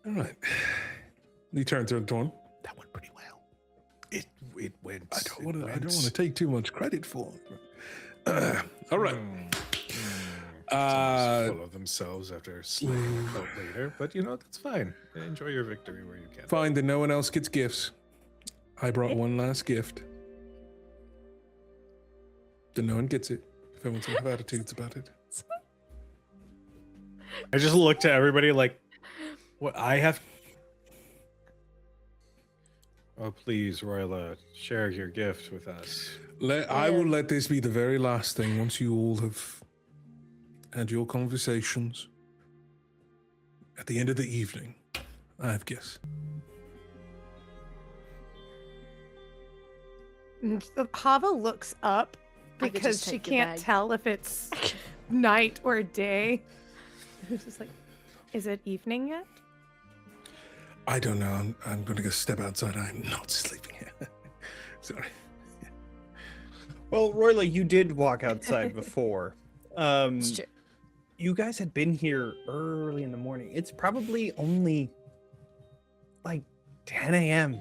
All right. You turn to Torn. That went pretty well. It went. I don't want to take too much credit for it. All right. Full of themselves after sleeping about later, but that's fine. Enjoy your victory where you can. Fine, then no one else gets gifts. I brought one last gift. Then no one gets it. If everyone's gonna have attitudes about it. I just looked at everybody like, what I have. Oh, please, Roila, share your gift with us. I will let this be the very last thing once you all have had your conversations. At the end of the evening, I have gifts. And Hava looks up I could because just she take the can't bag. tell if it's night or day. She's just like, is it evening yet? I don't know. I'm going to go step outside. I'm not sleeping here. Sorry. Well, Roila, you did walk outside before. It's true. You guys had been here early in the morning. It's probably only like 10 a.m.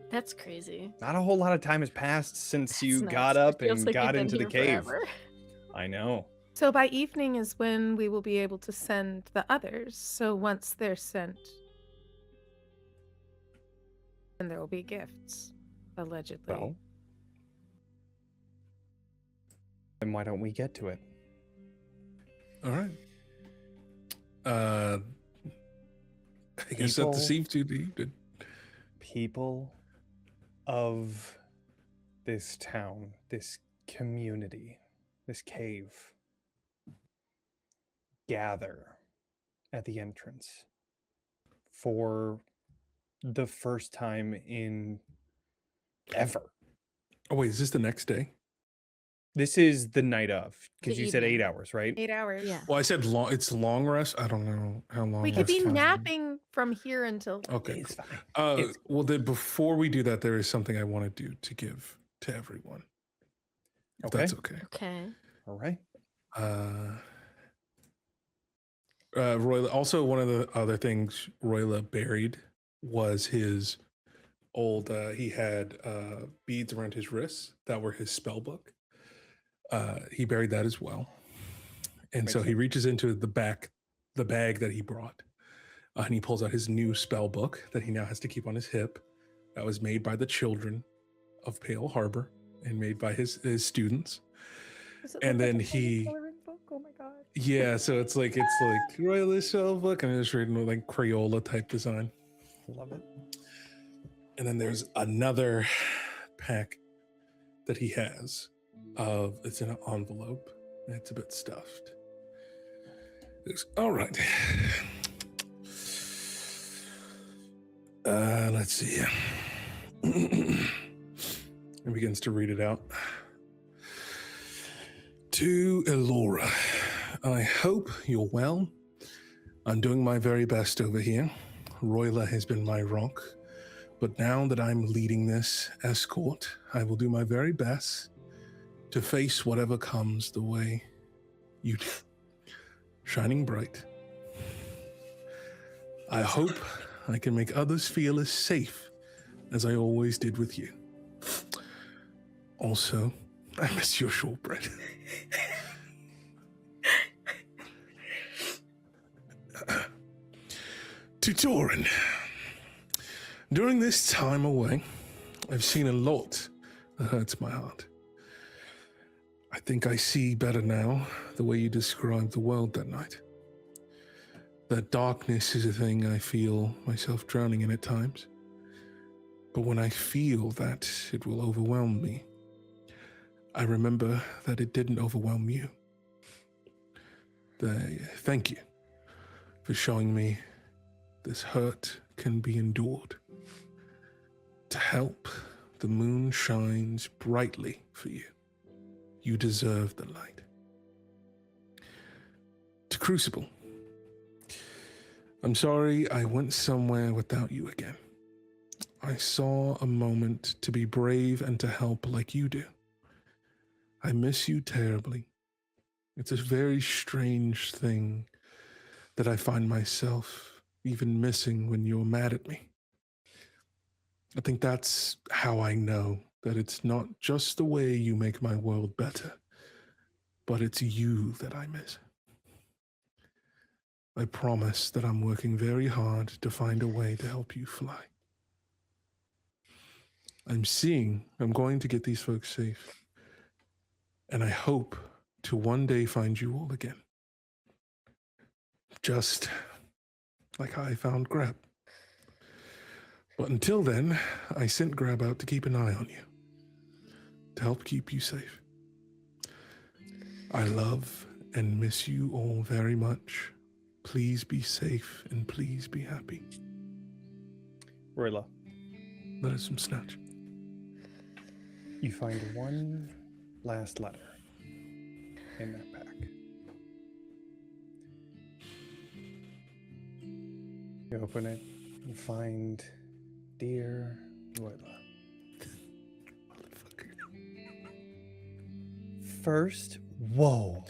That's crazy. Not a whole lot of time has passed since That's you nuts. got It up feels and like got we've into the been here cave. forever. I know. So by evening is when we will be able to send the others. So once they're sent, then there will be gifts, allegedly. Well, Then why don't we get to it? All right. I guess that People- deceived you. Did. People of this town, this community, this cave, gather at the entrance for the first time in ever. Oh wait, is this the next day? This is the night of, because The you said evening. 8 hours, right? 8 hours. Yeah. Well, I said long. It's long rest. I don't know how long. We could rest be time. napping from here until. Okay. It's Cool. fine. It's Well, then before we do that, there is something I want to do to give to everyone. If okay. that's okay. Okay. All right. Roila. Also, one of the other things Roila buried was his old. He had beads around his wrists that were his spell book. He buried that as well, and Makes so he sense. reaches into the bag that he brought, and he pulls out his new spell book that he now has to keep on his hip. That was made by the children of Pale Harbor and made by his students. Does it And look like then a tiny he- coloring book? Oh my god. Yeah, so it's like Royalist spell book, and it's written with like Crayola type design. Love it. And then there's another pack that he has of it's in an envelope and it's a bit stuffed. All right. Let's see. He begins to read it out. To Ilora, I hope you're well. I'm doing my very best over here. Roila has been my rock, but now that I'm leading this escort, I will do my very best to face whatever comes the way you do. Shining bright. I hope I can make others feel as safe as I always did with you. Also, I miss your shortbread. To Torin. During this time away, I've seen a lot that hurts my heart. I think I see better now the way you described the world that night. That darkness is a thing I feel myself drowning in at times. But when I feel that it will overwhelm me, I remember that it didn't overwhelm you. Thank you for showing me this hurt can be endured. To help, the moon shines brightly for you. You deserve the light. To Crucible, I'm sorry I went somewhere without you again. I saw a moment to be brave and to help like you do. I miss you terribly. It's a very strange thing that I find myself even missing when you're mad at me. I think that's how I know that it's not just the way you make my world better, but it's you that I miss. I promise that I'm working very hard to find a way to help you fly. I'm going to get these folks safe. And I hope to one day find you all again. Just like I found Grab. But until then, I sent Grab out to keep an eye on you. To help keep you safe. I love and miss you all very much. Please be safe and please be happy. Roila, Let us some snatch. you find one last letter in that pack. You open it and find Dear Roila. First, whoa.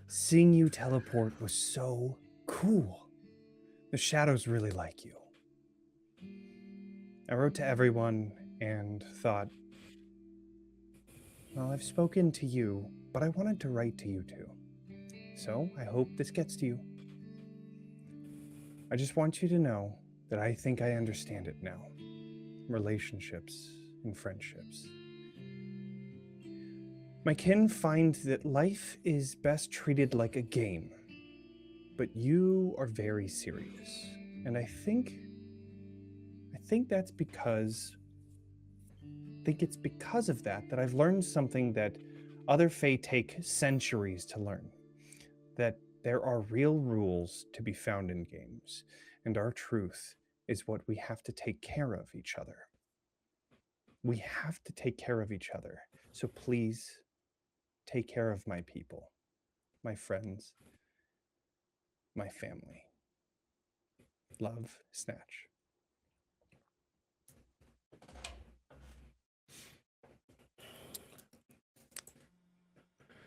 Seeing you teleport was so cool. The shadows really like you. I wrote to everyone and thought, well, I've spoken to you, but I wanted to write to you too. So I hope this gets to you. I just want you to know that I think I understand it now. Relationships and friendships. My kin find that life is best treated like a game, but you are very serious. And I think that's because it's because of that I've learned something that other Fae take centuries to learn. That there are real rules to be found in games, and our truth is what we have to take care of each other. We have to take care of each other. So please take care of my people, my friends, my family. Love, Snatch.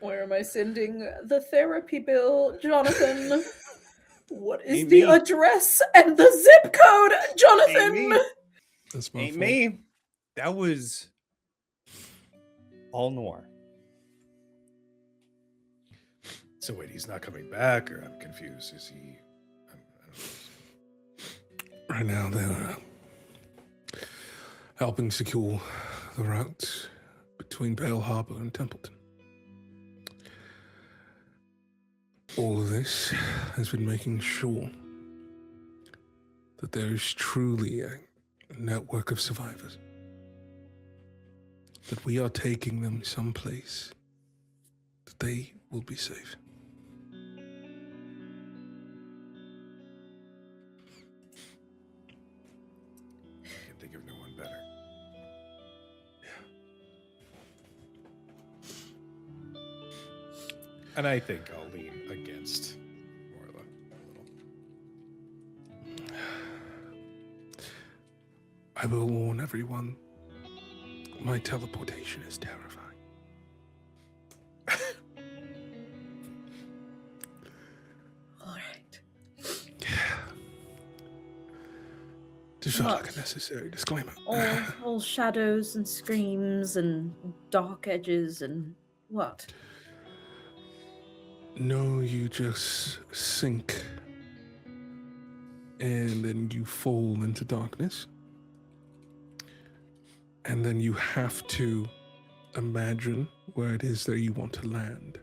Where am I sending the therapy bill, Jonathan? What is Ain't the me. address and the zip code, Jonathan? Ain't me. That's my Ain't fault. me. That was all Noir. So wait, he's not coming back, or I'm confused. Is he? I don't know. Right now, they're helping secure the routes between Pale Harbor and Templeton. All of this has been making sure that there is truly a network of survivors. That we are taking them someplace that they will be safe. Can't think of no one better. And I think I'll lean against Roila a little. I will warn everyone, my teleportation is terrifying. All right. Just felt like What? a necessary disclaimer. All shadows and screams and dark edges and what? No, you just sink and then you fall into darkness. And then you have to imagine where it is that you want to land.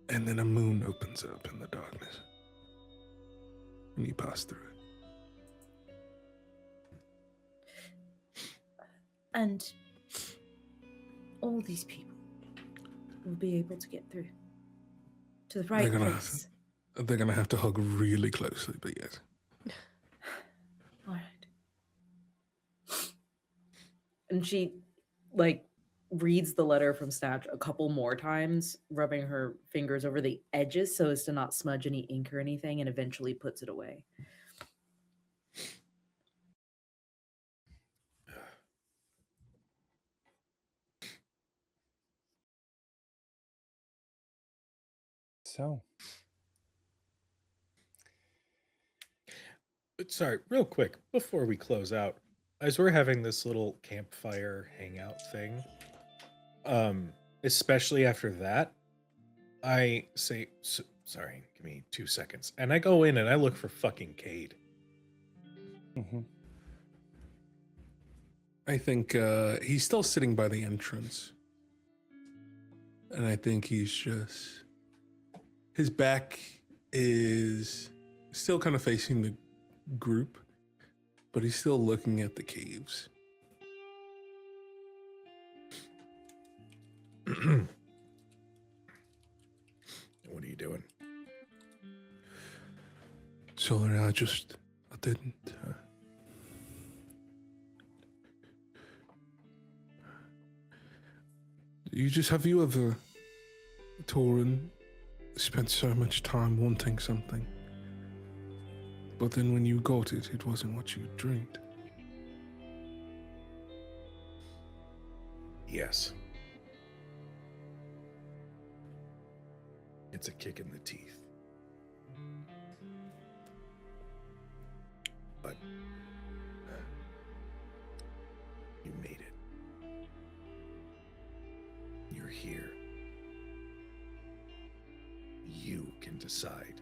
And then a moon opens up in the darkness. And you pass through it. And all these people will be able to get through to the right They're gonna place. They're gonna have to hug really closely, but yes. All right. And she, like, reads the letter from Snatch a couple more times, rubbing her fingers over the edges so as to not smudge any ink or anything, and eventually puts it away. So, But sorry, real quick, before we close out, as we're having this little campfire hangout thing, especially after that, I say, sorry, give me 2 seconds. And I go in and I look for fucking Kade. I think he's still sitting by the entrance. And I think he's just... His back is still kind of facing the group, but he's still looking at the caves. What are you doing? Sorry, I didn't. Have you ever, Torin, spent so much time wanting something, but then when you got it, it wasn't what you dreamed? Yes. It's a kick in the teeth. But you made it. You're here. You can decide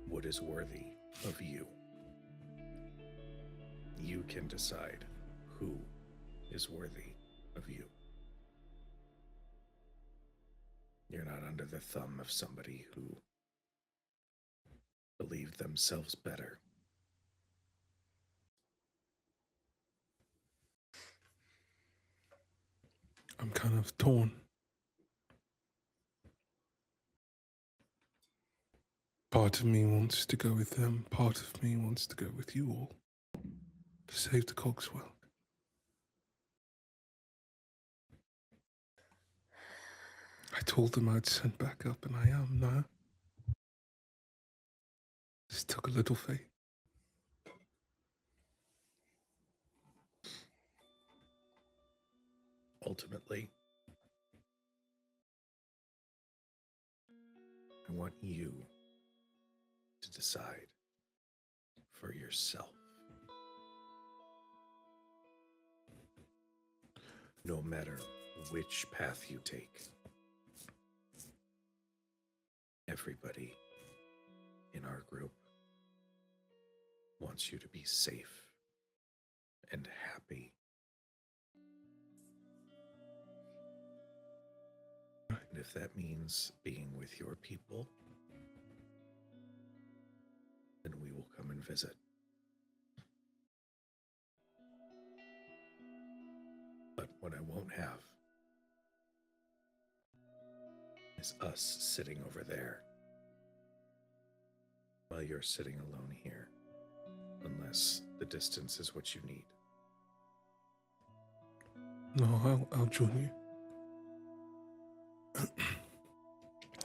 what is worthy of you. You can decide who is worthy of you. You're not under the thumb of somebody who believed themselves better. I'm kind of torn. Part of me wants to go with them. Part of me wants to go with you all to save the Cogswell. I told them I'd send back up, and I am now. This took a little faith. Ultimately, I want you to decide for yourself. No matter which path you take, everybody in our group wants you to be safe and happy. And if that means being with your people, then we will come and visit. But what I won't have is us sitting over there while you're sitting alone here, unless the distance is what you need. No, I'll join you.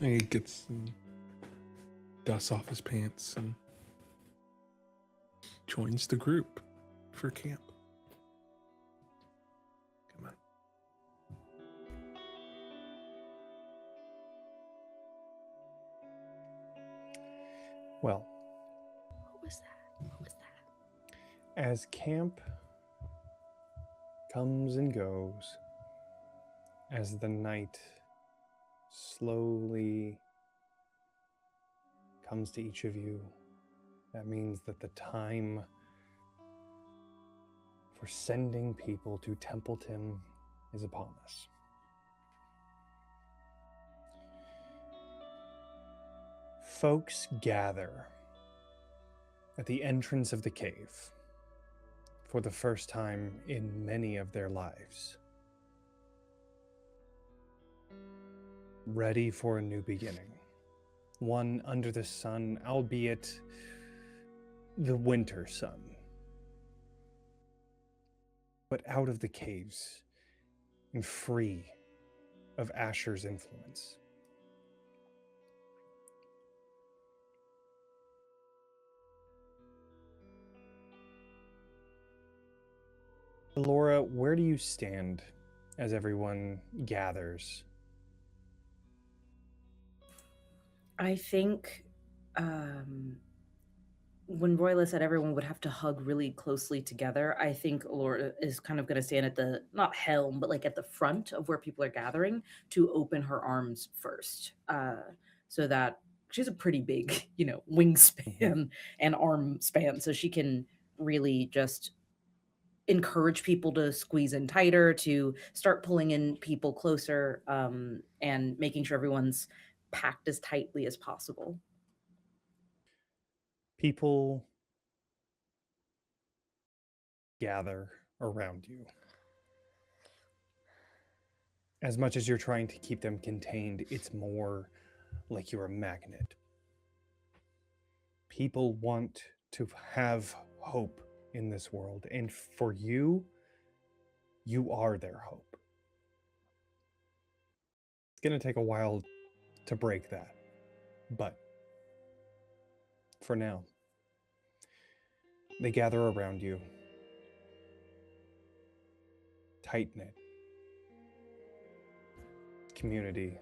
He gets some dust off his pants and joins the group for camp. Come on. Well, What was that? What was that? as camp comes and goes, as the night slowly comes to each of you, that means that the time for sending people to Templeton is upon us. Folks gather at the entrance of the cave for the first time in many of their lives, ready for a new beginning, one under the sun, albeit the winter sun, but out of the caves and free of Asher's influence. Ilora, where do you stand as everyone gathers? I think when Roila said everyone would have to hug really closely together, I think Ilora is kind of going to stand at the, not helm, but like at the front of where people are gathering to open her arms first. So that she's a pretty big, wingspan and arm span. So she can really just encourage people to squeeze in tighter, to start pulling in people closer, and making sure everyone's packed as tightly as possible. People gather around you. As much as you're trying to keep them contained, it's more like you're a magnet. People want to have hope in this world, and for you, you are their hope. It's going to take a while to break that, but for now, they gather around you, tight-knit community,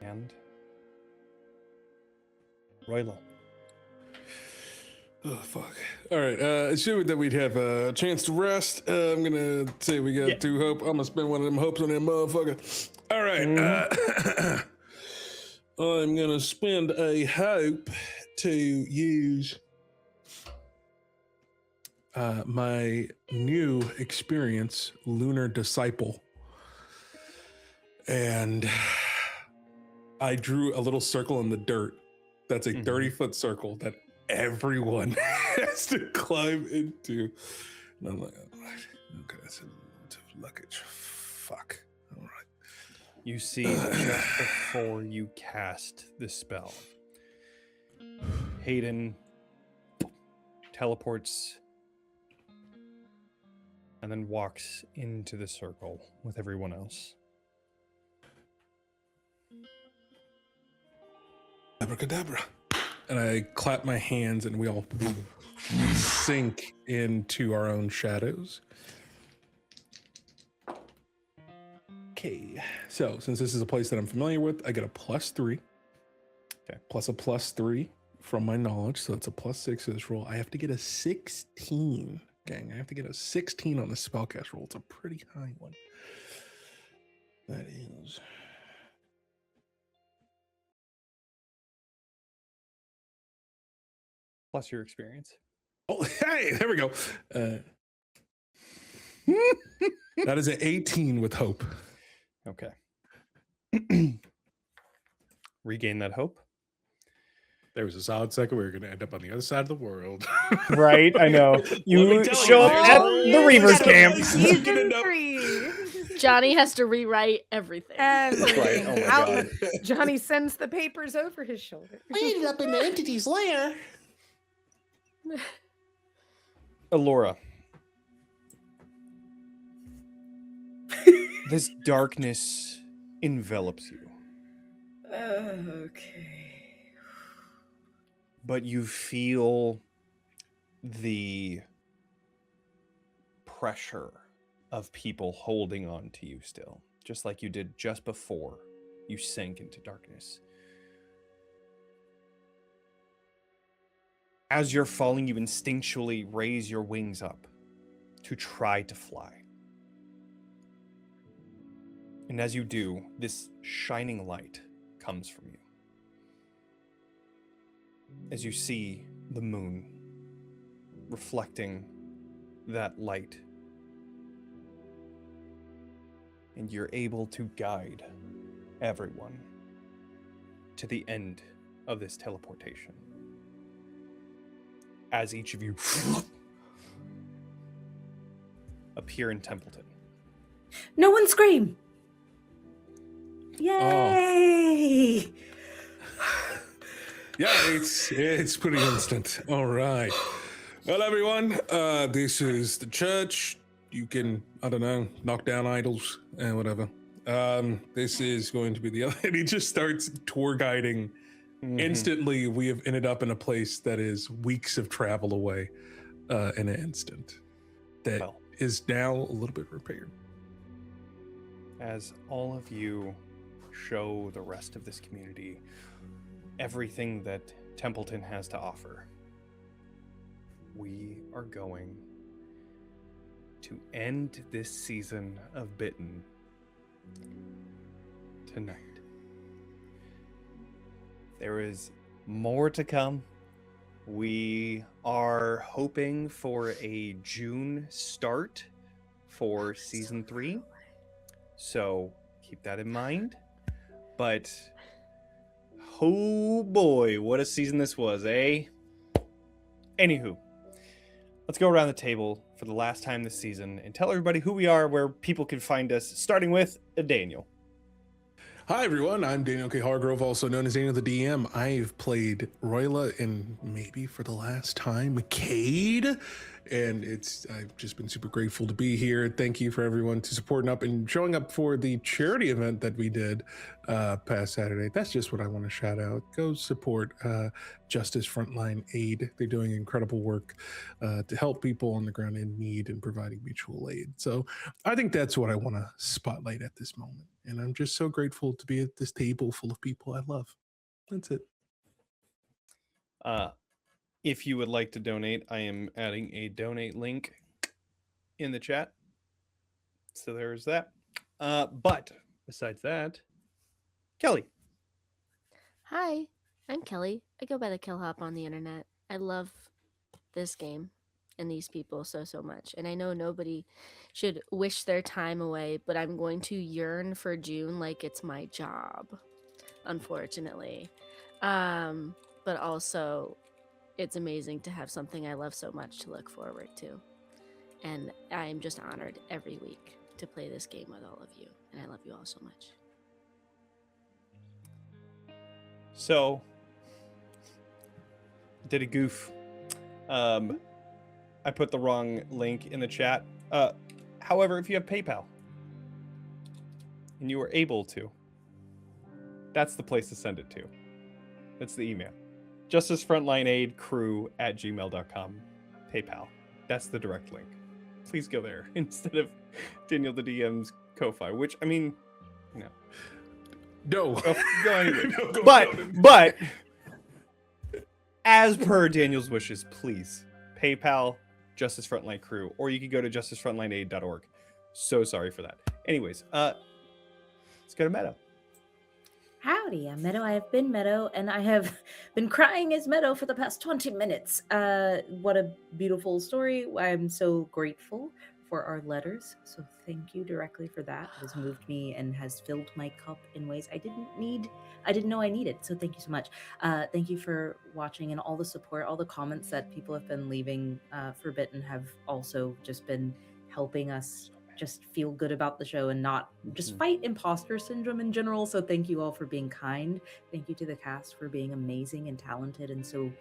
and Roila. Oh, fuck. All right. Assuming that we'd have a chance to rest, I'm going to say we got 2 hope. I'm going to spend one of them hopes on that motherfucker. All right. I'm going to spend a hope to use my new experience, Lunar Disciple, And I drew a little circle in the dirt. That's a 30-foot circle that everyone has to climb into. And I'm like, all right, okay, that's a lot of luggage. Fuck. All right. You see, just before you cast the spell, Hayden teleports and then walks into the circle with everyone else. Abracadabra. And I clap my hands and we all sink into our own shadows. Okay. So since this is a place that I'm familiar with, I get a +3. Okay. Plus a +3 from my knowledge. So it's a +6 to this roll. I have to get a 16. Gang, I have to get a 16 on the spellcast roll. It's a pretty high one. That is... Plus your experience. Oh, hey, there we go. That is an 18 with hope. Okay. Regain that hope. There was a solid second we were going to end up on the other side of the world. Right, I know. You tell show you, up there's at always the Reaver's camp. Season 3. Johnny has to rewrite everything. Everything. Right, oh my Out. God. Johnny sends the papers over his shoulder. I ended up in the entity's lair. Ilora. This darkness envelops you, Okay. but you feel the pressure of people holding on to you still, just like you did just before you sank into darkness. As you're falling, you instinctually raise your wings up to try to fly. And as you do, this shining light comes from you. As you see the moon reflecting that light, and you're able to guide everyone to the end of this teleportation. As each of you appear in Templeton. No one scream. Yay! Yeah, it's pretty instant. All right. Well, everyone, this is the church. You can, I don't know, knock down idols and whatever. This is going to be the other. And he just starts tour guiding. Instantly, we have ended up in a place that is weeks of travel away in an instant. That is now a little bit repaired. As all of you show the rest of this community everything that Templeton has to offer, we are going to end this season of Bitten tonight. There is more to come. We are hoping for a June start for season 3. So keep that in mind. But oh boy, what a season this was, eh? Anywho, let's go around the table for the last time this season and tell everybody who we are, where people can find us, starting with Daniel. Hi, everyone. I'm Daniel K. Hargrove, also known as Daniel the DM. I've played Roila and maybe for the last time, Kade. And I've just been super grateful to be here. Thank you for everyone to supporting up and showing up for the charity event that we did past Saturday. That's just what I want to shout out. Go support Justice Frontline Aid. They're doing incredible work to help people on the ground in need and providing mutual aid. So I think that's what I want to spotlight at this moment. And I'm just so grateful to be at this table full of people I love. That's it. If you would like to donate, I am adding a donate link in the chat. So there's that. But besides that, Kelly. Hi, I'm Kelly. I go by the Kill Hop on the internet. I love this game. and these people so much. And I know nobody should wish their time away, but I'm going to yearn for June like it's my job, unfortunately. But also, it's amazing to have something I love so much to look forward to. And I am just honored every week to play this game with all of you. And I love you all so much. So, did a goof. I put the wrong link in the chat. However, if you have PayPal and you are able to, that's the place to send it to. That's the email. Justice Frontline Aid Crew at gmail.com. PayPal. That's the direct link. Please go there instead of Daniel the DM's Ko-Fi, which, I mean, no. No. Go anyway. No, go- But as per Daniel's wishes, please PayPal Justice Frontline Crew, or you can go to justicefrontlineaid.org. So sorry for that. Anyways, let's go to Meadow. Howdy, I'm Meadow. I have been Meadow, and I have been crying as Meadow for the past 20 minutes. What a beautiful story. I'm so grateful for our letters. So thank you directly for that. It has moved me and has filled my cup in ways I didn't know I needed. So thank you so much. Thank you for watching and all the support, all the comments that people have been leaving for Bitten have also just been helping us just feel good about the show and not just fight imposter syndrome in general. So thank you all for being kind. Thank you to the cast for being amazing and talented and so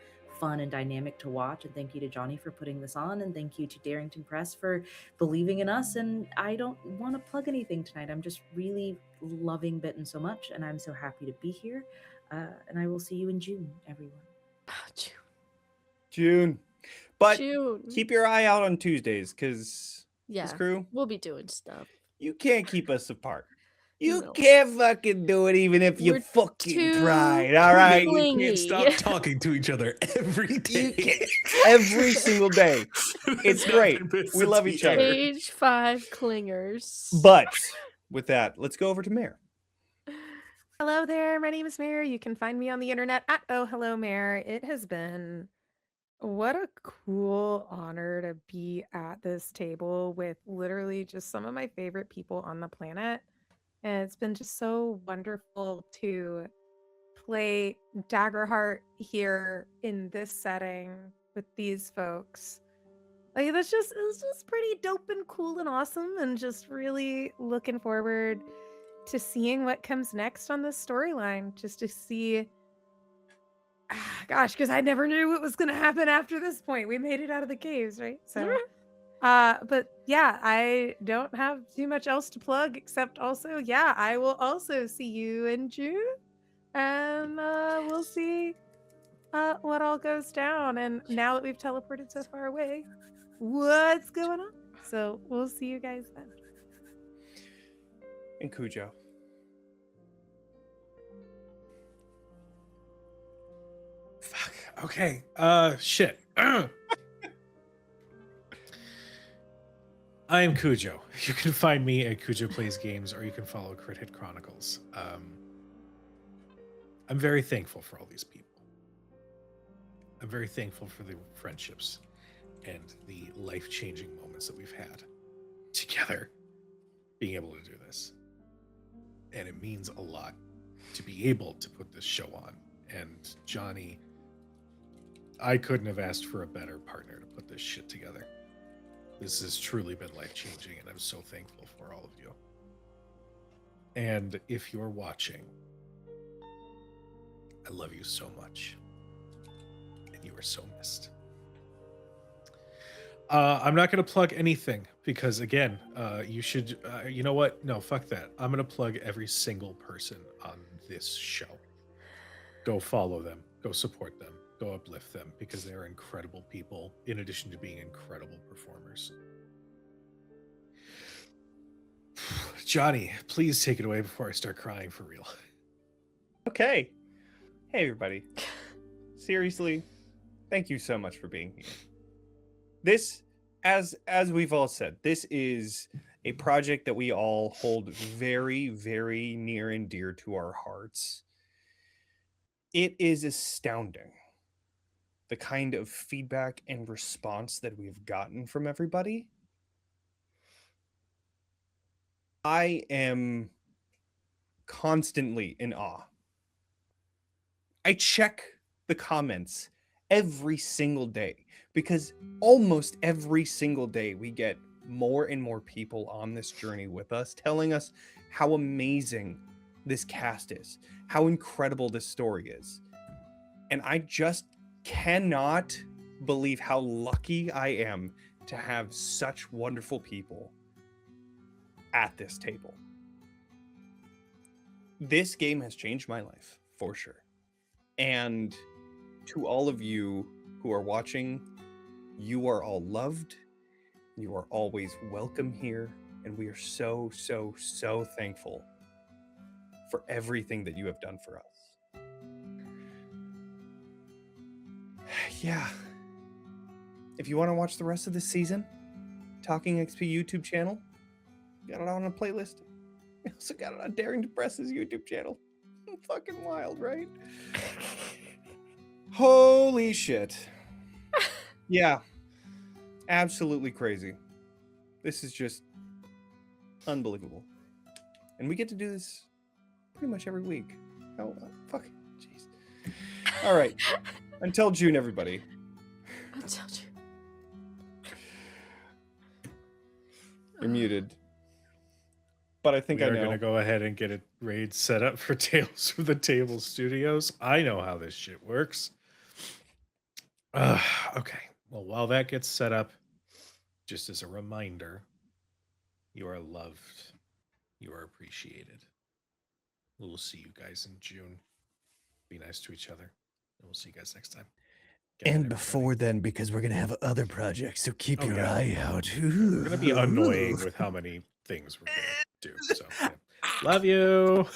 fun and dynamic to watch. And thank you to Jonny for putting this on. And thank you to Darrington Press for believing in us. And I don't want to plug anything tonight. I'm just really loving Bitten so much. And I'm so happy to be here. And I will see you in June, everyone. June. But June. keep your eye out on Tuesdays, because Yeah, this crew, we'll be doing stuff. you can't keep us apart. You No. can't fucking do it even if you We're fucking too tried. All right. clingy. We can't stop talking to each other every You day. can't, every single day. It's great. We love each other. Stage 5 clingers. But with that, let's go over to Mare. Hello there, my name is Mare. You can find me on the internet at Oh Hello Mare. It has been what a cool honor to be at this table with literally just some of my favorite people on the planet. And it's been just so wonderful to play Daggerheart here in this setting with these folks. Like it's just pretty dope and cool and awesome, and just really looking forward to seeing what comes next on this storyline. Just to see, gosh, because I never knew what was going to happen after this point. We made it out of the caves, right? So, but yeah, I don't have too much else to plug except also, yeah, I will also see you in June, and we'll see what all goes down. And now that we've teleported so far away, what's going on? So we'll see you guys then. And Kujo. Fuck. Okay. Shit. I am Kujo. You can find me at Kujo Plays Games, or you can follow Crit Hit Chronicles. I'm very thankful for all these people. I'm very thankful for the friendships and the life-changing moments that we've had together, being able to do this. And it means a lot to be able to put this show on. And Jonny, I couldn't have asked for a better partner to put this shit together. This has truly been life-changing, and I'm so thankful for all of you. And if you're watching, I love you so much. And you are so missed. I'm not going to plug anything because, again, you should, you know what? No, fuck that. I'm going to plug every single person on this show. Go follow them. Go support them. Go uplift them, because they are incredible people, in addition to being incredible performers. Jonny, please take it away before I start crying for real. Okay. Hey, everybody. Seriously, thank you so much for being here. This, as we've all said, this is a project that we all hold very, very near and dear to our hearts. It is astounding the kind of feedback and response that we've gotten from everybody, I am constantly in awe. I check the comments every single day because almost every single day we get more and more people on this journey with us telling us how amazing this cast is, how incredible this story is. And I just cannot believe how lucky I am to have such wonderful people at this table. This game has changed my life for sure. And to all of you who are watching, you are all loved. You are always welcome here. And we are so, so, so thankful for everything that you have done for us. Yeah. If you want to watch the rest of this season, Talking XP YouTube channel, got it on a playlist. We also got it on Daring to Press's YouTube channel. Fucking wild, right? Holy shit. Yeah. Absolutely crazy. This is just unbelievable. And we get to do this pretty much every week. Oh, fuck. Jeez. All right. Until June, everybody. Until June. You're muted. But I think we I are know. going to go ahead and get a raid set up for Tales from the Table Studios. I know how this shit works. Okay. Well, while that gets set up, just as a reminder, you are loved. You are appreciated. We'll see you guys in June. Be nice to each other. And we'll see you guys next time. Good night, And everybody. before then, because we're going to have other projects, so keep Oh, your yeah. eye out. We're going to be annoying with how many things we're going to do. So, yeah. Love you.